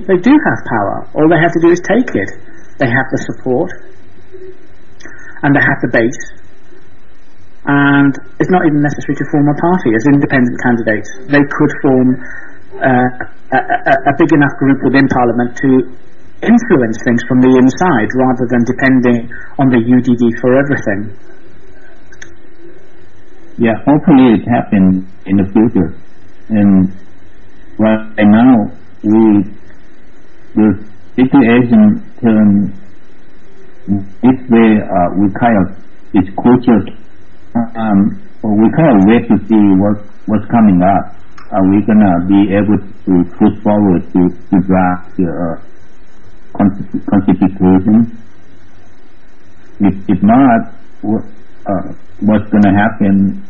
they do have power. All they have to do is take it. They have the support, and they have the base, and it's not even necessary to form a party. As independent candidates, they could form a big enough group within Parliament to influence things from the inside, rather than depending on the UDD for everything. Yeah, hopefully it happens in the future. And right now, the situation turns this way. We kind of, it's crucial. We kind of wait to see what's coming up. Are we gonna be able to push forward to draft the constitution? If not, what's gonna happen?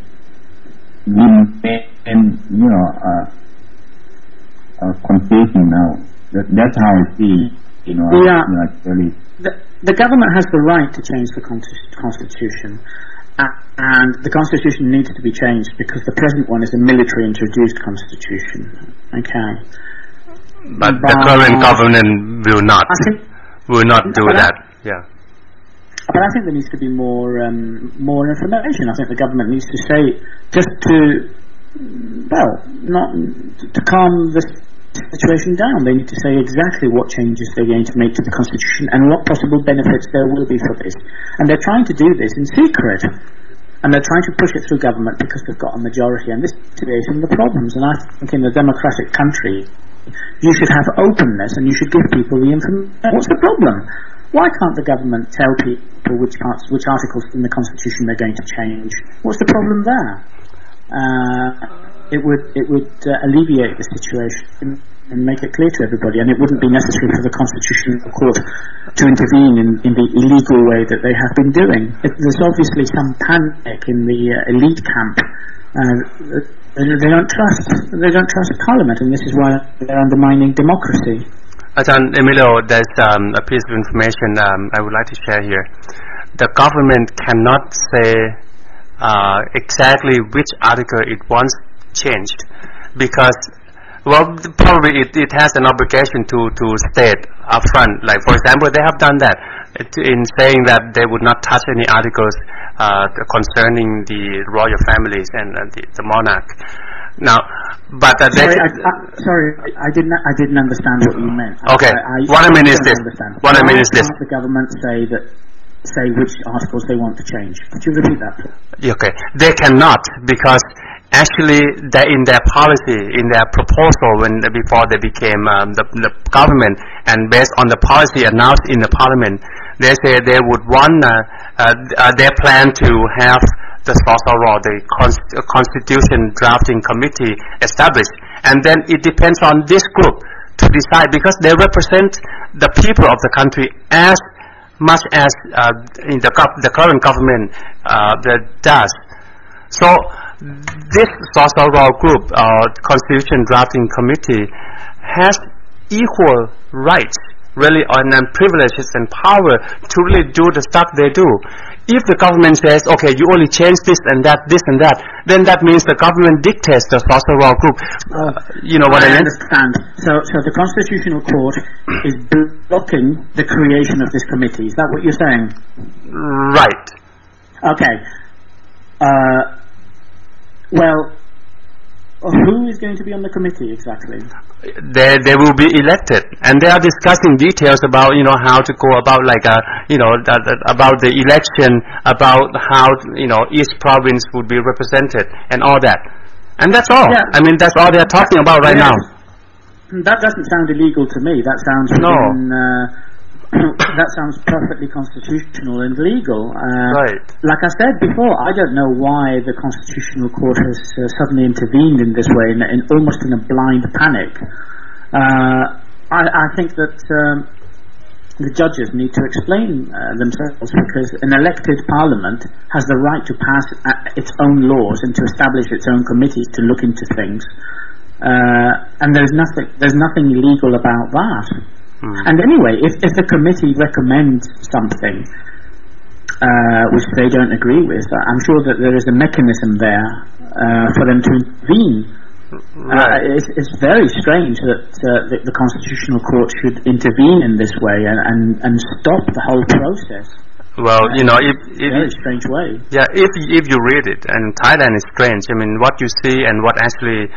And confusion now. That's how I see. Really. The government has the right to change the constitution, and the constitution needs to be changed because the present one is a military-introduced constitution. Okay. But the current government will not do that. Yeah. But I think there needs to be more information. I think the government needs to say, just not to calm the situation down. They need to say exactly what changes they're going to make to the constitution and what possible benefits there will be for this. And they're trying to do this in secret, and they're trying to push it through government because they've got a majority. And this is creating the problems. And I think in a democratic country, you should have openness and you should give people the information. What's the problem? Why can't the government tell people which articles in the Constitution they're going to change? What's the problem there? It would alleviate the situation and make it clear to everybody, and it wouldn't be necessary for the Constitutional Court to intervene in the illegal way that they have been doing. There's obviously some panic in the elite camp. They don't trust Parliament, and this is why they're undermining democracy. Ajahn Emilio, there's a piece of information I would like to share here. The government cannot say exactly which article it wants changed, because, well, probably it has an obligation to state upfront. Like, for example, they have done that in saying that they would not touch any articles concerning the royal families and the monarch. Now, but sorry, I didn't understand what you meant. Okay, what I mean is this. Why can't the government say which articles they want to change? Could you repeat that? Okay, they cannot, because actually in their policy, in their proposal before they became the government, and based on the policy announced in the Parliament, they say they would want their plan to have the Constitution Drafting Committee established, and then it depends on this group to decide, because they represent the people of the country as much as in the current government does. So this social group, Constitution Drafting Committee, has equal rights, really, and privileges and power to really do the stuff they do. If the government says, okay, you only change this and that, then that means the government dictates the social group. You know what I mean? Understand. So the Constitutional Court is blocking the creation of this committee. Is that what you're saying? Right. Okay. Well, who is going to be on the committee exactly? They will be elected, and they are discussing details about how to go about about the election, about how each province would be represented and all that, and that's all. Yeah. I mean, that's all they are talking about right now. That doesn't sound illegal to me. That sounds that sounds perfectly constitutional and legal. Right. Like I said before, I don't know why the Constitutional Court has suddenly intervened in this way, in almost in a blind panic. I think that the judges need to explain themselves, because an elected parliament has the right to pass its own laws and to establish its own committees to look into things, and there's nothing illegal about that. And anyway, if the committee recommends something which they don't agree with, I'm sure that there is a mechanism there for them to intervene. It's very strange that the Constitutional Court should intervene in this way and stop the whole process. Well, if very strange way. Yeah, if you read it, and Thailand is strange. I mean, what you see and what actually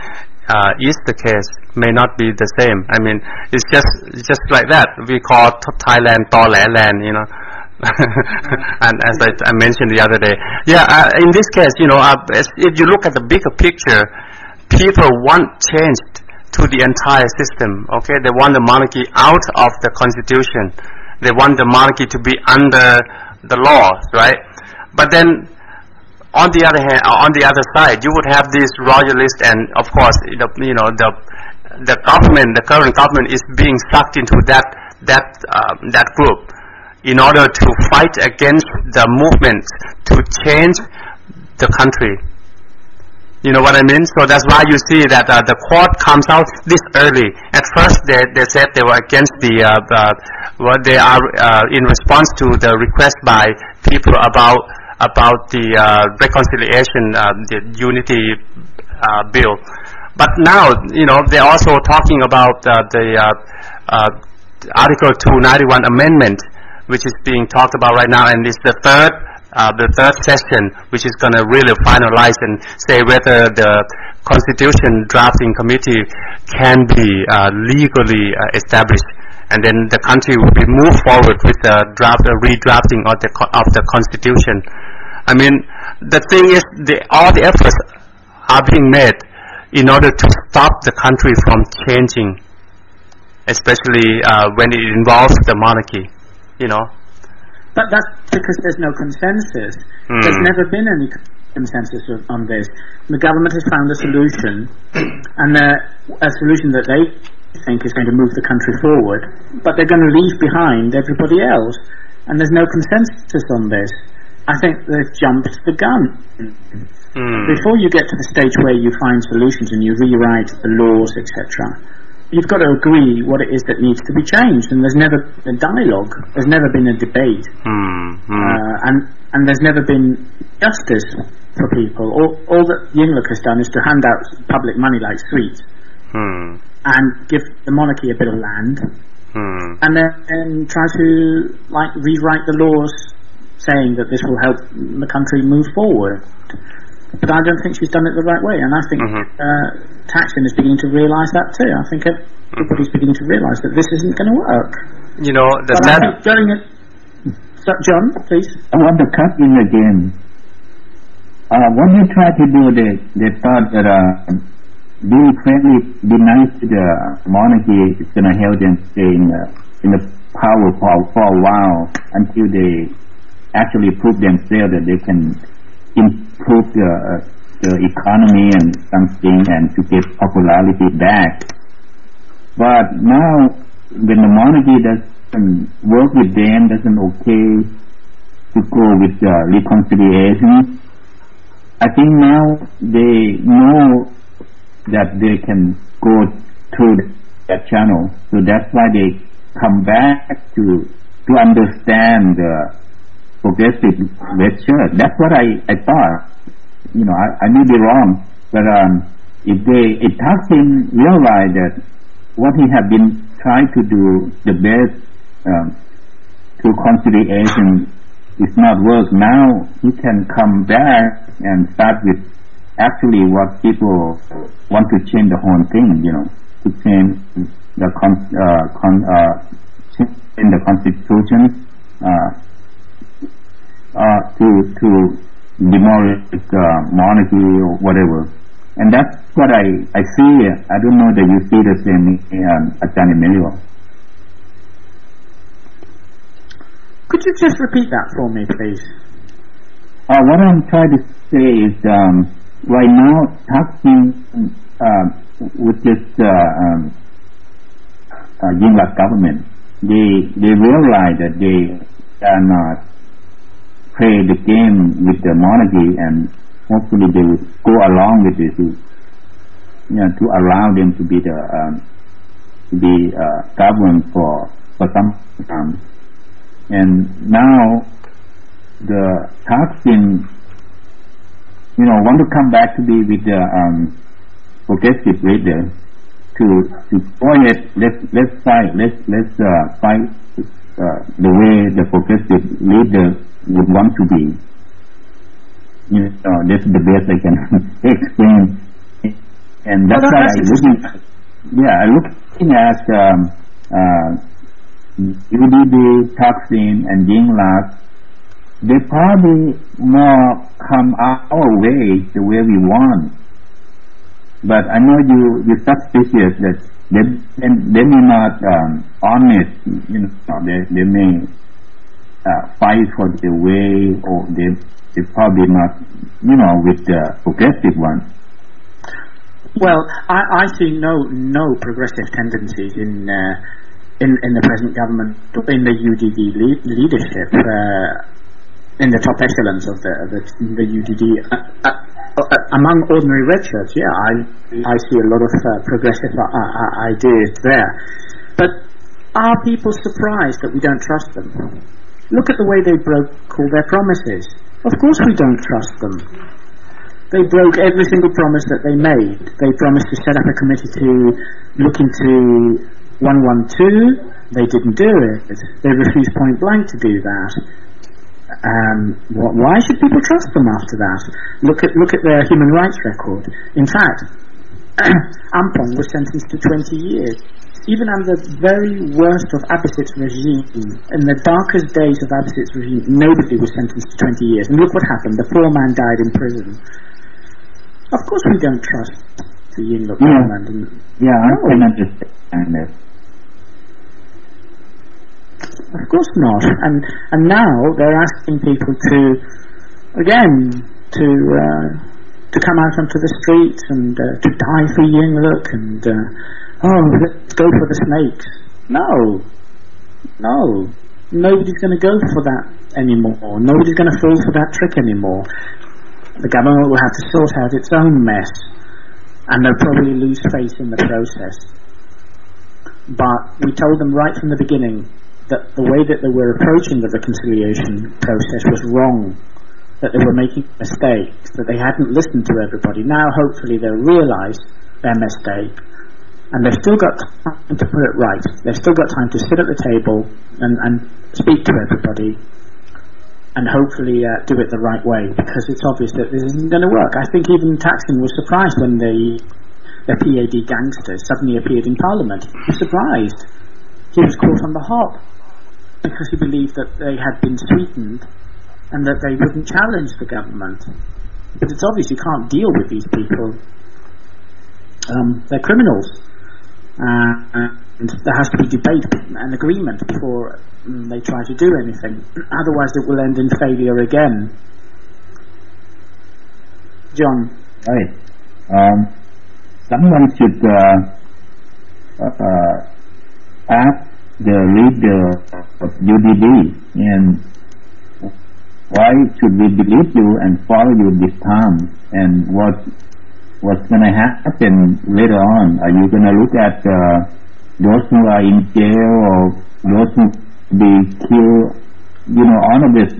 is the case may not be the same. I mean, it's just like that. We call Thailand Tole land, and as I mentioned the other day. Yeah, in this case, if you look at the bigger picture, people want change to the entire system. Okay, they want the monarchy out of the constitution. They want the monarchy to be under the law, right? But then, on the other hand, on the other side, you would have these royalists, and of course, the government, the current government, is being sucked into that group in order to fight against the movement to change the country. You know what I mean? So that's why you see that the court comes out this early. At first, they said they were against they are in response to the request by people about the reconciliation, the unity bill. But now, they're also talking about the Article 291 amendment, which is being talked about right now, and it's the third session, which is going to really finalize and say whether the Constitution Drafting Committee can be legally established, and then the country will be moved forward with the redrafting of the Constitution. I mean, the thing is, all the efforts are being made in order to stop the country from changing, especially when it involves the monarchy, But that's because there's no consensus. There's never been any consensus on this. The government has found a solution, and a solution that they think is going to move the country forward, but they're going to leave behind everybody else, and there's no consensus on this. I think they've jumped the gun. Before you get to the stage where you find solutions and you rewrite the laws, etc., you've got to agree what it is that needs to be changed, and there's never been a dialogue, there's never been a debate, and there's never been justice for people. All that Yingluck has done is to hand out public money like sweets, and give the monarchy a bit of land, and then try to rewrite the laws saying that this will help the country move forward. But I don't think she's done it the right way, and I think Thaksin is beginning to realise that too. I think everybody's beginning to realise that this isn't going to work. John, please. I want to cut in again. What they tried to do, they thought that being friendly, be nice to the monarchy is going to help them stay in the power for a while until they actually prove themselves that they can improve the economy and something, and to get popularity back. But now, when the monarchy doesn't work with them, doesn't okay to go with reconciliation, I think now they know that they can go through that channel. So that's why they come back to understand the progressive lecture. That's what I thought. I may be wrong, but if Thaksin realized that what he had been trying to do the best to conciliation is not work, now he can come back and start with actually what people want to change the whole thing, to change the change the constitution, to demolish monarchy or whatever. And that's what I see. I don't know that you see the same Ajahn Emmanuel. Could you just repeat that for me, please? What I'm trying to say is, right now, Thaksin with this Yingluck government, they realize that they cannot play the game with the monarchy, and hopefully they will go along with it to allow them to be governed for some time. And now the Thaksin want to come back to be with the progressive leader to go ahead, let's fight the way the progressive leader would want to be. That's the best I can explain, and that's why I'm looking at UDD, Thaksin, and Yingluck. They probably more come our way the way we want. But I know you're suspicious that they may not honest. They may fight for the way, or they probably not, with the progressive one. Well, I see no progressive tendencies in the present government, in the UDD leadership, in the top echelons of the UDD. Among ordinary red shirts, I see a lot of progressive ideas there. But are people surprised that we don't trust them? Look at the way they broke all their promises. Of course we don't trust them. They broke every single promise that they made. They promised to set up a committee to look into 112. They didn't do it. They refused point blank to do that. Why should people trust them after that? Look at their human rights record. In fact, Ampong was sentenced to 20 years. Even under the very worst of Abhisit's regime, in the darkest days of Abhisit's regime, nobody was sentenced to 20 years. And look what happened. The poor man died in prison. Of course we don't trust the Yingluck government. I can understand that. Of course not. And now they're asking people to come out onto the streets and to die for Yingluck and let's go for the snakes. No, nobody's going to go for that anymore. Nobody's going to fall for that trick anymore. The government will have to sort out its own mess, and they'll probably lose face in the process. But we told them right from the beginning that the way that they were approaching the reconciliation process was wrong, that they were making mistakes, that they hadn't listened to everybody. Now hopefully they'll realise their mistake, and they've still got time to put it right. They've still got time to sit at the table and speak to everybody, and hopefully do it the right way, because it's obvious that this isn't going to work. I think even Thaksin was surprised when the PAD gangsters suddenly appeared in Parliament. He was surprised. He was caught on the hop because he believed that they had been sweetened and that they wouldn't challenge the government. But it's obvious you can't deal with these people. They're criminals. And there has to be debate and agreement before they try to do anything. Otherwise it will end in failure again. John? Right. Someone should ask the leader of UDD, and why should we believe you and follow you this time, and what's going to happen later on? Are you going to look at those who are in jail or those who be killed? All of this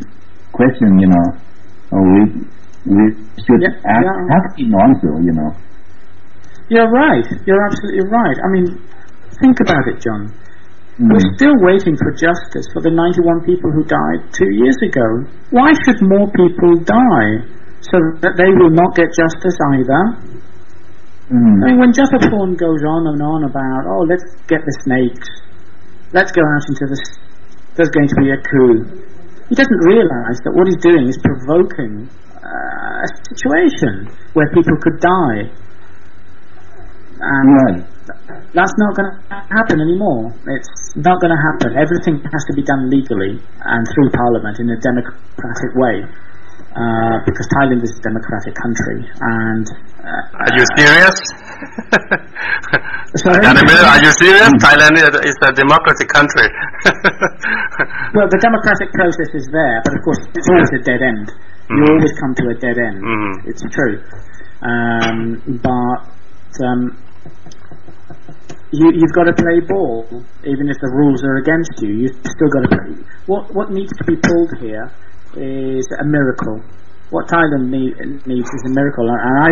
question, we should ask him also, You're right. You're absolutely right. I mean, think about it, John. We're still waiting for justice for the 91 people who died 2 years ago. Why should more people die? So that they will not get justice either? I mean, when Jathaporn goes on and on about, let's get the snakes, let's go out into there's going to be a coup, he doesn't realise that what he's doing is provoking a situation where people could die. And that's not going to happen anymore. It's not going to happen. Everything has to be done legally and through Parliament in a democratic way. because Thailand is a democratic country, and are you serious? Are you serious? Thailand is a democratic country. Well, the democratic process is there, but of course it's always a dead end. You always come to a dead end. It's true, but you've got to play ball, even if the rules are against you. You've still got to play. What needs to be pulled here is a miracle. What Thailand needs is a miracle, and I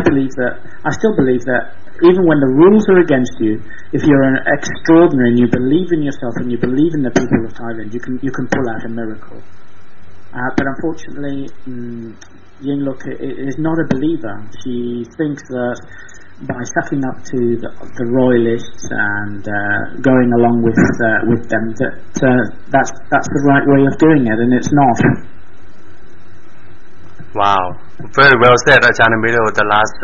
still believe that even when the rules are against you, if you're an extraordinary and you believe in yourself and you believe in the people of Thailand, you can pull out a miracle. But unfortunately, Yingluck is not a believer. She thinks that by sucking up to the royalists and going along with them, that's the right way of doing it, and it's not. Wow, very well said, Ajahn Emilio. The last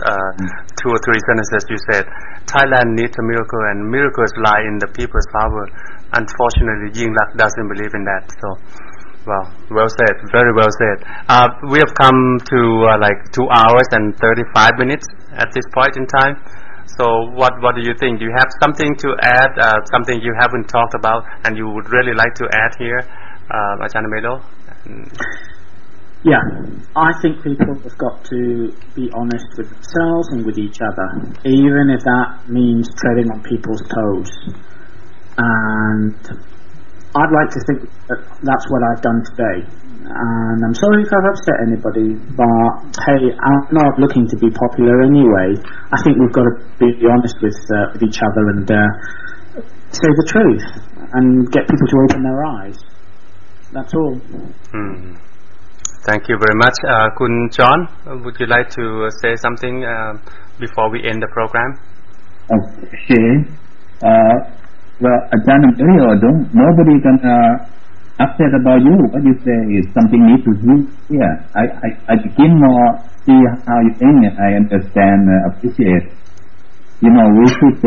2 or 3 sentences you said. Thailand needs a miracle, and miracles lie in the people's power. Unfortunately, Yingluck doesn't believe in that. So, well said, very well said. We have come to like 2 hours and 35 minutes at this point in time. So, what do you think? Do you have something to add? Something you haven't talked about, and you would really like to add here, Ajahn Emilio? Yeah, I think people have got to be honest with themselves and with each other, even if that means treading on people's toes. And I'd like to think that that's what I've done today. And I'm sorry if I've upset anybody, but hey, I'm not looking to be popular anyway. I think we've got to be honest with each other and say the truth and get people to open their eyes. That's all. Thank you very much. Kun John, would you like to say something before we end the program? Okay. Well, Ajahn Emilio, nobody can upset about you. What you say is something need to do. Yeah, I begin more see how you think. I understand, appreciate. You know, we should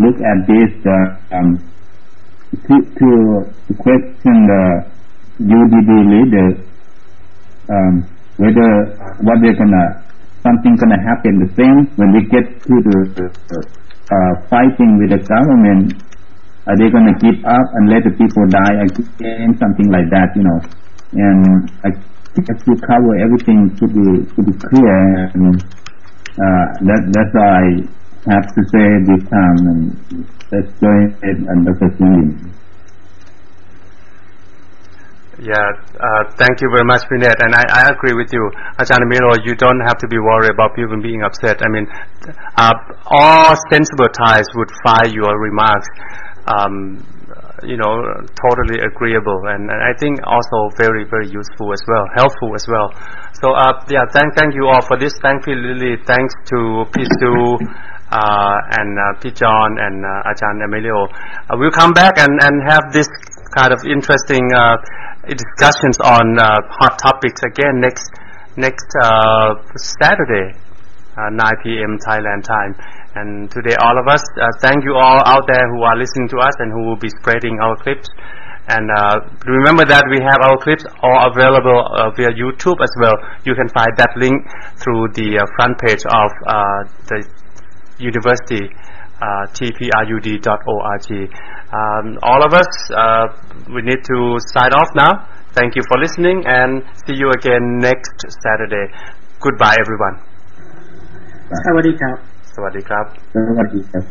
look at this to question the UDD leaders. Whether what they're something gonna happen the same when we get to the fighting with the government. Are they gonna give up and let the people die again? Something like that, you know. And I think to cover everything to be clear, and that's all I have to say this time. And let's go ahead and proceed. Yeah, thank you very much, Vinet, and I agree with you, Ajahn Emilio. You don't have to be worried about people being upset. I mean, all sensible Thais would find your remarks, totally agreeable, and I think also very, very useful as well, helpful as well. So, thank you all for this. Thankfully, thanks to Pisu and Pijon and Ajahn Emilio. We'll come back and have this kind of interesting discussions on hot topics again next Saturday, 9 p.m. Thailand time. And today, all of us, thank you all out there who are listening to us and who will be spreading our clips. And remember that we have our clips all available via YouTube as well. You can find that link through the front page of the university, tprud.org. All of us, we need to sign off now. Thank you for listening, and see you again next Saturday. Goodbye, everyone. สวัสดีครับ สวัสดีครับ สวัสดีครับ